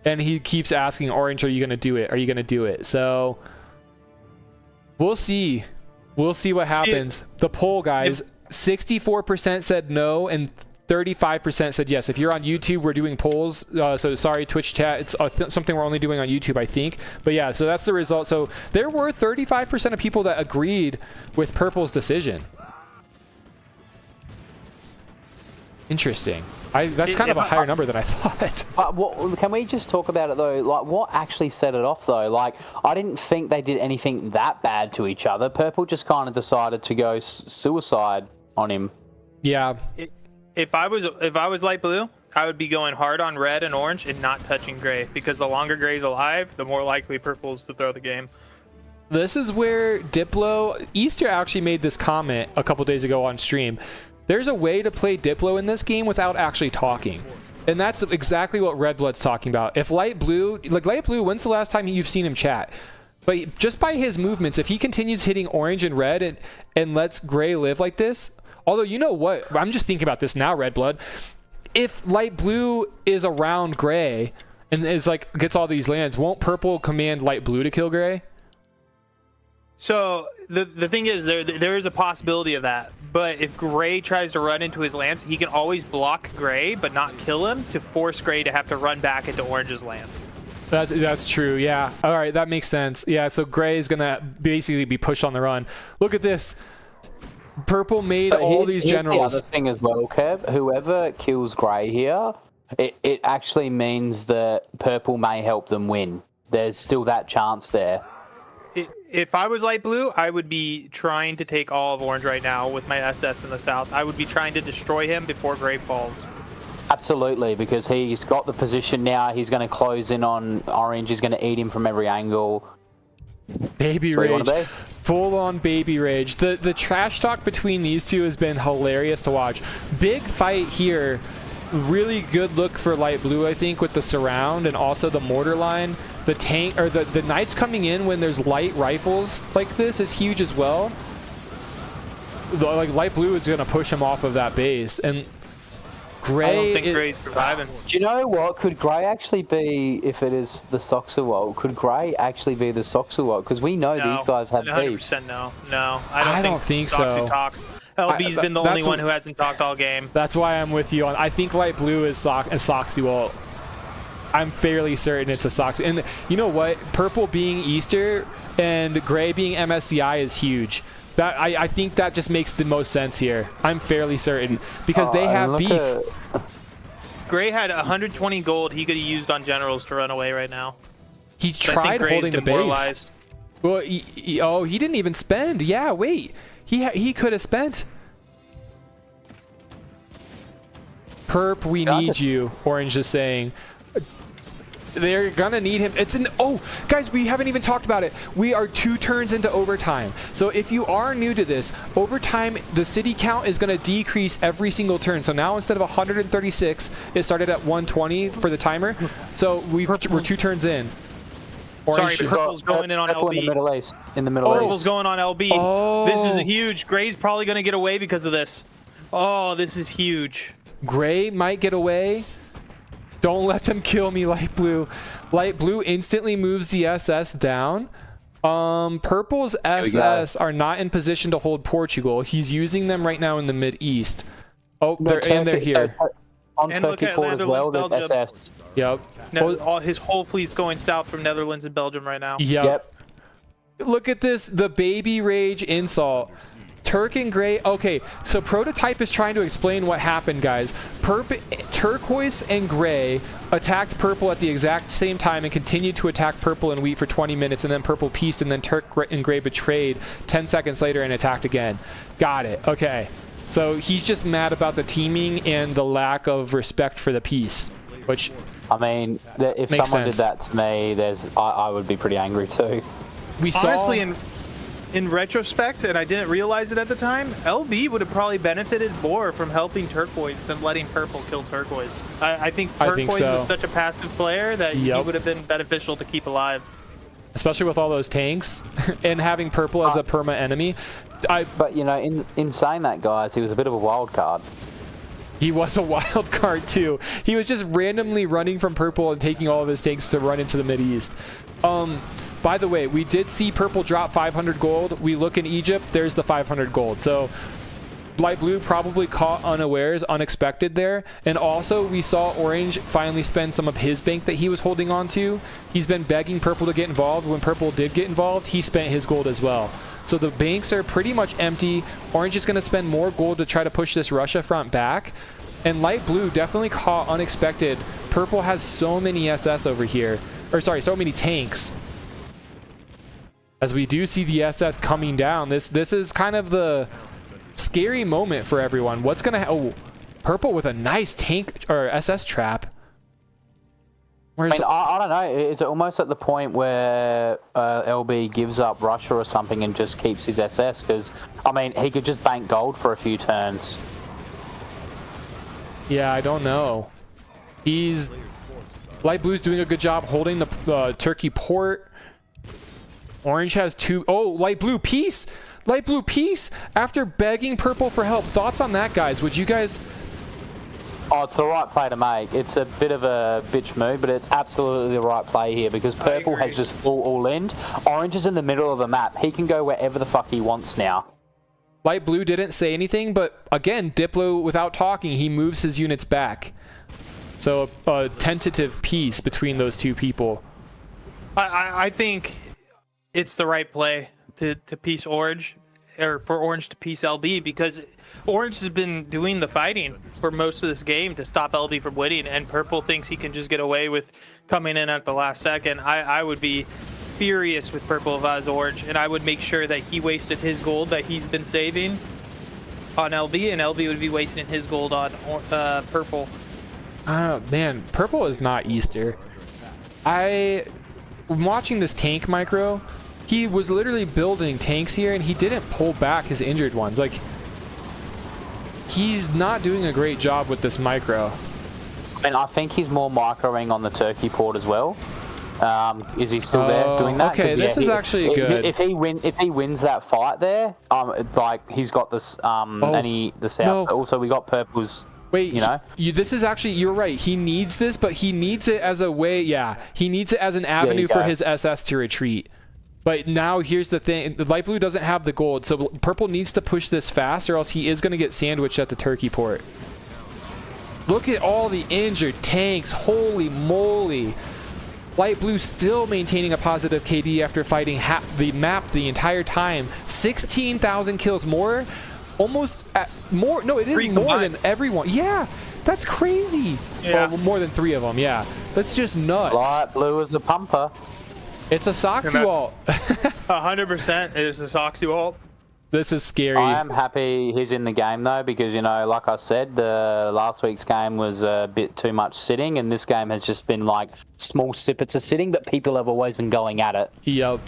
and he keeps asking Orange, "Are you gonna do it? Are you gonna do it?" So we'll see. We'll see what happens. The poll, guys: 64% said no, and 35% said yes. If you're on YouTube, we're doing polls. So sorry, Twitch chat. It's something we're only doing on YouTube, I think. But yeah, so that's the result. So there were 35% of people that agreed with Purple's decision. Interesting. That's kind of a higher number than I thought. Can we just talk about it though? Like, what actually set it off though? Like, I didn't think they did anything that bad to each other. Purple just kind of decided to go suicide on him. Yeah. If I was Light Blue, I would be going hard on Red and Orange and not touching Gray, because the longer Gray's alive, the more likely Purple is to throw the game. This is where Diplo... Easter actually made this comment a couple days ago on stream. There's a way to play Diplo in this game without actually talking. And that's exactly what Red Blood's talking about. If Light Blue... Like, Light Blue, when's the last time you've seen him chat? But just by his movements, if he continues hitting Orange and Red and lets Gray live like this... Although, you know what? I'm just thinking about this now, Red Blood. If Light Blue is around Gray and is like gets all these lands. Won't purple command light blue to kill gray? So the thing is, there is a possibility of that. But if gray tries to run into his lands, he can always block gray, but not kill him to force gray to have to run back into orange's lands. That's true. Yeah. All right, that makes sense. Yeah. So gray is gonna basically be pushed on the run. Look at this. Purple made all these generals. Here's the other thing as well, Kev. Whoever kills gray here, it actually means that purple may help them win. There's still that chance there. If I was light blue, I would be trying to take all of orange right now with my SS in the south. I would be trying to destroy him before gray falls. Absolutely, because he's got the position now. He's going to close in on orange. He's going to eat him from every angle. Baby rage. Full on baby rage. The trash talk between these two has been hilarious to watch. Big fight here. Really good look for light blue, I think, with the surround and also the mortar line. The tank or the knights coming in when there's light rifles like this is huge as well. Like light blue is going to push him off of that base, and gray. I don't think gray's surviving. Do you know what? Could gray actually be, if it is the Soxawalt, could gray actually be the Soxawalt? Because we know these guys have beef. 100% no. I don't think so. Talks. LB's been the only one who hasn't talked all game. That's why I'm with you on. I think light blue is Soxywalt. I'm fairly certain it's a Soxy. And you know what? Purple being Easter and gray being MSCI is huge. That I think that just makes the most sense here. I'm fairly certain because they have beef. Gray had 120 gold he could have used on generals to run away right now. He tried holding the base. Well, he didn't even spend. Yeah, wait. He could have spent. Perp, we need you. Orange is saying. They're gonna need him. It's oh, guys, we haven't even talked about it. We are 2 turns into overtime. So if you are new to this, overtime, the city count is gonna decrease every single turn. So now instead of 136, it started at 120 for the timer. So we're 2 turns in. Sorry, purple's going in on LB. In the Middle East. In the Middle East. Purple's going on LB. Oh. This is huge. Gray's probably gonna get away because of this. Oh, this is huge. Gray might get away. Don't let them kill me, light blue. Light blue instantly moves the SS down. Purple's SS are not in position to hold Portugal. He's using them right now in the Mid-East. Oh, they're here. On Turkey port as well, there's SS. Yep. His whole fleet's going south from Netherlands and Belgium right now. Yep. Look at this, the baby rage insult. Turk and gray. Okay, so Prototype is trying to explain what happened, guys. Turquoise and gray attacked purple at the exact same time and continued to attack purple and wheat for 20 minutes, and then purple pieced, and then Turk and gray betrayed 10 seconds later and attacked again. Got it. Okay. So he's just mad about the teaming and the lack of respect for the peace, which I mean, if someone did that to me, I would be pretty angry too. Honestly, in retrospect, and I didn't realize it at the time, LB would have probably benefited more from helping Turquoise than letting Purple kill Turquoise. I think Turquoise was such a passive player that he would have been beneficial to keep alive. Especially with all those tanks and having Purple as a perma enemy. But, you know, in saying that, guys, he was a bit of a wild card. He was a wild card, too. He was just randomly running from Purple and taking all of his tanks to run into the Mideast. By the way, we did see Purple drop 500 gold. We look in Egypt, there's the 500 gold. So light blue probably caught unawares, unexpected there. And also we saw Orange finally spend some of his bank that he was holding on to. He's been begging Purple to get involved. When Purple did get involved, he spent his gold as well. So the banks are pretty much empty. Orange is going to spend more gold to try to push this Russia front back. And light blue definitely caught unexpected. Purple has so many SS over here. Or sorry, so many tanks. As we do see the SS coming down, this is kind of the scary moment for everyone. What's gonna oh, Purple with a nice tank or SS trap. I don't know. Is it almost at the point where LB gives up Russia or something and just keeps his SS? Because I mean, he could just bank gold for a few turns. Yeah, I don't know. Light blue's doing a good job holding the Turkey port. Orange has 2. Oh, light blue peace. Light blue peace after begging Purple for help. Thoughts on that, guys? Would you guys Oh, it's the right play to make. It's a bit of a bitch move, but it's absolutely the right play here because purple has just full all-in. Orange is in the middle of the map. He can go wherever the fuck he wants now. Light blue didn't say anything, but again, Diplo, without talking, he moves his units back. So a tentative peace between those two people. I think it's the right play to piece Orange, or for Orange to piece LB, because Orange has been doing the fighting for most of this game to stop LB from winning, and Purple thinks he can just get away with coming in at the last second. I would be furious with Purple if I was Orange, and I would make sure that he wasted his gold that he's been saving on LB, and LB would be wasting his gold on Purple. Man, Purple is not Easter. I'm watching this tank micro. He was literally building tanks here, and he didn't pull back his injured ones. Like, he's not doing a great job with this micro. And I think he's more microing on the turkey port as well. Is he still there doing that? Okay, this is actually good. If he wins that fight there, like he's got this the south. No. Also, we got purple's. Wait, you know, this is actually, you're right. He needs this, but he needs it as a way. Yeah, he needs it as an avenue for his SS to retreat. But now here's the thing: the light blue doesn't have the gold, so purple needs to push this fast, or else he is going to get sandwiched at the turkey port. Look at all the injured tanks. Holy moly! Light blue still maintaining a positive KD after fighting the map the entire time. 16,000 kills more. Almost more. No, it is more than everyone. Yeah, that's crazy. Yeah. Well, more than 3 of them. Yeah, that's just nuts. Light blue is a pumper. It's a Soxy ult. 100% it is a Soxy ult. This is scary. I am happy he's in the game though, because you know, like I said, the last week's game was a bit too much sitting, and this game has just been like small snippets of sitting, but people have always been going at it. Yep.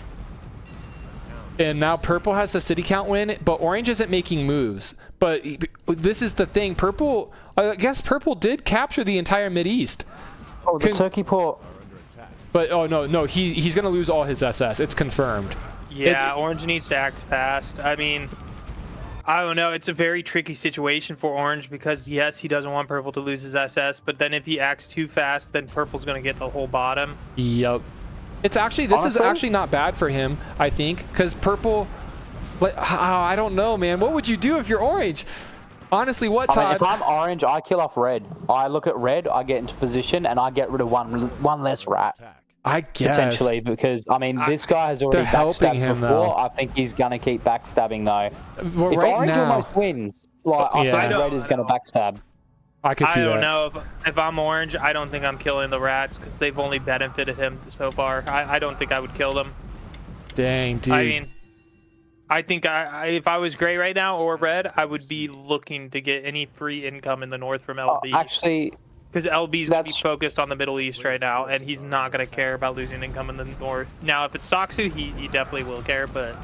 And now purple has the city count win, but orange isn't making moves. But this is the thing. Purple, I guess purple did capture the entire Mid-East. Oh, the turkey port. But oh no, he's gonna lose all his SS. It's confirmed. Yeah, orange needs to act fast. I mean, I don't know. It's a very tricky situation for orange because yes, he doesn't want purple to lose his SS, but then if he acts too fast, then purple's gonna get the whole bottom. Yep. It's actually, this is actually not bad for him, I think, because purple, like, I don't know, man. What would you do if you're orange? Honestly, what, Todd? I mean, if I'm orange, I kill off red. I look at red, I get into position, and I get rid of one less rat. I guess. Potentially, because, I mean, this guy has already backstabbed him before. Though. I think he's going to keep backstabbing, though. Well, if right orange now, almost wins, like, I think red is going to backstab. I could see that. I don't know. If I'm orange, I don't think I'm killing the rats because they've only benefited him so far. I don't think I would kill them. Dang, dude. I mean, I think if I was gray right now or red, I would be looking to get any free income in the north from LB. Actually, because LB's going to be focused on the Middle East right now, and he's not going to care about losing income in the north. Now, if it's Soxu, he definitely will care, but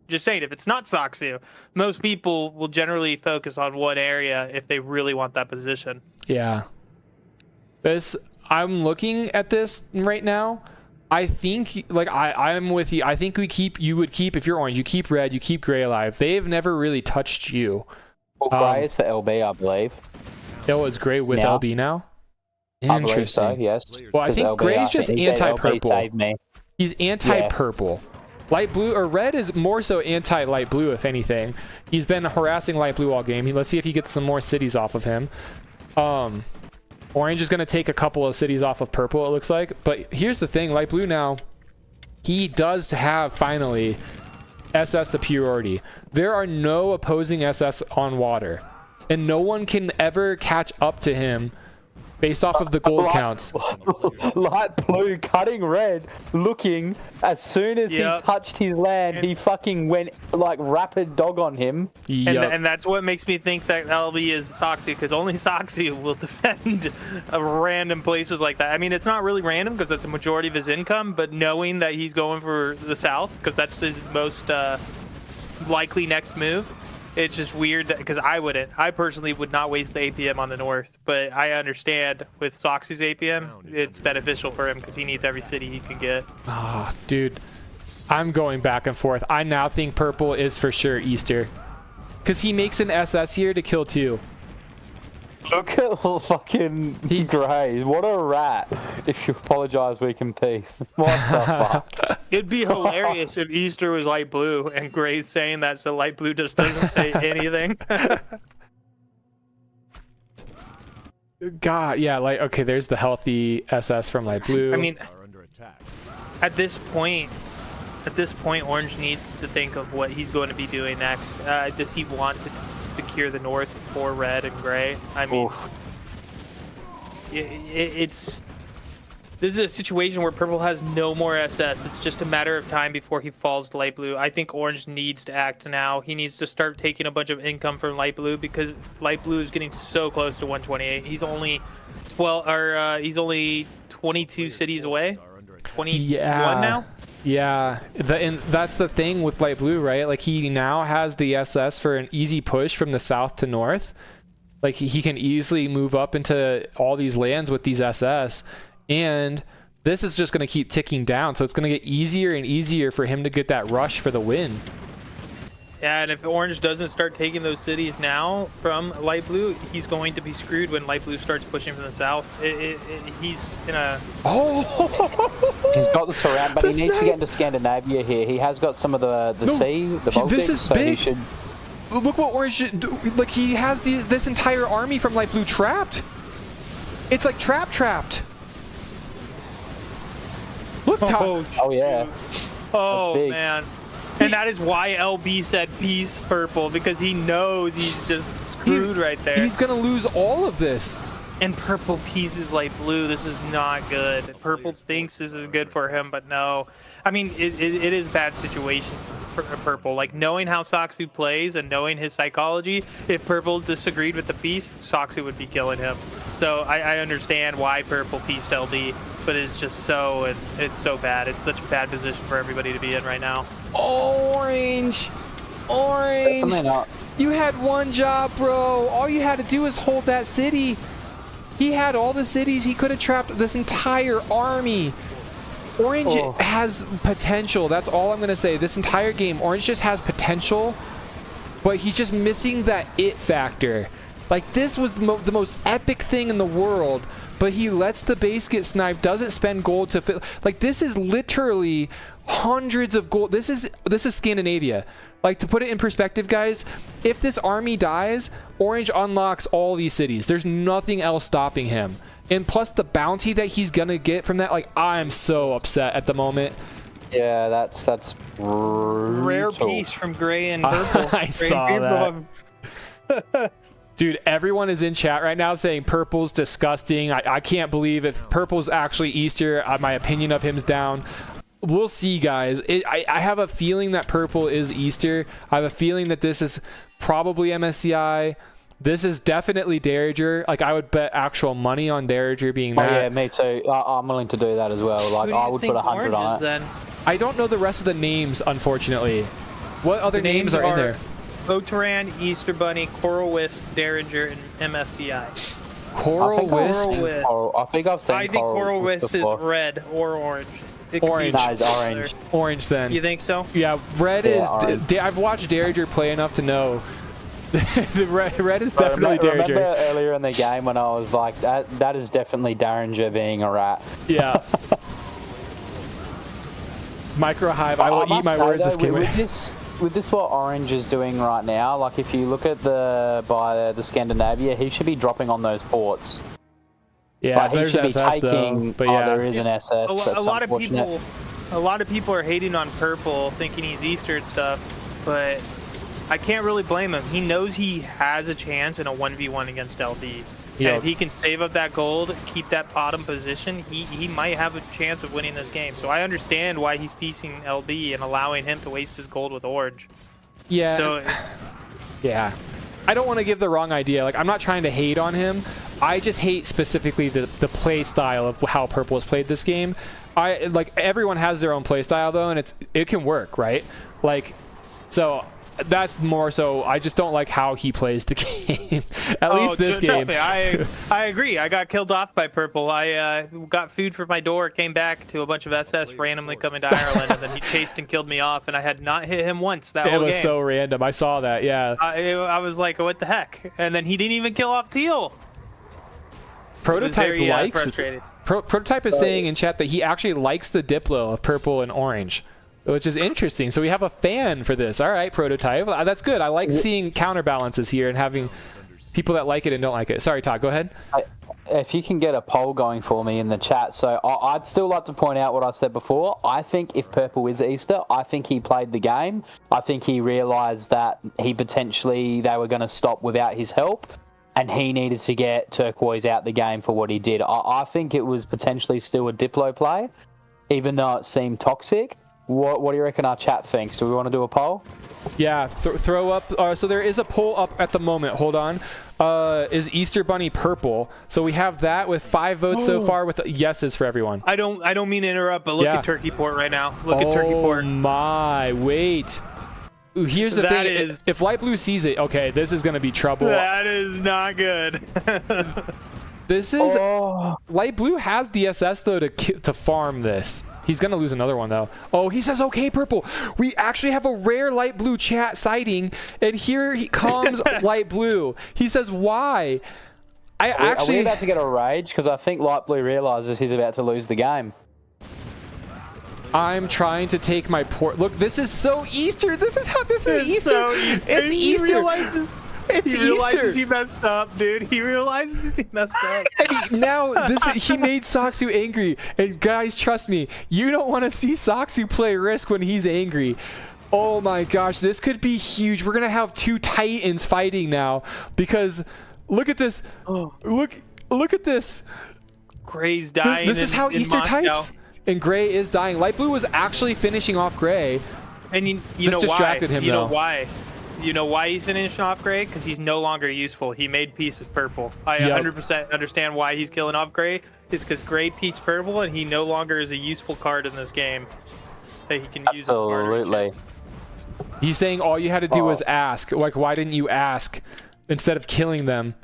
just saying, if it's not Soxu, most people will generally focus on one area if they really want that position. Yeah. I'm looking at this right now. I think, like, I'm with you. I think you would keep, if you're orange, you keep red, you keep gray alive. They've never really touched you. Well, gray is for LB, I believe. Oh, it's gray with LB now? Interesting. I believe so, yes. Well, I think gray is just anti-purple. He's anti-purple. Light blue or red is more so anti-light blue, if anything. He's been harassing light blue all game. Let's see if he gets some more cities off of him. Orange is going to take a couple of cities off of purple, it looks like. But here's the thing. Light blue now, he does have, finally, SS superiority. There are no opposing SS on water. And no one can ever catch up to him based off of the gold counts. Light blue cutting red, looking, as soon as he touched his land, he fucking went like rapid dog on him. And that's what makes me think that LB is Soxy, because only Soxy will defend random places like that. I mean, it's not really random because that's a majority of his income, but knowing that he's going for the south because that's his most likely next move, it's just weird because I personally would not waste the APM on the north, but I understand with Soxy's APM, it's beneficial for him because he needs every city he can get. Ah, dude, I'm going back and forth. I now think purple is for sure Easter because he makes an SS here to kill 2. Look at fucking Gray. What a rat. If you apologize, we can peace. What the fuck? It'd be hilarious if Easter was light blue and Gray's saying that, so light blue just doesn't say anything. God, yeah, like, okay, there's the healthy SS from light blue. I mean, at this point, Orange needs to think of what he's going to be doing next. Does he want to secure the north for red and gray? I mean, this is a situation where purple has no more SS. It's just a matter of time before he falls to light blue. I think orange needs to act now. He needs to start taking a bunch of income from light blue, because light blue is getting so close to 128. He's only 22 cities away. 21 now. Yeah, and that's the thing with light blue, right? Like, he now has the SS for an easy push from the south to north. Like, he can easily move up into all these lands with these SS, and this is just going to keep ticking down, so it's going to get easier and easier for him to get that rush for the win. Yeah, and if orange doesn't start taking those cities now from light blue, he's going to be screwed when light blue starts pushing from the south. He's in a... He's got the surround, but he needs to get into Scandinavia here. He has got some of the sea, the Baltic, this is so big. he should... Look what orange should do. Like, he has this entire army from light blue trapped. It's like trapped. Look, oh yeah. Oh, man. And that is why LB said peace purple, because he knows he's just screwed right there. He's going to lose all of this. And purple pieces like blue. This is not good. Purple thinks this is good for him, but no. I mean, it is a bad situation for purple. Like, knowing how Soxu plays and knowing his psychology, if purple disagreed with the piece, Soxu would be killing him. So I understand why purple pieced LB, but it's just it's so bad. It's such a bad position for everybody to be in right now. Orange. Definitely not. You had one job, bro. All you had to do was hold that city. He had all the cities. He could have trapped this entire army. Orange has potential. That's all I'm going to say. This entire game, Orange just has potential, but he's just missing that it factor. Like, this was the most epic thing in the world, but he lets the base get sniped, doesn't spend gold to fit. Like, this is literally hundreds of gold. This is Scandinavia. Like, to put it in perspective, guys, if this army dies, Orange unlocks all these cities. There's nothing else stopping him. And plus the bounty that he's gonna get from that, like, I'm so upset at the moment. Yeah, that's brutal. Rare piece from gray and purple. I saw that. Dude, everyone is in chat right now saying purple's disgusting. I can't believe if purple's actually Easter, my opinion of him's down. We'll see, guys. I have a feeling that purple is Easter. I have a feeling that this is probably MSCI. This is definitely Derringer. Like, I would bet actual money on Derringer being that. Oh yeah, me too. I'm willing to do that as well. Like, I would put 100 on it. Then? I don't know the rest of the names, unfortunately. What other names are in there? Oteran, Easterbunny, Coral Wisp, Derringer, and MSCI. Coral Wisp? I think I've seen Coral Wisp is red or orange. Orange. No, it's orange. Orange, then. You think so? Yeah, red is... orange. I've watched Derringer play enough to know. The red is definitely Derringer. Remember earlier in the game when I was like, that is definitely Derringer being a rat. Yeah. MicroHive, I will eat my words this game. With this what Orange is doing right now, like, if you look at by the Scandinavia, he should be dropping on those ports. Yeah, like, there's he should SS be taking, though, but yeah. there is an SS. A lot of people are hating on purple, thinking he's Easter and stuff, but I can't really blame him. He knows he has a chance in a 1v1 against LB. And if he can save up that gold, keep that bottom position, he might have a chance of winning this game. So I understand why he's piecing LB and allowing him to waste his gold with Orange. Yeah. So, yeah. I don't want to give the wrong idea. Like, I'm not trying to hate on him. I just hate specifically the play style of how purple has played this game. Like, everyone has their own play style though, and it can work, right? Like, so that's more so. I just don't like how he plays the game. At least this game. Trust me, I agree. I got killed off by purple. I got food for my door, came back to a bunch of SS randomly coming to Ireland, and then he chased and killed me off, and I had not hit him once that whole game. It was so random. I saw that, yeah. I was like, what the heck? And then he didn't even kill off Teal. Prototype very, likes frustrated. Prototype is saying in chat that he actually likes the Diplo of purple and orange, which is interesting. So we have a fan for this. All right, Prototype. That's good. I like seeing counterbalances here and having people that like it and don't like it. Sorry, Todd, go ahead. If you can get a poll going for me in the chat. So I'd still like to point out what I said before. I think if purple is Easter, I think he played the game. I think he realized that they were going to stop without his help, and he needed to get turquoise out the game for what he did. I think it was potentially still a Diplo play, even though it seemed toxic. What do you reckon our chat thinks? Do we want to do a poll? Yeah, throw up. So there is a poll up at the moment. Hold on. Is Easter Bunny purple? So we have that with 5 votes so far with yeses for everyone. I don't mean to interrupt, but look at Turkey Port right now. Look at Turkey Port. Oh my, wait. Ooh, here's the thing. If Light Blue sees it, okay, this is going to be trouble. That is not good. This is... Light Blue has the SS, though, to farm this. He's going to lose another one, though. Oh, he says, okay, purple. We actually have a rare Light Blue chat sighting, and here he comes Light Blue. He says, why? Are we about to get a rage? Because I think Light Blue realizes he's about to lose the game. I'm trying to take my port. Look, this is so Easter. This is Easter. So Easter. It's Easter. He realizes he messed up, dude. He realizes he messed up. And he made Soxu angry. And guys, trust me, you don't want to see Soxu play Risk when he's angry. Oh my gosh, this could be huge. We're gonna have 2 Titans fighting now because look at this. Look at this. Gray's dying. This is how Easter types. And Gray is dying. Light Blue was actually finishing off Gray. And you know distracted why? Him, you though. know why? You know why he's finishing off Gray? Because he's no longer useful. He made peace with purple. I 100% understand why he's killing off Gray. Is because Gray pieced purple, and he no longer is a useful card in this game that he can use as a bartering chip. Absolutely. He's saying all you had to do was ask. Like, why didn't you ask instead of killing them?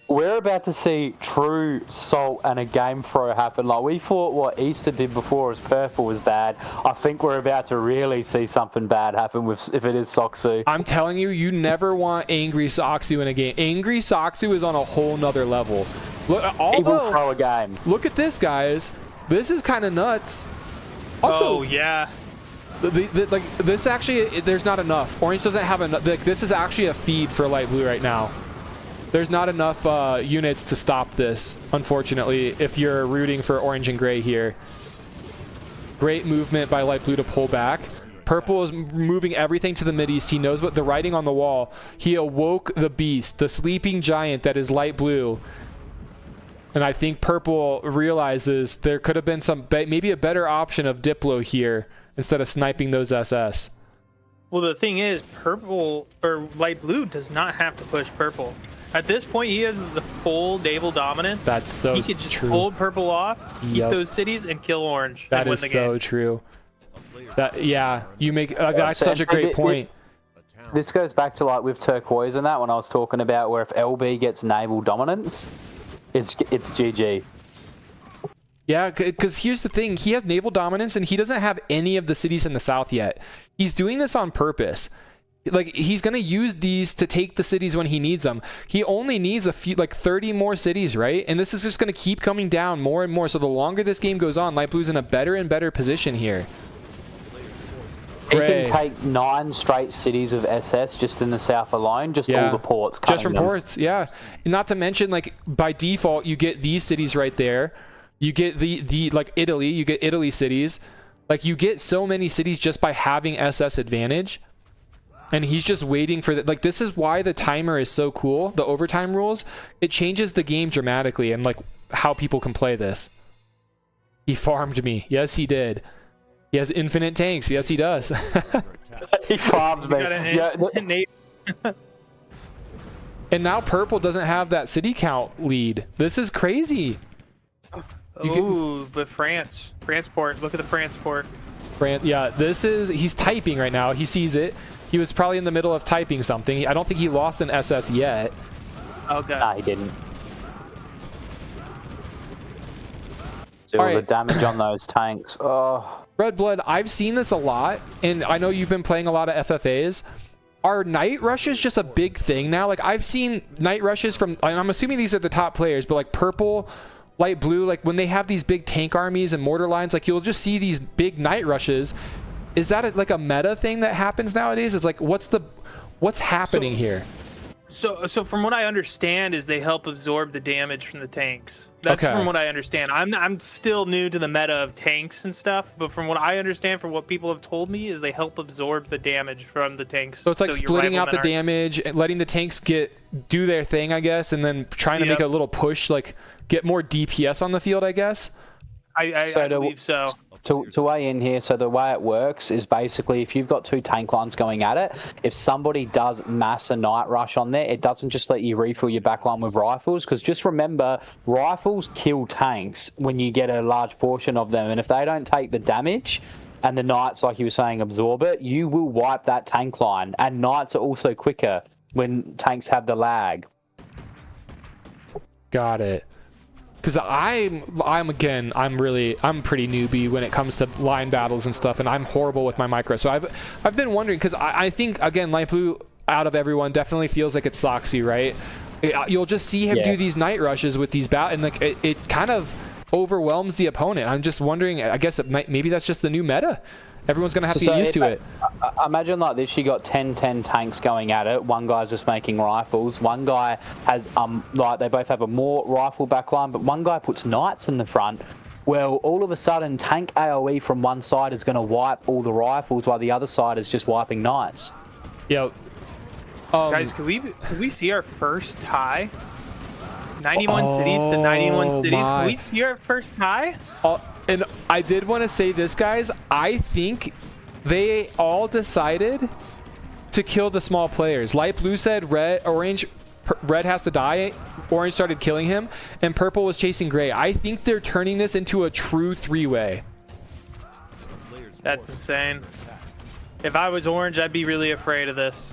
We're about to see true salt and a game throw happen. Like, we thought what Easter did before was purple was bad. I think we're about to really see something bad happen if it is Soxu. I'm telling you, you never want angry Soxu in a game. Angry Soxu is on a whole nother level. Look, He will throw a game. Look at this, guys. This is kind of nuts. Also, like this actually, there's not enough. Orange doesn't have enough. Like, this is actually a feed for Light Blue right now. There's not enough units to stop this, unfortunately, if you're rooting for Orange and Gray here. Great movement by Light Blue to pull back. Purple is moving everything to the Mideast. He knows what the writing on the wall. He awoke the beast, the sleeping giant that is Light Blue. And I think Purple realizes there could have been maybe a better option of Diplo here instead of sniping those SS. Well, the thing is, purple or Light Blue does not have to push purple. At this point, he has the full naval dominance. That's so true. He could just hold purple off, keep those cities, and kill orange. That is so true. You make that's such a great point. This goes back to like with turquoise and that when I was talking about where if LB gets naval dominance, it's GG. Yeah, because here's the thing. He has naval dominance, and he doesn't have any of the cities in the south yet. He's doing this on purpose. Like, he's going to use these to take the cities when he needs them. He only needs a few, like 30 more cities, right? And this is just going to keep coming down more and more. So the longer this game goes on, Light Blue's in a better and better position here. He can take 9 straight cities of SS just in the south alone, just all the ports. Just from ports, yeah. And not to mention, like, by default, you get these cities right there. You get the like Italy, you get Italy cities. Like, you get so many cities just by having SS advantage. And he's just waiting for like, this is why the timer is so cool. The overtime rules, it changes the game dramatically and like how people can play this. He farmed me. Yes, he did. He has infinite tanks. Yes, he does. He farmed me. And now purple doesn't have that city count lead. This is crazy. But France port. Look at the France port. He's typing right now. He sees it. He was probably in the middle of typing something. I don't think he lost an SS yet. Okay. Nah, he didn't. So all the damage on those tanks. Oh. Red Blood, I've seen this a lot, and I know you've been playing a lot of FFAs. are night rushes just a big thing now? Like, I've seen night rushes from, and I'm assuming these are the top players, but like purple, light blue, like when they have these big tank armies and mortar lines, like you'll just see these big night rushes. Is that like a meta thing that happens nowadays? It's like, what's happening here? So from what I understand is they help absorb the damage from the tanks. That's Okay. from what I understand. I'm still new to the meta of tanks and stuff, but from what I understand, from what people have told me, is they help absorb the damage from the tanks. So it's like your splitting out the riflemen damage, and letting the tanks do their thing, I guess, and then trying to make a little push, like get more DPS on the field, I guess. I believe so. To weigh in here, so the way it works is basically if you've got 2 tank lines going at it, if somebody does mass a night rush on there, it doesn't just let you refill your back line with rifles, because just remember, rifles kill tanks when you get a large portion of them, and if they don't take the damage and the knights, like you were saying, absorb it, you will wipe that tank line. And knights are also quicker when tanks have the lag. Got it. Because I'm pretty newbie when it comes to line battles and stuff, and I'm horrible with my micro. So I've been wondering, because I think, again, light blue out of everyone definitely feels like it's Soxy, right? You'll just see him do these night rushes with these and like it kind of overwhelms the opponent. I'm just wondering, I guess maybe that's just the new meta. Everyone's going to have to get used to it. Imagine like this, you got 10 tanks going at it. One guy's just making rifles. One guy has, like they both have a more rifle backline, but one guy puts knights in the front. Well, all of a sudden, tank AoE from one side is going to wipe all the rifles while the other side is just wiping knights. Yo. Guys, could we see our first tie? 91 cities to 91 cities. Can we see our first tie? And I did want to say this, guys. I think they all decided to kill the small players. Light blue said red has to die. Orange started killing him, and purple was chasing gray. I think they're turning this into a true 3-way. That's insane. If I was orange, I'd be really afraid of this.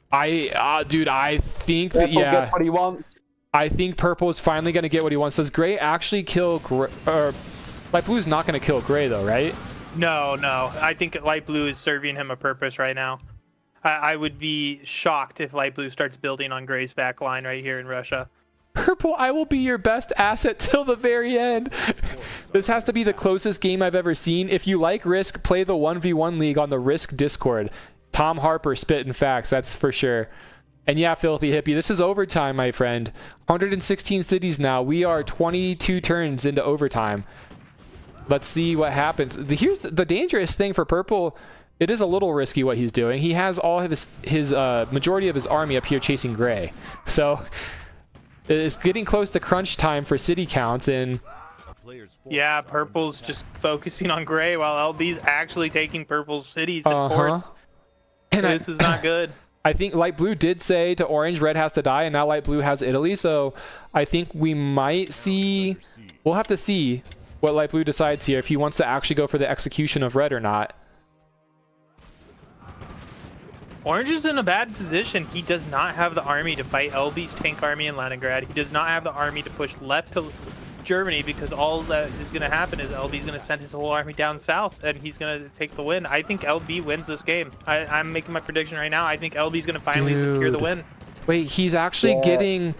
Dude, I think that, Purple gets what he wants. I think purple is finally going to get what he wants. Does gray actually kill light blue's not going to kill gray though, right? No. I think light blue is serving him a purpose right now. I would be shocked if light blue starts building on gray's back line right here in Russia. Purple, I will be your best asset till the very end. This has to be the closest game I've ever seen. If you like Risk, play the 1v1 league on the Risk Discord. Tom Harper spitting facts, that's for sure. And yeah, Filthy Hippie, this is overtime, my friend. 116 cities now. We are 22 turns into overtime. Let's see what happens. Here's the dangerous thing for purple. It is a little risky what he's doing. He has all of his majority of his army up here chasing gray. So it's getting close to crunch time for city counts, and yeah, purple's just focusing on gray while LB's actually taking purple's cities and ports. And this is not good. I think light blue did say to orange, red has to die, and now light blue has Italy. So I think we might see, we'll have to see what light blue decides here, if he wants to actually go for the execution of red or not. Orange is in a bad position. He does not have the army to fight LB's tank army in Leningrad. He does not have the army to push left to Germany, because all that is going to happen is LB's going to send his whole army down south, and he's going to take the win. I think LB wins this game. I'm making my prediction right now. I think LB's going to finally secure the win. Wait, he's actually getting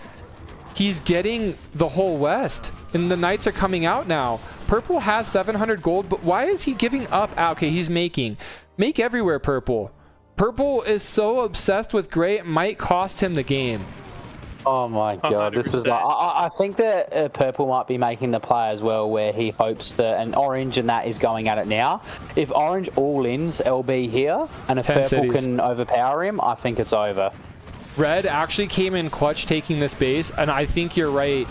the whole West, and the Knights are coming out now. Purple has 700 gold, but why is he giving up? Okay, he's make everywhere purple. Purple is so obsessed with gray, it might cost him the game. Oh my god, 100%. this is like, I think that purple might be making the play as well, where he hopes that an orange and that is going at it now. If orange all-ins LB here, and if purple can overpower him, I think it's over. Red actually came in clutch taking this base, and I think you're right.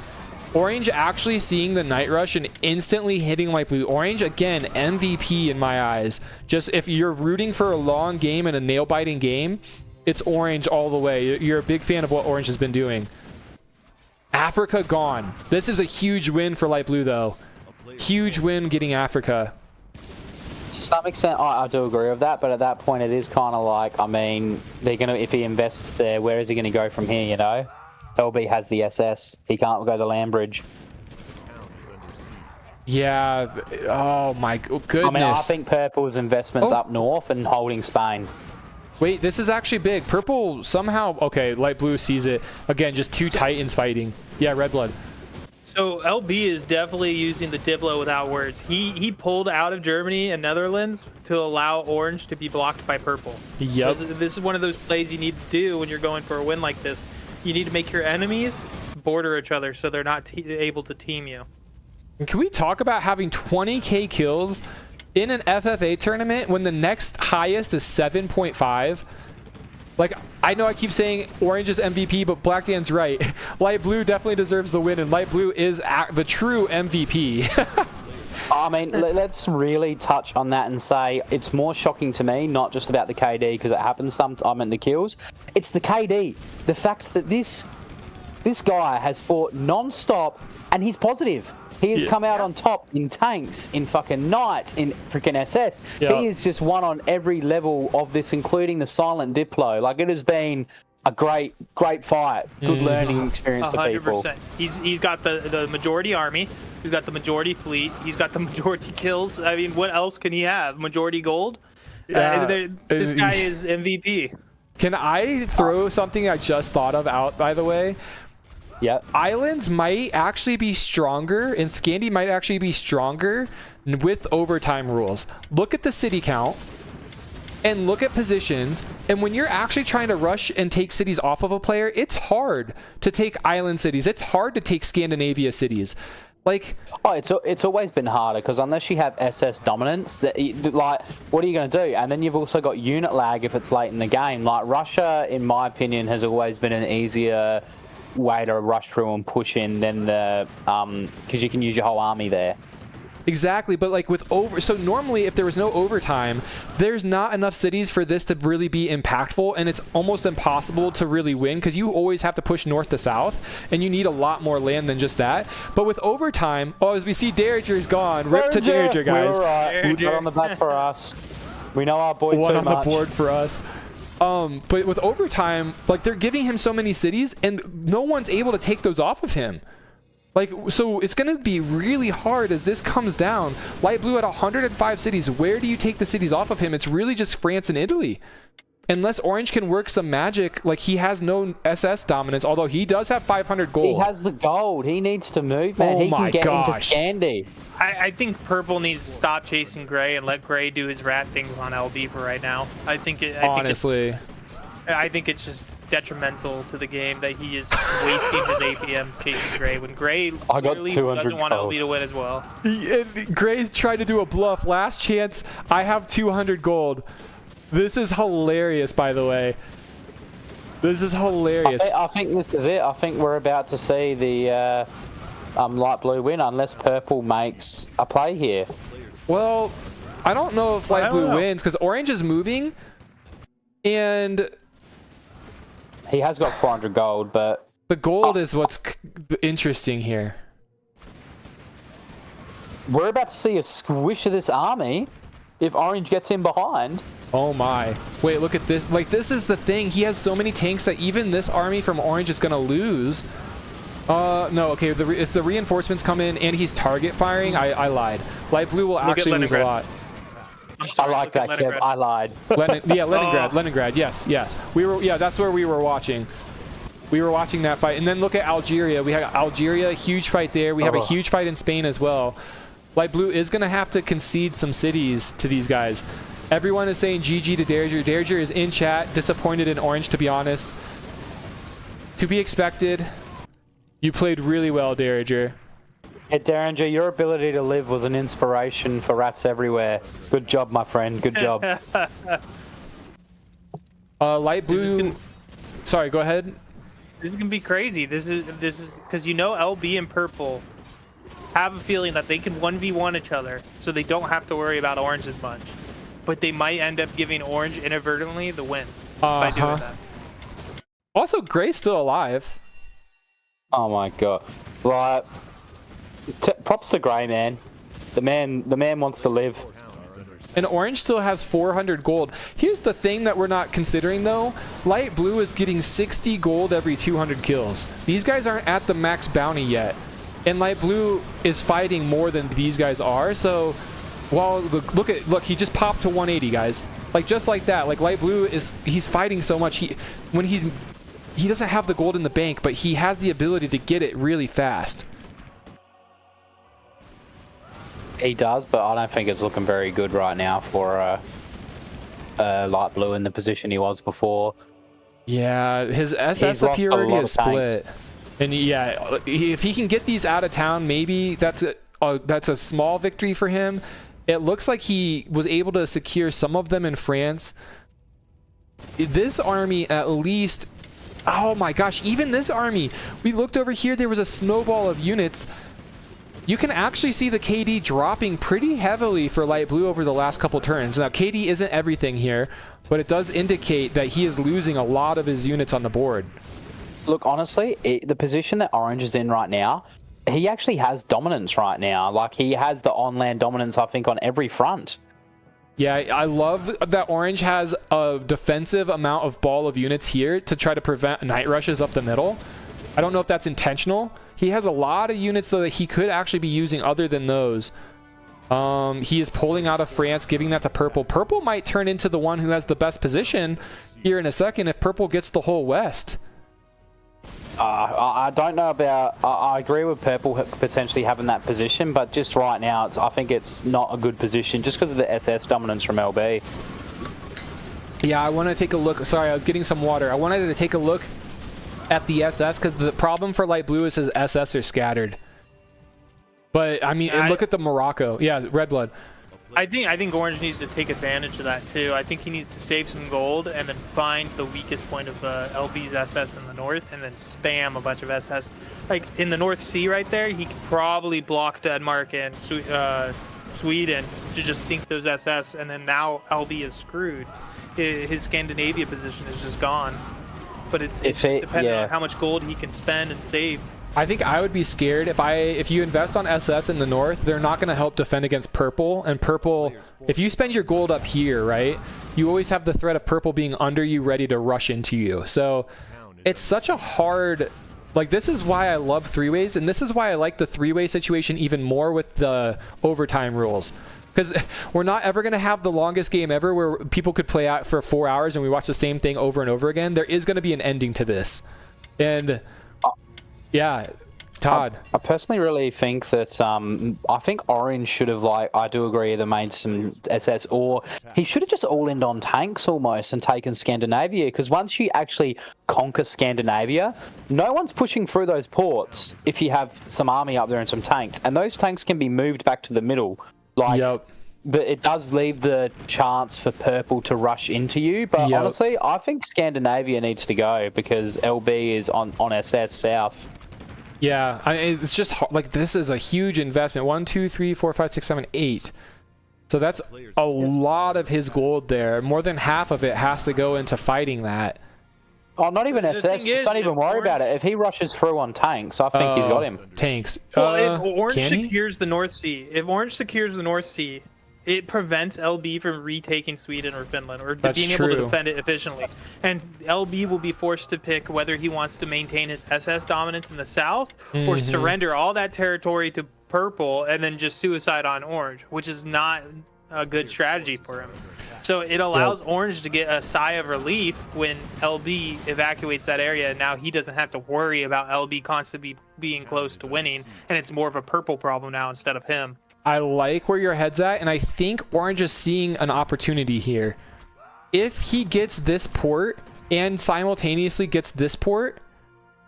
Orange actually seeing the Night Rush and instantly hitting light blue. Orange, again, MVP in my eyes. Just if you're rooting for a long game and a nail-biting game, it's orange all the way. You're a big fan of what orange has been doing. Africa gone. This is a huge win for light blue, though. Huge win getting Africa. To some extent, I do agree with that, but at that point, it is kind of like, I mean, they're gonna, if he invests there, where is he gonna go from here? You know, LB has the SS. He can't go the land bridge. Yeah. Oh my goodness. I mean, I think purple's investments up north and holding Spain. Wait, this is actually big. Purple somehow... Okay, light blue sees it. Again, just two Titans fighting. Yeah, red blood. So LB is definitely using the Diplo without words. He pulled out of Germany and Netherlands to allow orange to be blocked by purple. Yep. This is one of those plays you need to do when you're going for a win like this. You need to make your enemies border each other so they're not able to team you. Can we talk about having 20k kills in an FFA tournament when the next highest is 7.5? Like, I know I keep saying orange is MVP, but Black Dan's right. Light blue definitely deserves the win, and light blue is the true MVP. I mean, let's really touch on that and say it's more shocking to me, not just about the KD, because it happens sometimes in the kills. It's the KD. The fact that this guy has fought non-stop, and he's positive. He has come out on top in tanks, in fucking knights, in freaking SS. Yeah. He is just won on every level of this, including the silent Diplo. Like, it has been a great fight. Good learning experience for people. 100%. He's got the majority army. He's got the majority fleet. He's got the majority kills. I mean, what else can he have? Majority gold? Yeah. This guy is MVP. Can I throw something I just thought of out, by the way? Yep. Islands might actually be stronger, and Scandi might actually be stronger with overtime rules. Look at the city count, and look at positions, and when you're actually trying to rush and take cities off of a player, it's hard to take island cities. It's hard to take Scandinavia cities. Like, oh, it's always been harder, because unless you have SS dominance, like, what are you going to do? And then you've also got unit lag if it's late in the game. Like, Russia, in my opinion, has always been an easier way to rush through and push in than the because you can use your whole army there. Exactly, but like with so normally if there was no overtime, there's not enough cities for this to really be impactful, and it's almost impossible to really win because you always have to push north to south, and you need a lot more land than just that. But with overtime, as we see, Derriger's gone. Rip to Derriger, guys. We're all right. We got on the back for us. We know our boy One too on much. the board for us. But with overtime, like, they're giving him so many cities, and no one's able to take those off of him. Like, so it's going to be really hard as this comes down. Light blue at 105 cities. Where do you take the cities off of him? It's really just France and Italy. Unless orange can work some magic, like, he has no SS dominance, although he does have 500 gold. He has the gold. He needs to move, man. Oh He my can get gosh. into Scandi. I think purple needs to stop chasing gray and let gray do his rat things on LB for right now. Honestly. I think it's just detrimental to the game that he is wasting his APM chasing gray when gray clearly doesn't want LB to win as well. Gray tried to do a bluff. Last chance, I have 200 gold. This is hilarious, by the way. This is hilarious. I think this is it. I think we're about to see the light blue win unless purple makes a play here. Well, I don't know if light blue wins because orange is moving, and he has got 400 gold, but the gold is what's interesting here. We're about to see a squish of this army if orange gets in behind. Oh my. Wait, look at this. Like, this is the thing. He has so many tanks that even this army from orange is going to lose. No, okay, if the reinforcements come in and he's target firing, I lied. Light blue will actually lose a lot. I like that, Kev. I lied. Leningrad. Yes. That's where we were watching. We were watching that fight. And then look at Algeria. We have Algeria, huge fight there. We have a huge fight in Spain as well. Light blue is going to have to concede some cities to these guys. Everyone is saying GG to Derriger. Derriger is in chat, disappointed in orange, to be honest. To be expected. You played really well, Derriger. Hey, Derringer, your ability to live was an inspiration for rats everywhere. Good job, my friend. Good job. Light blue. Sorry, go ahead. This is gonna be crazy. This is because LB and purple have a feeling that they can 1v1 each other, so they don't have to worry about orange as much. But they might end up giving orange inadvertently the win by doing that. Also, Gray's still alive. Oh my god! Like, props to Gray, man. The man wants to live. And orange still has 400 gold. Here's the thing that we're not considering, though. Light blue is getting 60 gold every 200 kills. These guys aren't at the max bounty yet. and light blue is fighting more than these guys are. So, well, look, he just popped to 180, guys. Like just like that. Like light blue he's fighting so much. He doesn't have the gold in the bank, but he has the ability to get it really fast. He does, but I don't think it's looking very good right now for light blue in the position he was before. Yeah, his SS superiority is split. And yeah, if he can get these out of town, maybe that's a small victory for him. It looks like he was able to secure some of them in France. This army at least, oh my gosh, even this army, we looked over here, there was a snowball of units. You can actually see the KD dropping pretty heavily for light blue over the last couple turns. Now, KD isn't everything here, but it does indicate that he is losing a lot of his units on the board. Look, honestly, the position that Orange is in right now, he actually has dominance right now. Like, he has the on-land dominance, I think, on every front. Yeah, I love that Orange has a defensive amount of ball of units here to try to prevent night rushes up the middle. I don't know if that's intentional. He has a lot of units, though, that he could actually be using other than those. He is pulling out of France, giving that to Purple. Purple might turn into the one who has the best position here in a second if Purple gets the whole West. I don't know about... I agree with Purple potentially having that position, but just right now, I think it's not a good position just because of the SS dominance from LB. Yeah, I want to take a look. Sorry, I was getting some water. I wanted to take a look at the SS because the problem for light blue is his SS are scattered. But I mean, look at the Morocco. Yeah, red blood. I think Orange needs to take advantage of that too. I think he needs to save some gold and then find the weakest point of LB's SS in the north and then spam a bunch of SS. Like in the North Sea right there, he could probably block Denmark and Sweden to just sink those SS, and then now LB is screwed. His Scandinavia position is just gone. But it's just depending on how much gold he can spend and save. I think I would be scared if you invest on SS in the north, they're not going to help defend against Purple. And Purple, if you spend your gold up here, right, you always have the threat of Purple being under you, ready to rush into you. So it's such a hard, like, this is why I love three-ways, and this is why I like the three-way situation even more with the overtime rules. Because we're not ever going to have the longest game ever where people could play out for 4 hours and we watch the same thing over and over again. There is going to be an ending to this. And yeah, Todd. I personally really think that I think Orange should have, like, I do agree, they made some SS, or he should have just all-in on tanks almost and taken Scandinavia, because once you actually conquer Scandinavia, no one's pushing through those ports if you have some army up there and some tanks, and those tanks can be moved back to the middle. Like, but it does leave the chance for Purple to rush into you. But honestly, I think Scandinavia needs to go because LB is on SS South. Yeah, it's just like, this is a huge investment. 1, 2, 3, 4, 5, 6, 7, 8. So that's a lot of his gold there. More than half of it has to go into fighting that. Oh, not even SS. Just don't even worry about it. If he rushes through on tanks, I think he's got him. Tanks. Well, if Orange secures the North Sea, it prevents LB from retaking Sweden or Finland, or being able to defend it efficiently. And LB will be forced to pick whether he wants to maintain his SS dominance in the south or surrender all that territory to Purple and then just suicide on Orange, which is not a good strategy for him. So it allows Orange to get a sigh of relief when LB evacuates that area, and now he doesn't have to worry about LB constantly being close to winning, and it's more of a Purple problem now instead of him. I like where your head's at, and I think Orange is seeing an opportunity here. If he gets this port and simultaneously gets this port,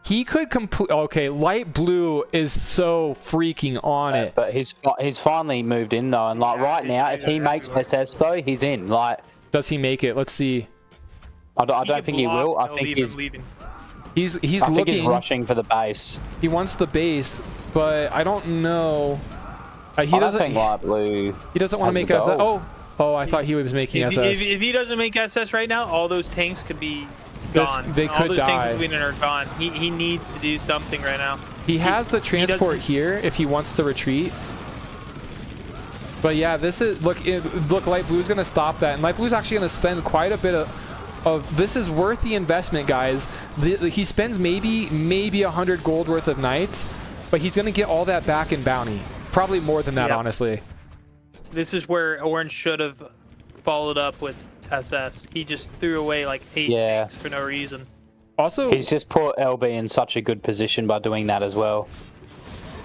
he could complete... Okay, light blue is so freaking on it. But he's finally moved in, though, and like right now, if he makes SS, though, he's in. Like, does he make it? Let's see. I don't think he will. I think he's looking. I think he's rushing for the base. He wants the base, but I don't know... He doesn't want to make SS. Oh, I thought he was making SS. If he doesn't make SS right now, all those tanks could be gone. They could die. All those tanks in Sweden are gone. He needs to do something right now. He has the transport here if he wants to retreat. But yeah, this is look. Light Blue's gonna stop that, and Light Blue's actually gonna spend quite a bit of. This is worth the investment, guys. He spends maybe 100 gold worth of knights. but he's going to get all that back in bounty. Probably more than that, honestly. This is where Orange should have followed up with SS. He just threw away like 8 tanks for no reason. Also, he's just put LB in such a good position by doing that as well.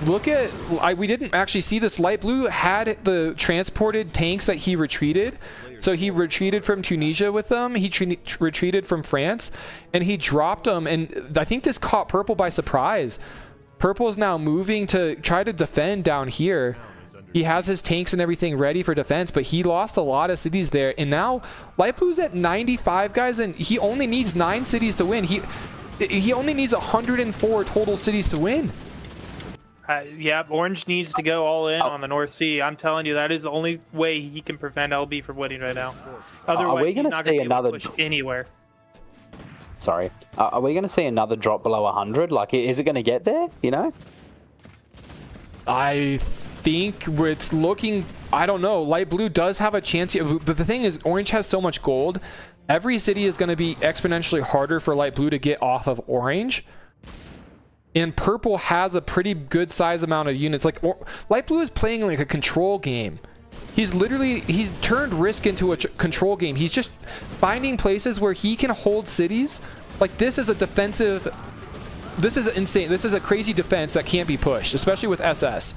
Look at, we didn't actually see this. Light Blue had the transported tanks that he retreated. So he retreated from Tunisia with them. He retreated from France, and he dropped them. And I think this caught Purple by surprise. Purple is now moving to try to defend down here. He has his tanks and everything ready for defense, but he lost a lot of cities there. And now Light Blue's at 95, guys, and he only needs 9 cities to win. He only needs 104 total cities to win. Yeah, Orange needs to go all in on the North Sea. I'm telling you, that is the only way he can prevent LB from winning right now. Otherwise, he's not going to be able to push anywhere. Sorry. Are we going to see another drop below 100? Like, is it going to get there, you know? I think it's looking, I don't know. Light Blue does have a chance. The thing is, Orange has so much gold. Every city is going to be exponentially harder for Light Blue to get off of Orange. And Purple has a pretty good size amount of units. Like, Light Blue is playing like a control game. He's turned Risk into a control game. He's just finding places where he can hold cities. Like, this is a defensive, this is insane. This is a crazy defense that can't be pushed, especially with SS.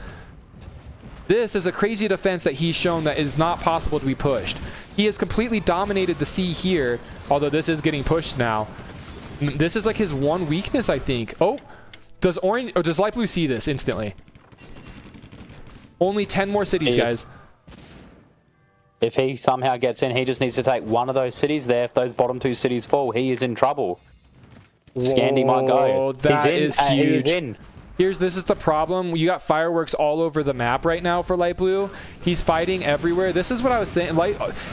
This is a crazy defense that he's shown that is not possible to be pushed. He has completely dominated the sea here, although this is getting pushed now. This is like his one weakness, I think. Oh, does Light Blue see this instantly? Only 10 more cities, guys. If he somehow gets in, he just needs to take one of those cities there. If those bottom 2 cities fall, he is in trouble. Scandy might go. That is huge. He's in. This is the problem. You got fireworks all over the map right now for Light Blue. He's fighting everywhere. This is what I was saying.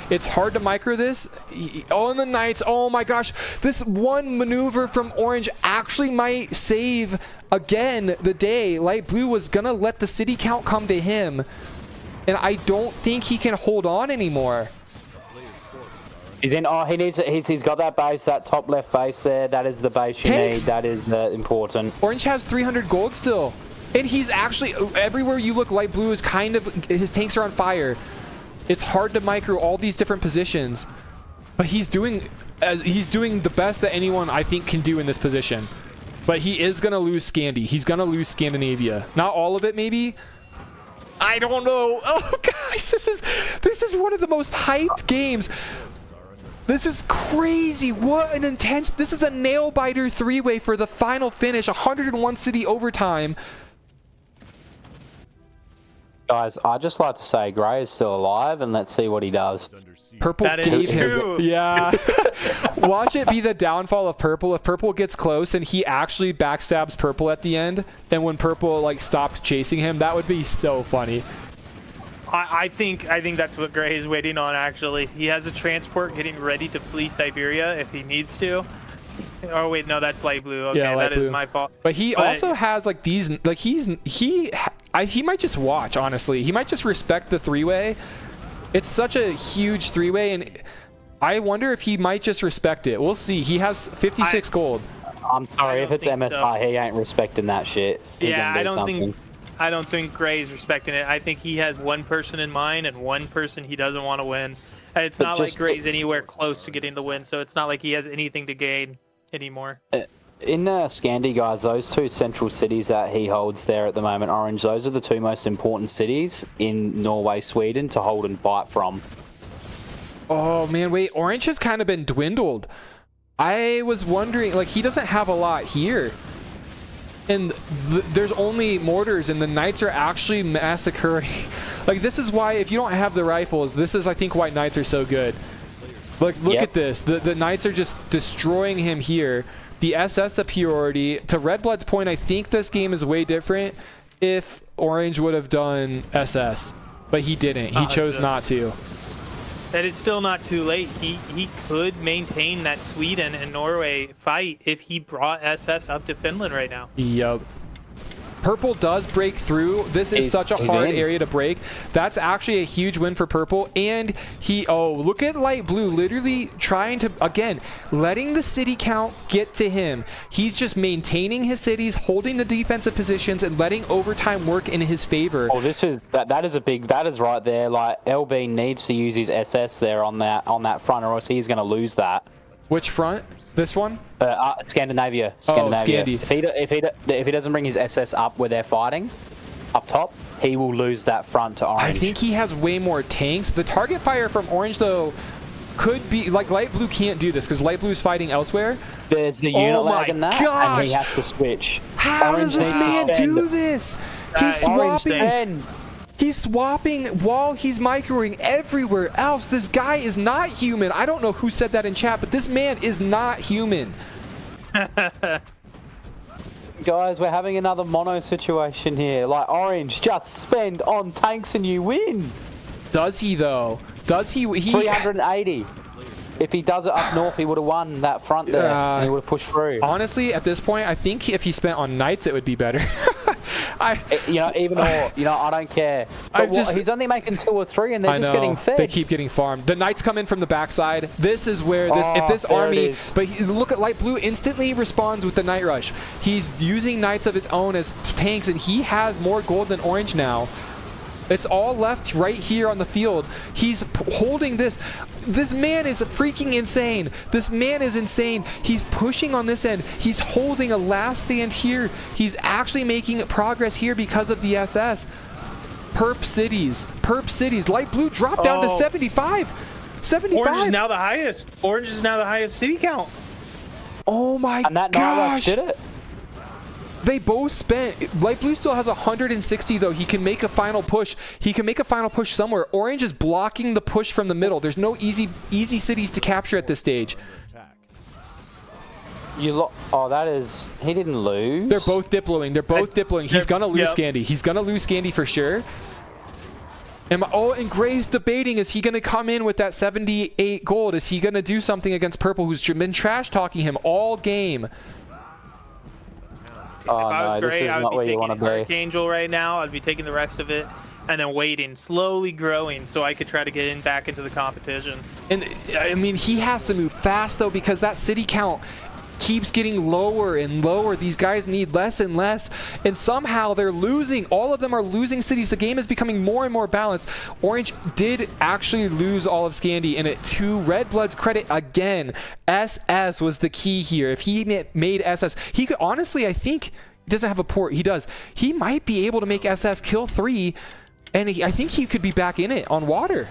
It's hard to micro this. Oh, and the Knights. Oh my gosh. This one maneuver from Orange actually might save again the day. Light Blue was gonna let the city count come to him, and I don't think he can hold on anymore. He's in. Oh, he's got that base, that top left base there. That is the base you need. That is important. Orange has 300 gold still, and he's actually everywhere you look. Light Blue is kind of, his tanks are on fire. It's hard to micro all these different positions, but he's doing the best that anyone I think can do in this position. But he is gonna lose Scandi. He's gonna lose Scandinavia. Not all of it, maybe. I don't know. Oh guys, this is one of the most hyped games. This is crazy. What an intense. This is a nail biter 3-way for the final finish. 101 city overtime. Guys, I'd just like to say Gray is still alive, and let's see what he does. Purple gave him. Yeah. Watch it be the downfall of Purple. If Purple gets close and he actually backstabs Purple at the end, and when Purple like stopped chasing him, that would be so funny. I think that's what Gray is waiting on, actually. He has a transport getting ready to flee Siberia if he needs to. Oh wait, no, that's Light Blue. Okay, yeah, that is my fault. But he also has like these, like he might just watch, honestly. He might just respect the 3-way. It's such a huge 3-way, and I wonder if he might just respect it. We'll see. He has 56 gold. I'm sorry, if it's MSI, he ain't respecting that shit. Yeah, I don't think Gray's respecting it. I think he has one person in mind and one person he doesn't want to win. It's not like Gray's anywhere close to getting the win, so it's not like he has anything to gain anymore. In Scandi, guys, those 2 central cities that he holds there at the moment, Orange, those are the 2 most important cities in Norway, Sweden to hold and fight from. Oh man, wait, Orange has kind of been dwindled. I was wondering, like, he doesn't have a lot here. And there's only mortars, and the Knights are actually massacring. Like, this is why, if you don't have the rifles, this is, I think, why Knights are so good. Like, look at this. The Knights are just destroying him here. The SS superiority. To Redblood's point, I think this game is way different if Orange would have done SS. But he didn't. He chose not to. That is still not too late. He could maintain that Sweden and Norway fight if he brought SS up to Finland right now. Yup. Purple does break through. This is such a hard area to break. That's actually a huge win for Purple. And look at Light Blue literally trying to, again, letting the city count get to him. He's just maintaining his cities, holding the defensive positions, and letting overtime work in his favor. Oh, that is right there. Like, LB needs to use his SS there on that front, or else he's going to lose that. Which front? This one? Scandinavia. Oh, Scandi. If he doesn't bring his SS up where they're fighting, up top, he will lose that front to Orange. I think he has way more tanks. The target fire from Orange, though, could be... Like, Light Blue can't do this because Light Blue is fighting elsewhere. There's the unit lag in that, and he has to switch. How does this man do this? He's swapping... He's swapping while he's microing everywhere else. This guy is not human. I don't know who said that in chat, but this man is not human. Guys, we're having another mono situation here. Like, Orange, just spend on tanks and you win. Does he, though? Does he? 380. If he does it up north, he would have won that front there. And he would have pushed through. Honestly, at this point, I think if he spent on Knights, it would be better. I don't care. But he's only making 2 or 3, and they're just getting fed. They keep getting farmed. The Knights come in from the backside. This is where if this army, look at Light Blue instantly responds with the Night Rush. He's using Knights of his own as tanks, and he has more gold than Orange now. It's all left right here on the field. He's holding this. This man is freaking insane. This man is insane. He's pushing on this end. He's holding a last stand here. He's actually making progress here because of the SS. Perp cities. Light Blue dropped down to 75. 75. Orange is now the highest. Orange is now the highest city count. Oh my gosh. And that Night Rush did it. They both spent. Light Blue still has 160 though. He can make a final push. He can make a final push somewhere. Orange is blocking the push from the middle. There's no easy cities to capture at this stage. That is... He didn't lose. They're both diploing. He's gonna lose Scandi. He's gonna lose Scandi for sure. And Gray's debating, is he going to come in with that 78 gold? Is he going to do something against Purple, who's been trash-talking him all game? If I was Gray, I would be taking Archangel right now. I'd be taking the rest of it and then waiting, slowly growing, so I could try to get back into the competition. And I mean, he has to move fast though, because that city count keeps getting lower and lower. These guys need less and less, and somehow they're losing. All of them are losing cities. The game is becoming more and more balanced. Orange did actually lose all of Scandi, and to Red Blood's credit again, SS was the key here. If he made SS, he could honestly, I think, he doesn't have a port. He does. He might be able to make SS kill 3, and I think he could be back in it on water.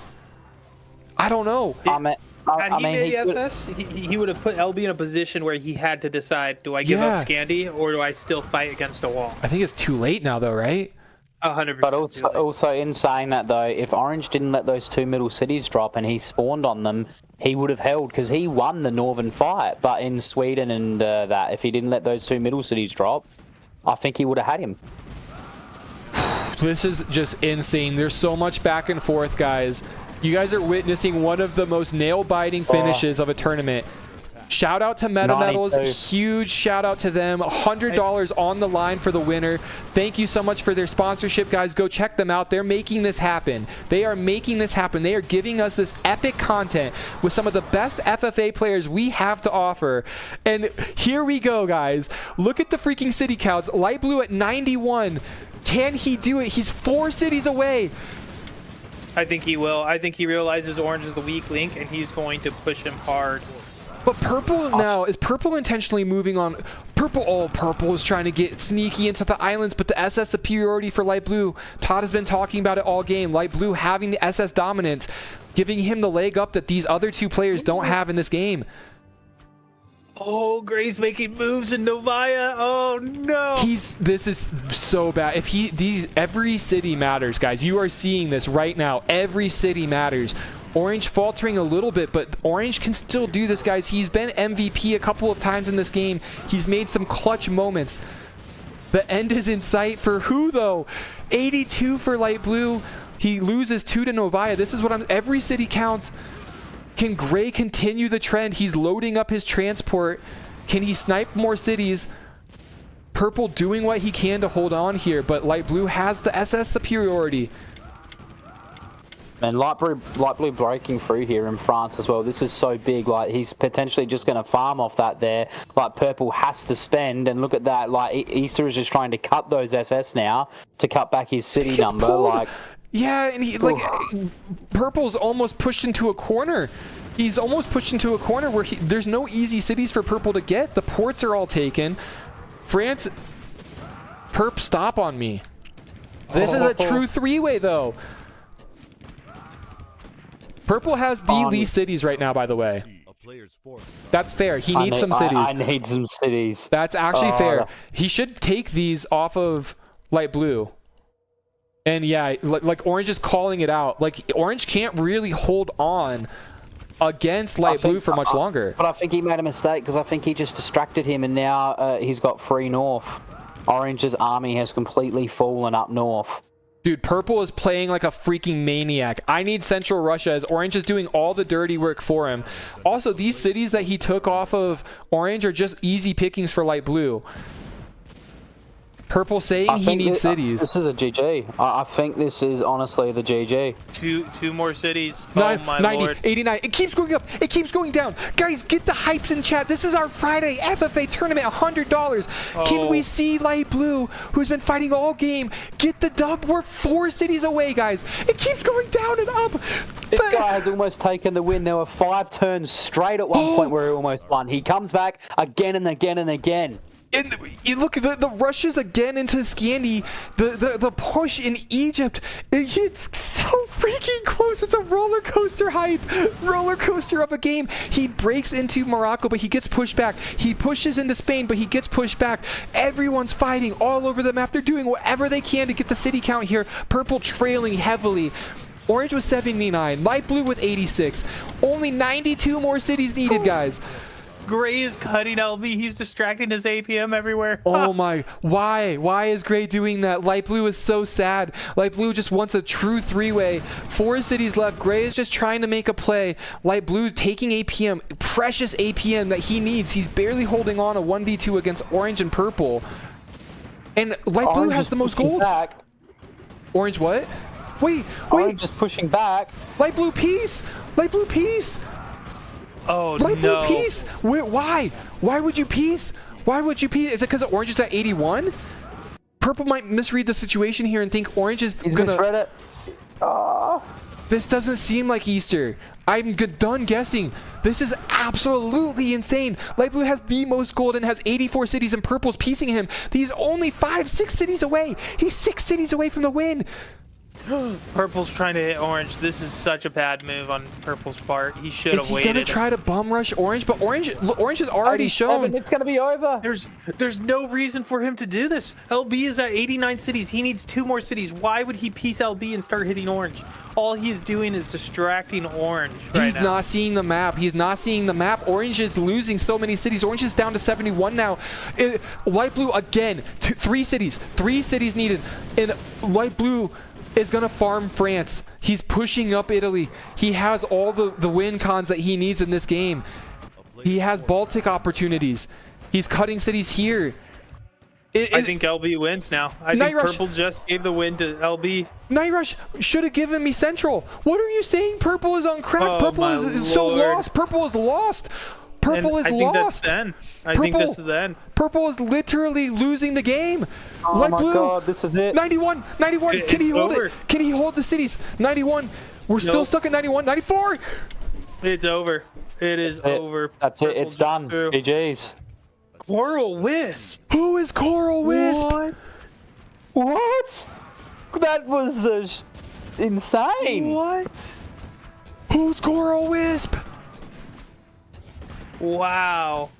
I don't know. Had he made SS, he would have put LB in a position where he had to decide, do I give up Scandi or do I still fight against a wall? I think it's too late now though, right? 100%. But also in saying that though, if Orange didn't let those 2 middle cities drop and he spawned on them, he would have held, because he won the northern fight. But in Sweden and that, if he didn't let those 2 middle cities drop, I think he would have had him. This is just insane. There's so much back and forth, guys. You guys are witnessing one of the most nail-biting finishes of a tournament. Shout out to MetaMetals. Huge shout out to them. $100 on the line for the winner. Thank you so much for their sponsorship, guys. Go check them out. They're making this happen. They are making this happen. They are giving us this epic content with some of the best FFA players we have to offer. And here we go, guys. Look at the freaking city counts. Light Blue at 91. Can he do it? He's 4 cities away. I think he will. I think he realizes Orange is the weak link, and he's going to push him hard. But Purple now, is Purple intentionally moving on? Purple is trying to get sneaky into the islands, but the SS superiority for Light Blue. Todd has been talking about it all game. Light Blue having the SS dominance, giving him the leg up that these other 2 players don't have in this game. Oh, Gray's making moves in Novaya. Oh no. This is so bad. Every city matters, guys. You are seeing this right now. Every city matters. Orange faltering a little bit, but Orange can still do this, guys. He's been MVP a couple of times in this game. He's made some clutch moments. The end is in sight for who though? 82 for Light Blue. He loses 2 to Novaya. This is what every city counts. Can Gray continue the trend? He's loading up his transport. Can he snipe more cities? Purple doing what he can to hold on here, but Light Blue has the SS superiority. And Light Blue breaking through here in France as well. This is so big. Like, he's potentially just going to farm off that there. Like, Purple has to spend. And look at that. Like, Easter is just trying to cut those SS now to cut back his city number. Pulled. Like, yeah, and he like Purple's almost pushed into a corner. He's almost pushed into a corner where there's no easy cities for Purple to get. The ports are all taken. France, Perp, stop on me. This is a true three-way though. Purple has the least cities right now, by the way. That's fair. He needs some cities. I need some cities. That's actually fair. He should take these off of Light Blue. And yeah, like Orange is calling it out. Like, Orange can't really hold on against Light Blue for much longer. But I think he made a mistake because I think he just distracted him, and now he's got free north. Orange's army has completely fallen up north. Dude, Purple is playing like a freaking maniac. I need Central Russia as Orange is doing all the dirty work for him. Also, these cities that he took off of Orange are just easy pickings for Light Blue. Purple saying he needs cities. This is a GG. I think this is honestly the GG. Two more cities. Oh my 90, lord. 89. It keeps going up. It keeps going down. Guys, get the hypes in chat. This is our Friday FFA tournament, $100. Can we see Light Blue, who's been fighting all game, get the dub? We're 4 cities away, guys. It keeps going down and up. This guy has almost taken the win. There were 5 turns straight at one point where he almost won. He comes back again and again and again. And you look at the rushes again into Scandi, the push in Egypt. It's so freaking close. It's a roller coaster hype, roller coaster of a game. He breaks into Morocco, but he gets pushed back. He pushes into Spain, but he gets pushed back. Everyone's fighting all over the map. They're doing whatever they can to get the city count here. Purple trailing heavily. Orange with 79, Light Blue with 86. Only 92 more cities needed, guys. Gray is cutting LB. He's distracting his APM everywhere. Oh my, why? Why is Gray doing that? Light Blue is so sad. Light Blue just wants a true 3-way. 4 cities left. Gray is just trying to make a play. Light Blue taking APM, precious APM that he needs. He's barely holding on a 1v2 against Orange and Purple. And Light Blue has the most gold. Back. Orange what? Wait. Orange just pushing back. Light Blue peace. Light Blue peace. Oh, Light no. Blue peace? Why? Why would you peace? Why would you peace? Is it because Orange is at 81? Purple might misread the situation here and think Orange is He's gonna... misread it. Oh. This doesn't seem like Easter. I'm done guessing. This is absolutely insane. Light Blue has the most gold and has 84 cities, and Purple's piecing him. He's only 5, 6 cities away. He's 6 cities away from the win. Purple's trying to hit Orange. This is such a bad move on Purple's part. He should have waited. Is he gonna try to bum rush Orange? But Orange has already shown. It's gonna be over. There's no reason for him to do this. LB is at 89 cities. He needs 2 more cities. Why would he piece LB and start hitting Orange? All he's doing is distracting Orange right now. He's not seeing the map. He's not seeing the map. Orange is losing so many cities. Orange is down to 71 now. Light Blue again. 3 cities. 3 cities needed. And Light Blue is gonna farm France. He's pushing up Italy. He has all the win cons that he needs in this game. He has Baltic opportunities. He's cutting cities here. I think LB wins now. I think Purple just gave the win to LB. Night Rush should have given me Central. What are you saying? Purple is on crack. Oh, Purple is so lost. Purple is lost. Purple is lost. I think this is the end. Purple is literally losing the game. Oh Light my Blue, god, this is it. 91. Can he hold it? Can he hold the cities? 91. We're still stuck at 91. 94. It's over. It is over. That's it. It's done. GG's. Coral Wisp. Who is Coral Wisp? What? That was insane. What? Who's Coral Wisp? Wow.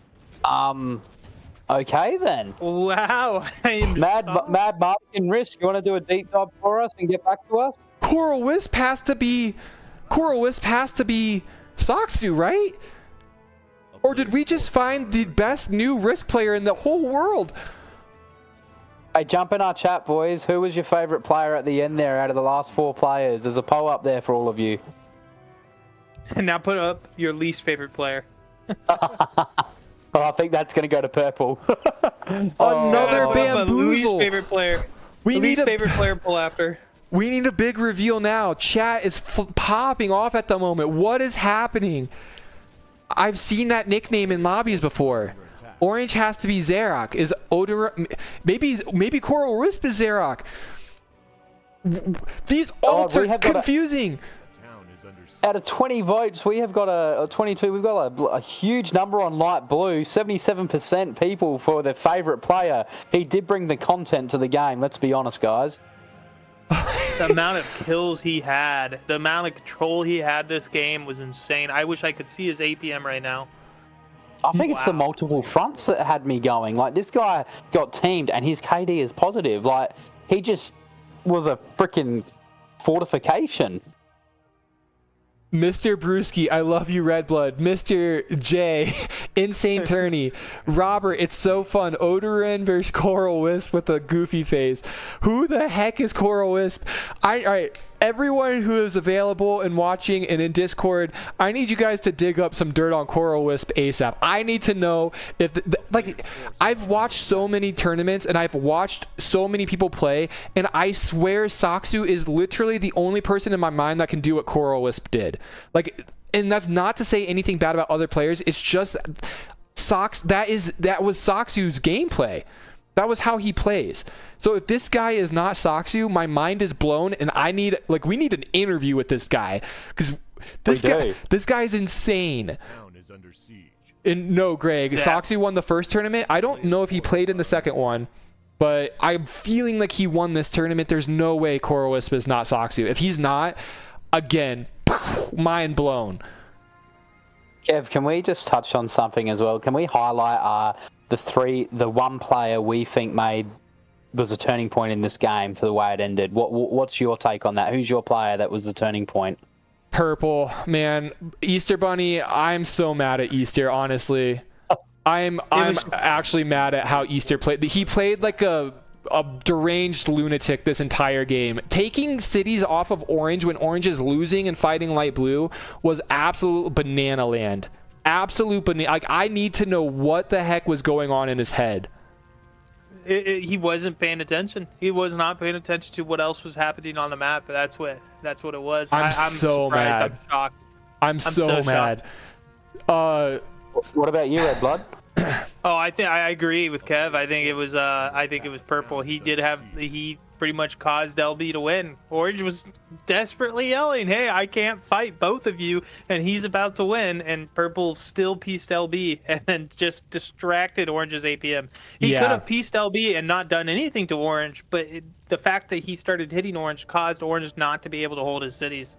Okay then. Wow. MadMartigan Risk, you want to do a deep dive for us and get back to us? Coral Wisp has to be Soxu, right? Or did we just find the best new Risk player in the whole world? Hey, jump in our chat, boys. Who was your favorite player at the end there out of the last 4 players? There's a poll up there for all of you. And now put up your least favorite player. Oh, I think that's going to go to purple. Another Least bamboozle. favorite player. We need Least a favorite player pull after. We need a big reveal now. Chat is popping off at the moment. What is happening? I've seen that nickname in lobbies before. Orange has to be Xerac. Is Odor? Maybe Coral Wisp is Xerac. These alts are confusing. Out of 20 votes, we have got a 22. We've got a huge number on light blue. 77% people for their favorite player. He did bring the content to the game. Let's be honest, guys. The amount of kills he had, the amount of control he had this game was insane. I wish I could see his APM right now. I think it's the multiple fronts that had me going. Like, this guy got teamed and his KD is positive. Like, he just was a freaking fortification. Mr. Brewski, I love you, Red Blood. Mr. J, Insane Tourney. Robert, it's so fun. Odorin versus Coral Wisp with a goofy face. Who the heck is Coral Wisp? All right, everyone who is available and watching and in Discord, I need you guys to dig up some dirt on Coral Wisp ASAP. I need to know if, like, I've watched so many tournaments and I've watched so many people play, and I swear Saksu is literally the only person in my mind that can do what Coral Wisp did. Like, and that's not to say anything bad about other players. It's just that was Saksu's gameplay. That was how he plays. So if this guy is not Saksu, my mind is blown, and we need an interview with this guy, because this guy is insane. And no, Greg, Saksu won the first tournament. I don't know if he played in the second one, but I'm feeling like he won this tournament. There's no way Coral Wisp is not Saksu. If he's not, again, mind blown. Kev, can we just touch on something as well? Can we highlight the one player we think was a turning point in this game for the way it ended? What's your take on that? Who's your player that was the turning point? Purple, man. Easter Bunny, I'm so mad at Easter, honestly. I'm actually mad at how Easter played. He played like a deranged lunatic this entire game. Taking cities off of Orange when Orange is losing and fighting light blue was absolute banana land. Absolute banana. Like, I need to know what the heck was going on in his head. He wasn't paying attention. He was not paying attention to what else was happening on the map. That's what it was. I'm so surprised. mad. I'm shocked. I'm so mad. What about you, Red Blood? Oh, I agree with Kev. I think it was purple. He pretty much caused LB to win. Orange was desperately yelling, "Hey, I can't fight both of you," and he's about to win, and purple still pieced LB and then just distracted Orange's APM. He could have pieced LB and not done anything to Orange, but the fact that he started hitting Orange caused Orange not to be able to hold his cities.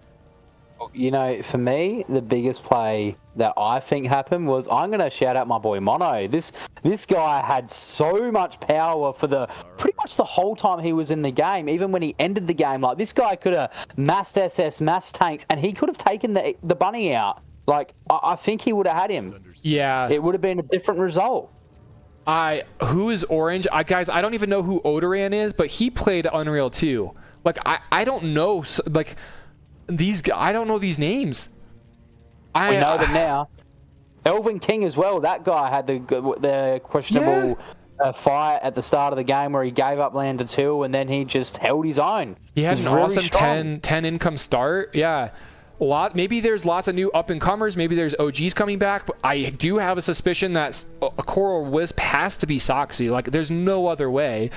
You know, for me, the biggest play that I think happened was, I'm going to shout out my boy Mono. This guy had so much power for pretty much the whole time he was in the game. Even when he ended the game, like, this guy could have massed SS, massed tanks, and he could have taken the bunny out. Like, I think he would have had him. Yeah. It would have been a different result. Who is Orange? Guys, I don't even know who Odoran is, but he played Unreal too. Like, I don't know, like, I don't know these names. We know them now. Elvin King as well. That guy had the questionable fight at the start of the game where he gave up land to 2 and then he just held his own. He had an awesome 10 income start. Yeah. Maybe there's lots of new up-and-comers. Maybe there's OGs coming back. But I do have a suspicion that a Coral Wisp has to be Soxy. Like, there's no other way.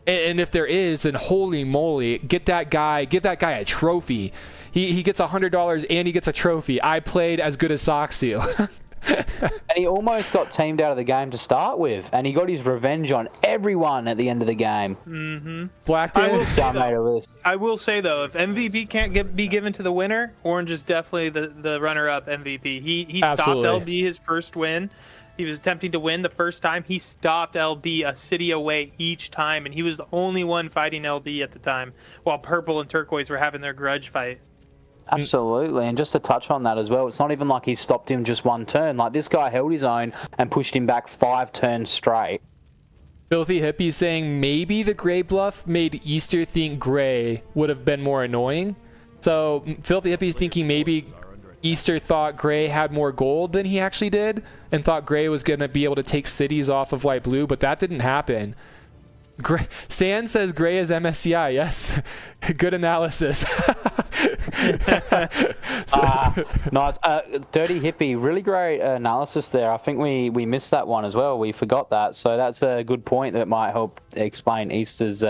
And if there is, then holy moly, give that guy a trophy. He gets $100 and he gets a trophy. I played as good as Soxy. And he almost got teamed out of the game to start with, and he got his revenge on everyone at the end of the game. Mm-hmm. I will say though, if MVP can't be given to the winner, Orange is definitely the runner-up MVP. He stopped LB his first win. He was attempting to win the first time. He stopped LB a city away each time, and he was the only one fighting LB at the time, while Purple and Turquoise were having their grudge fight. Absolutely, and just to touch on that as well, it's not even like he stopped him just one turn. Like, this guy held his own and pushed him back 5 turns straight. Filthy Hippie saying maybe the gray bluff made Easter think gray would have been more annoying. So Filthy Hippie's thinking maybe Easter thought Gray had more gold than he actually did, and thought Gray was going to be able to take cities off of light blue, but that didn't happen. Sand says Gray is MSCI. Yes, good analysis. Nice. Dirty Hippie, really great analysis there. I think we missed that one as well. We forgot that. So that's a good point that might help explain Easter's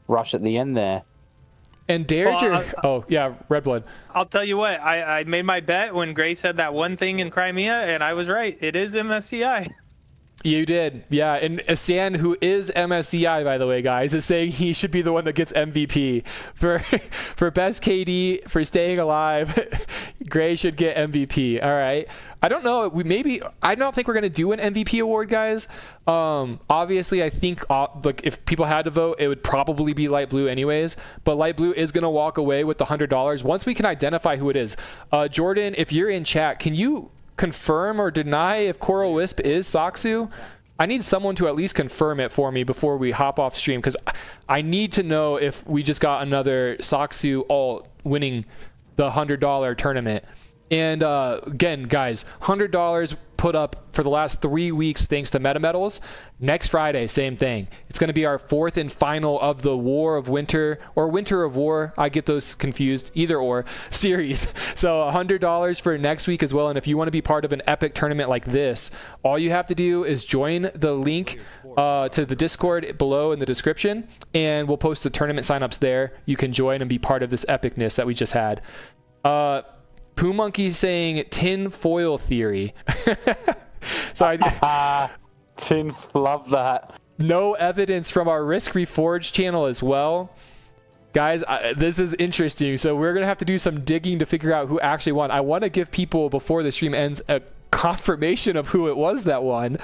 rush at the end there. And Derringer, oh yeah, Red Blood. I'll tell you what, I made my bet when Gray said that one thing in Crimea, and I was right. It is MSCI. You did, yeah. And Asan, who is MSCI, by the way, guys, is saying he should be the one that gets MVP for best KD, for staying alive. Gray should get MVP. All right. I don't know. I don't think we're gonna do an MVP award, guys. Obviously, I think like if people had to vote, it would probably be light blue, anyways. But light blue is gonna walk away with the $100 once we can identify who it is. Jordan, if you're in chat, can you confirm or deny if Coral Wisp is Saksu? I need someone to at least confirm it for me before we hop off stream, because I need to know if we just got another Saksu alt winning the $100 tournament. And again, guys, $100 put up for the last 3 weeks thanks to MetaMetals. Next Friday, same thing. It's going to be our 4th and final of the War of Winter, or Winter of War, I get those confused, either or, series. So $100 for next week as well. And if you want to be part of an epic tournament like this, all you have to do is join the link to the Discord below in the description, and we'll post the tournament signups there. You can join and be part of this epicness that we just had. Poo Monkey saying tin foil theory. So love that. No evidence from our Risk Reforged channel as well. Guys, this is interesting. So we're going to have to do some digging to figure out who actually won. I want to give people, before the stream ends, a confirmation of who it was that won.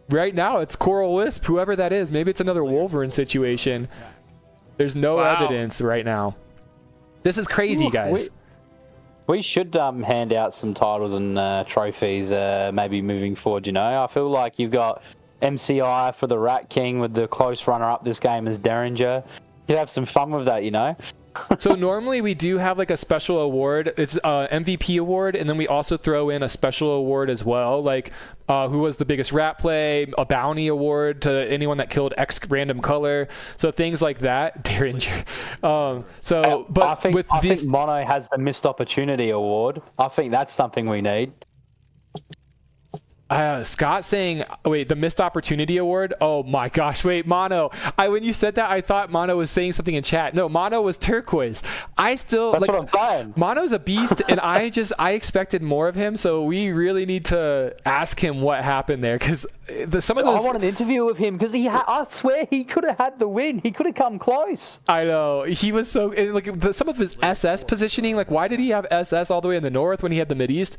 Right now, it's Coral Wisp, whoever that is. Maybe it's another Wolverine situation. There's no evidence right now. This is crazy, guys. We should hand out some titles and trophies maybe moving forward, you know. I feel like you've got MCI for the Rat King with the close runner-up this game as Derringer. You'd have some fun with that, you know. So normally we do have like a special award. It's MVP award, and then we also throw in a special award as well, like who was the biggest rat play, a bounty award to anyone that killed X random color, so things like that. Derringer. But I think Mono has the missed opportunity award. I think that's something we need. Scott saying, wait, the missed opportunity award? Oh my gosh, wait, Mono. When you said that, I thought Mono was saying something in chat. No, Mono was turquoise. That's what I'm saying. Mono's a beast, and I expected more of him, so we really need to ask him what happened there, because some of those... I want an interview with him, because I swear he could have had the win. He could have come close. I know. He was so... some of his SS positioning, like, why did he have SS all the way in the north when he had the Mideast?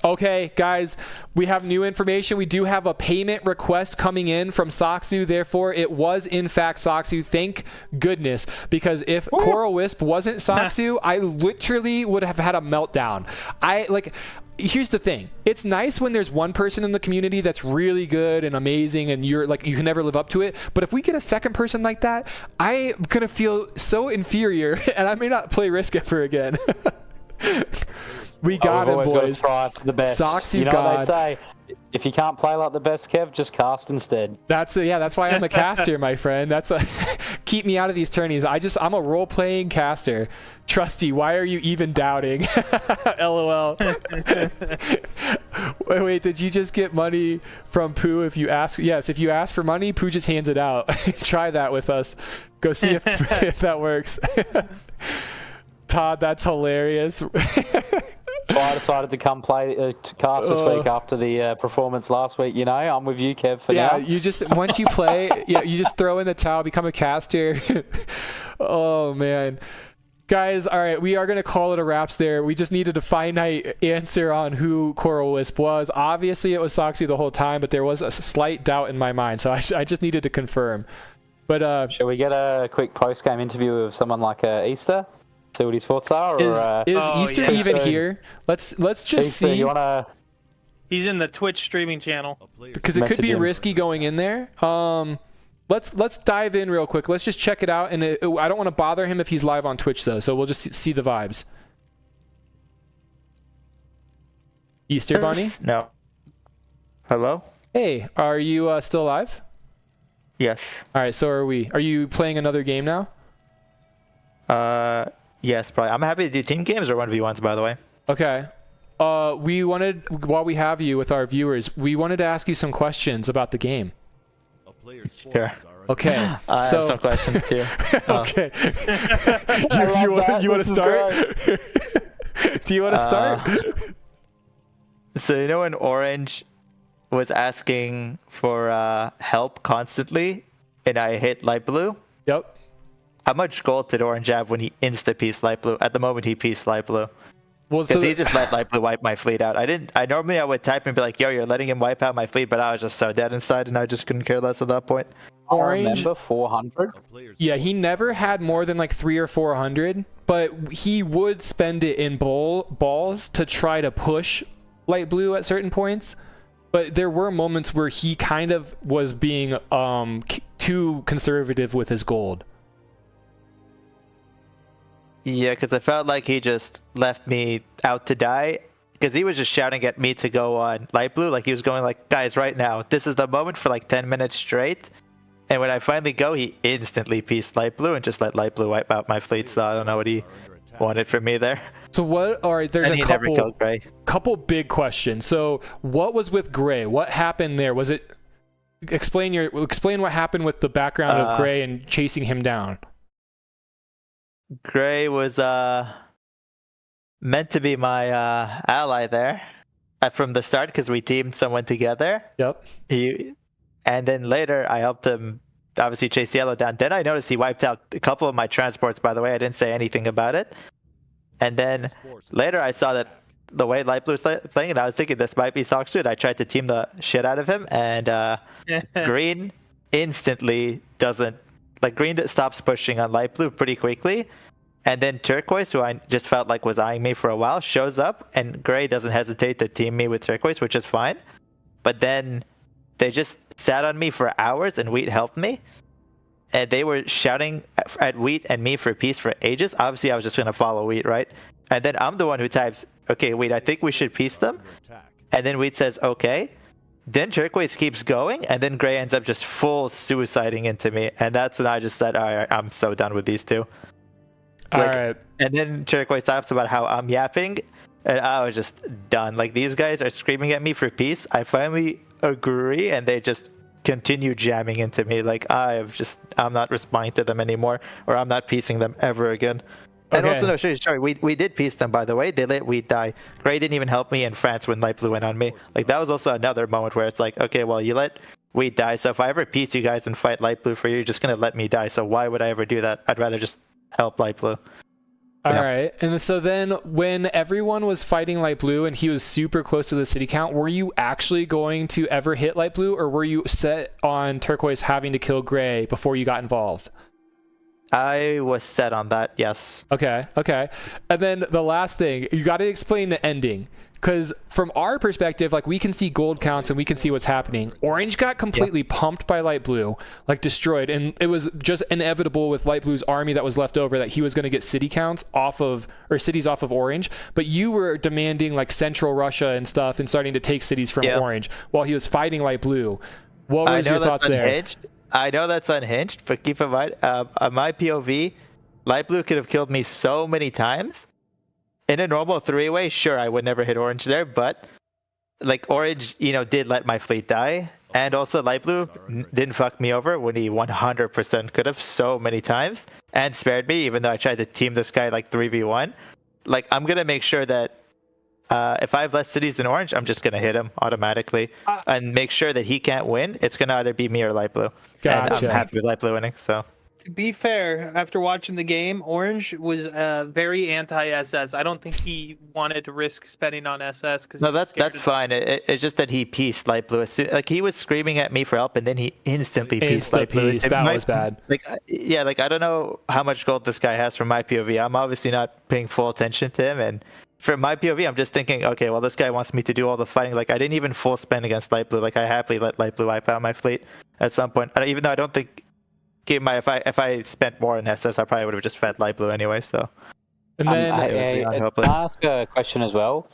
Okay, guys, we have new information. We do have a payment request coming in from Saksu. Therefore, it was, in fact, Saksu. Thank goodness. Because if Coral Wisp wasn't Saksu, I literally would have had a meltdown. Here's the thing. It's nice when there's one person in the community that's really good and amazing, and you can never live up to it. But if we get a second person like that, I'm going to feel so inferior, and I may not play Risk ever again. We got him, boys. Try for the best. Saksu, you know what they say, if you can't play like the best, Kev, just cast instead. That's why I'm a caster, my friend. Keep me out of these tourneys. I'm a role-playing caster. Trusty, why are you even doubting? LOL. Wait, did you just get money from Pooh if you ask? Yes, if you ask for money, Pooh just hands it out. Try that with us. Go see if that works. Todd, that's hilarious. So I decided to come play cast this week after the performance last week. You know, I'm with you, Kev. For now. You just once you play, you just throw in the towel, become a caster. Oh man, guys! All right, we are gonna call it a wraps there. We just needed a finite answer on who Coral Wisp was. Obviously, it was Saksu the whole time, but there was a slight doubt in my mind, so I just needed to confirm. But shall we get a quick post-game interview of someone like Easter? See what his thoughts are. Is Easter even here? Let's just Easter, see. You wanna... He's in the Twitch streaming channel. Because it could be risky going in there. Let's dive in real quick. Let's just check it out. And I don't want to bother him if he's live on Twitch though. So we'll just see the vibes. Easter Bunny? No. Hello? Hey, are you still alive? Yes. All right, so are we. Are you playing another game now? Yes, probably. I'm happy to do team games or 1v1s, by the way. Okay. We wanted, while we have you with our viewers, we wanted to ask you some questions about the game. Sure. Okay. I have some questions too. Okay. you want to start? Do you want to start? So you know when Orange was asking for help constantly, and I hit light blue? Yep. How much gold did Orange have when he insta-pieced light blue? At the moment he pieced light blue. Well, Because he just let light blue wipe my fleet out. I normally would type and be like, yo, you're letting him wipe out my fleet, but I was just so dead inside and I just couldn't care less at that point. Orange. I remember 400. Yeah, he never had more than like 300 or 400, but he would spend it in balls to try to push light blue at certain points. But there were moments where he kind of was being too conservative with his gold. Yeah, because I felt like he just left me out to die. Because he was just shouting at me to go on light blue. Like he was going like, guys, right now, this is the moment for like 10 minutes straight. And when I finally go, he instantly pieced light blue and just let light blue wipe out my fleet. So I don't know what he wanted from me there. So what? All right, there's And he never killed Gray. couple big questions. So what was with Gray? What happened there? Was it explain what happened with the background of Gray and chasing him down? Gray was meant to be my ally there from the start because we teamed someone together. Yep. And then later I helped him obviously chase Yellow down. Then I noticed he wiped out a couple of my transports, by the way. I didn't say anything about it. And then later I saw that the way Light Blue was playing, and I was thinking this might be Socksuit. I tried to team the shit out of him, and Green instantly doesn't... Like, Green stops pushing on Light Blue pretty quickly. And then Turquoise, who I just felt like was eyeing me for a while, shows up, and Gray doesn't hesitate to team me with Turquoise, which is fine. But then they just sat on me for hours, and Wheat helped me. And they were shouting at Wheat and me for peace for ages. Obviously, I was just going to follow Wheat, right? And then I'm the one who types, okay, Wheat, I think we should peace them. And then Wheat says, okay. Then Turquoise keeps going, and then Gray ends up just full suiciding into me. And that's when I just said, all right, I'm so done with these two. All right. And then Turquoise talks about how I'm yapping, and I was just done. Like, these guys are screaming at me for peace. I finally agree, and they just continue jamming into me. Like, I'm not responding to them anymore, or I'm not piecing them ever again. And also, no, sorry, we did piece them, by the way. They let Wheat die. Gray didn't even help me in France when Light Blue went on me. Like, that was also another moment where it's like, okay, well, you let Wheat die, so if I ever piece you guys and fight Light Blue for you, you're just going to let me die. So why would I ever do that? I'd rather just help Light Blue. All right. And so then when everyone was fighting Light Blue and he was super close to the city count, were you actually going to ever hit Light Blue, or were you set on Turquoise having to kill Gray before you got involved? I was set on that, yes. Okay. And then the last thing, you got to explain the ending. Because from our perspective, like, we can see gold counts and we can see what's happening. Orange got completely pumped by Light Blue, like destroyed. And it was just inevitable with Light Blue's army that was left over that he was going to get city counts off of, or cities off of Orange. But you were demanding like central Russia and stuff and starting to take cities from Orange while he was fighting Light Blue. What was your thoughts there? I know that's unhinged, but keep in mind, on my POV, Light Blue could have killed me so many times. In a normal three-way, sure, I would never hit Orange there, but like Orange, did let my fleet die. And also Light Blue didn't fuck me over when he 100% could have so many times and spared me, even though I tried to team this guy like 3v1. Like, I'm going to make sure that if I have less cities than Orange, I'm just going to hit him automatically and make sure that he can't win. It's going to either be me or Light Blue. Gotcha. And I'm happy with Light Blue winning, so... To be fair, after watching the game, Orange was very anti-SS. I don't think he wanted to risk spending on SS. Because no, that's fine. It's just that he pieced Light Blue. Like, he was screaming at me for help, and then he instantly pieced Light Blue. That was bad. Like, yeah, like, I don't know how much gold this guy has from my POV. I'm obviously not paying full attention to him, and from my POV, I'm just thinking, okay, well, this guy wants me to do all the fighting. Like, I didn't even full spend against Light Blue. Like, I happily let Light Blue wipe out my fleet at some point. Even though I don't think... If I spent more in SS, I probably would have just fed Light Blue anyway. So, and then I ask a question as well.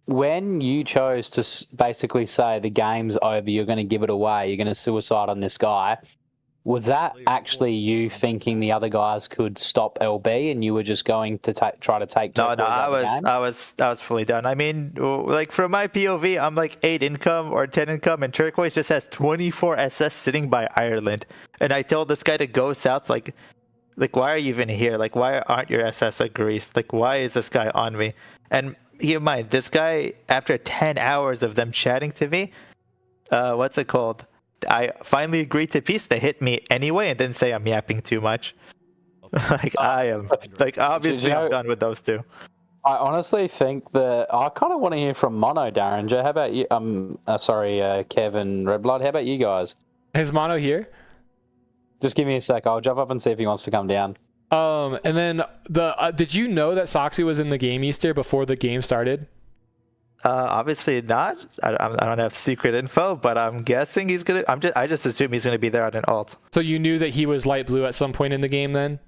when you chose to basically say the game's over, you're going to give it away, you're going to suicide on this guy, was that actually you thinking the other guys could stop LB and you were just going to try to take? No, Turquoise out of the game? I was fully done. I mean, like from my POV, I'm like 8 income or 10 income, and Turquoise just has 24 SS sitting by Ireland. And I told this guy to go south. Like why are you even here? Like, why aren't your SS at Greece? Like, why is this guy on me? And keep in mind, this guy, after 10 hours of them chatting to me, what's it called? I finally agreed to peace. They hit me anyway and didn't say I'm yapping too much. Like, I am. Like, obviously, I'm done with those two. I honestly think that I kind of want to hear from Mono, Darringer. How about you? Sorry, Kevin Redblood. How about you guys? Is Mono here? Just give me a sec. I'll jump up and see if he wants to come down. And then did you know that Soxy was in the game Easter before the game started? Obviously not. I don't have secret info, but I'm guessing he's gonna. I just assume he's gonna be there on an alt. So you knew that he was light blue at some point in the game, then?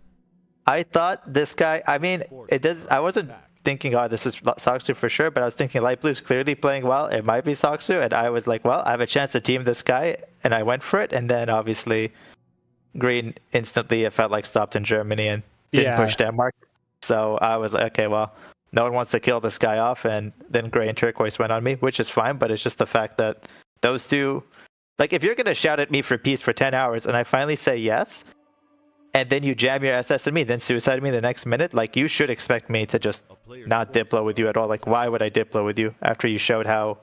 I thought this guy. I mean, it does. I wasn't thinking, oh, this is Soxu for sure, but I was thinking light blue's clearly playing well. It might be Soxu, and I was like, well, I have a chance to team this guy, and I went for it. And then obviously, green instantly it felt like stopped in Germany and didn't push Denmark. So I was like, okay, well. No one wants to kill this guy off, and then Gray and Turquoise went on me, which is fine, but it's just the fact that those two... Like, if you're going to shout at me for peace for 10 hours, and I finally say yes, and then you jam your SS at me, then suicide me the next minute, like, you should expect me to just not Diplo with you at all. Like, why would I Diplo with you after you showed how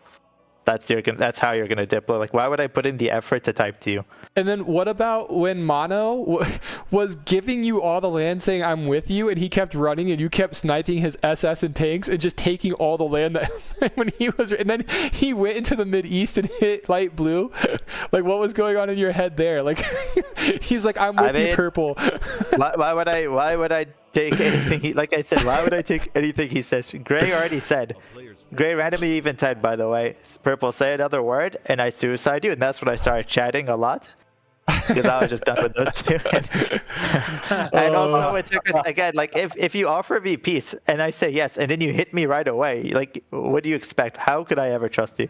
that's how you're going to Diplo? Like, why would I put in the effort to type to you? And then what about when Mono was giving you all the land saying I'm with you, and he kept running and you kept sniping his SS and tanks and just taking all the land that when he was, and then he went into the mid-east and hit light blue? Like, what was going on in your head there? Like, he's like, I'm with you, purple. why would I take anything like I said, why would I take anything he says? Gray already said. Gray randomly even typed, by the way, purple, say another word, and I suicide you, and that's when I started chatting a lot. Because I was just done with those two. And also it took us, again, like if you offer me peace and I say yes, and then you hit me right away, like what do you expect? How could I ever trust you?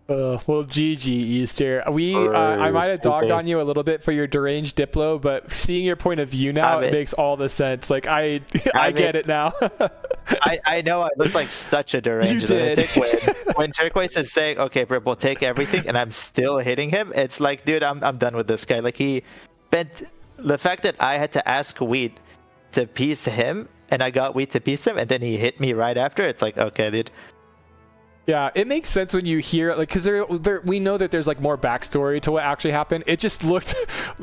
Well, GG Easter. I might have dogged on you a little bit for your deranged Diplo, but seeing your point of view now, it makes all the sense. Like I get it now. I know I look like such a deranged. You did. When Turquoise is saying, "Okay, Purple, take everything," and I'm still hitting him, it's like, dude, I'm done with this guy. Like he spent the fact that I had to ask Wheat to piece him, and I got Wheat to piece him, and then he hit me right after. It's like, okay, dude. Yeah, it makes sense when you hear, like, because we know that there's like more backstory to what actually happened. It just looked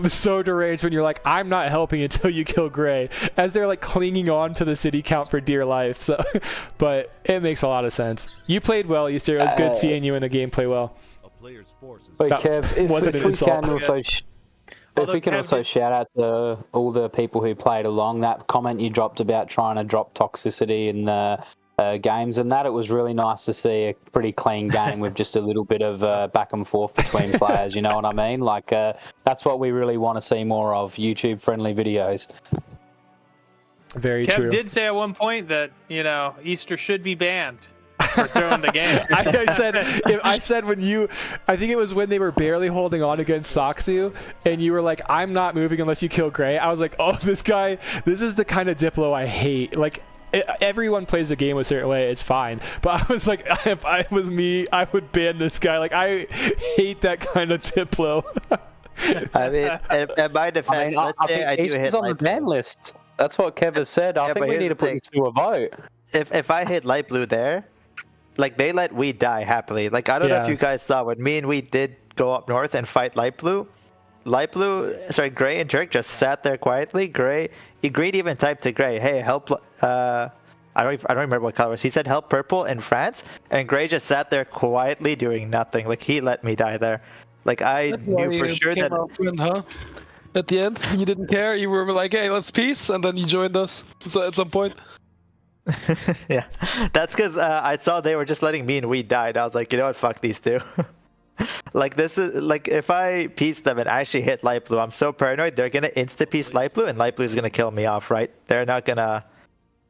so deranged when you're like, I'm not helping until you kill Gray, as they're like clinging on to the city count for dear life. So, but it makes a lot of sense. You played well, Easter. It was good seeing you in the game play well. Wait, Kev, if we can also shout out to all the people who played along, that comment you dropped about trying to drop toxicity in the games and that, it was really nice to see a pretty clean game with just a little bit of back and forth between players, you know what I mean? Like that's what we really want to see more of, YouTube friendly videos. Very Kev true. did say at one point that, you know, Easter should be banned for throwing the game. I said when you, I think it was when they were barely holding on against Soxu, and you were like, I'm not moving unless you kill Gray. I was like, oh, this guy, this is the kind of Diplo I hate. Like, everyone plays the game a certain way, it's fine, but I was like, if I was me, I would ban this guy. Like, I hate that kind of Diplo. I mean, in my defense, let's say I do hit on the ban list. That's what Kev has said. I think we need to put this to a vote. If I hit light blue there, like, they let Weed die happily. Like, I don't know if you guys saw when me and Weed did go up north and fight light blue. Gray and Turk just sat there quietly. Green even typed to Gray, hey, help. I don't remember what color it was. He said help purple in France, and Gray just sat there quietly doing nothing. Like, he let me die there. Like, I knew for sure that. At the end, you didn't care. You were like, hey, let's peace, and then you joined us at some point. Yeah, that's because I saw they were just letting me and Weed die, and I was like, you know what, fuck these two. Like, this is like, if I piece them and actually hit light blue, I'm so paranoid they're gonna insta piece light blue, and light blue is gonna kill me off, right? They're not gonna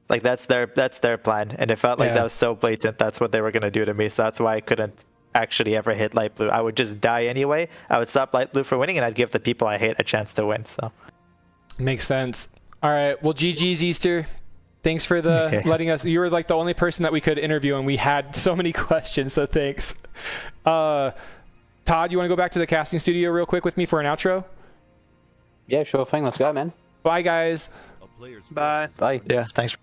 Like that's their plan, and it felt like that was so blatant. That's what they were gonna do to me. So that's why I couldn't actually ever hit light blue. I would just die anyway. I would stop light blue for winning, and I'd give the people I hate a chance to win. So makes sense. All right. Well, GG's Easter. Thanks for letting us. You were like the only person that we could interview, and we had so many questions. So thanks. Todd, you want to go back to the casting studio real quick with me for an outro? Yeah, sure thing. Let's go, man. Bye, guys. Bye. Bye. yeah, thanks.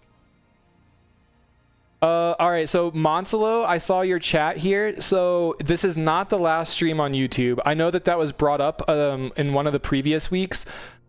All right, so Monsolo, I saw your chat here. So this is not the last stream on YouTube. I know that was brought up in one of the previous weeks.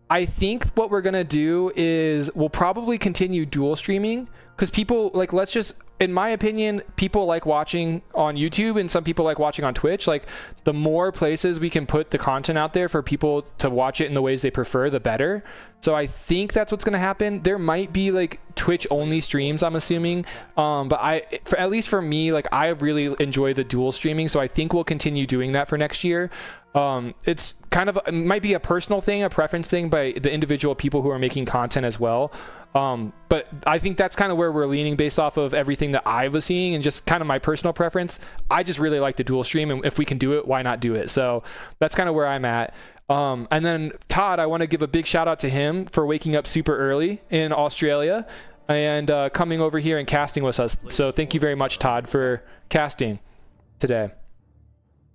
I think what we're gonna do is we'll probably continue dual streaming because people like, let's just, in my opinion, people like watching on YouTube and some people like watching on Twitch. Like the more places we can put the content out there for people to watch it in the ways they prefer, the better. So I think that's what's going to happen. There might be like Twitch only streams, I'm assuming. But at least for me, like I really enjoy the dual streaming. So I think we'll continue doing that for next year. It's kind of, it might be a personal thing, a preference thing by the individual people who are making content as well. But I think that's kind of where we're leaning based off of everything that I was seeing and just kind of my personal preference. I just really like the dual stream, and if we can do it, why not do it? So that's kind of where I'm at. And then Todd, I want to give a big shout out to him for waking up super early in Australia and coming over here and casting with us. So thank you very much, Todd, for casting today.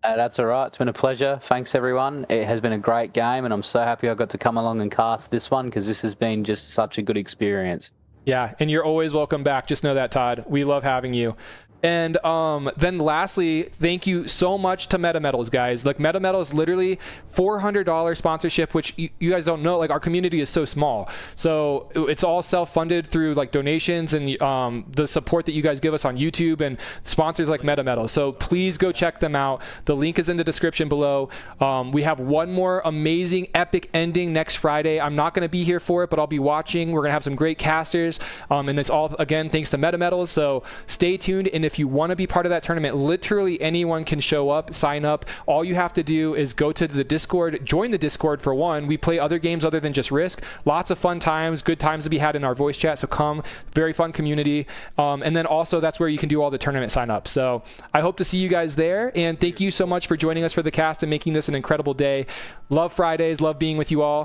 That's all right. It's been a pleasure. Thanks, everyone. It has been a great game, and I'm so happy I got to come along and cast this one because this has been just such a good experience. Yeah, and you're always welcome back. Just know that, Todd. We love having you. And then lastly, thank you so much to MetaMetals, guys. Like MetaMetals is literally $400 sponsorship, which you guys don't know, like our community is so small. So it's all self-funded through like donations and the support that you guys give us on YouTube and sponsors like MetaMetals. So please go check them out. The link is in the description below. We have one more amazing epic ending next Friday. I'm not going to be here for it, but I'll be watching. We're going to have some great casters. And it's all, again, thanks to MetaMetals. So stay tuned. And if you want to be part of that tournament, literally anyone can show up, sign up. All you have to do is go to the Discord, join the Discord for one. We play other games other than just Risk. Lots of fun times, good times to be had in our voice chat. So come, very fun community. And then also that's where you can do all the tournament sign up. So I hope to see you guys there. And thank you so much for joining us for the cast and making this an incredible day. Love Fridays, love being with you all.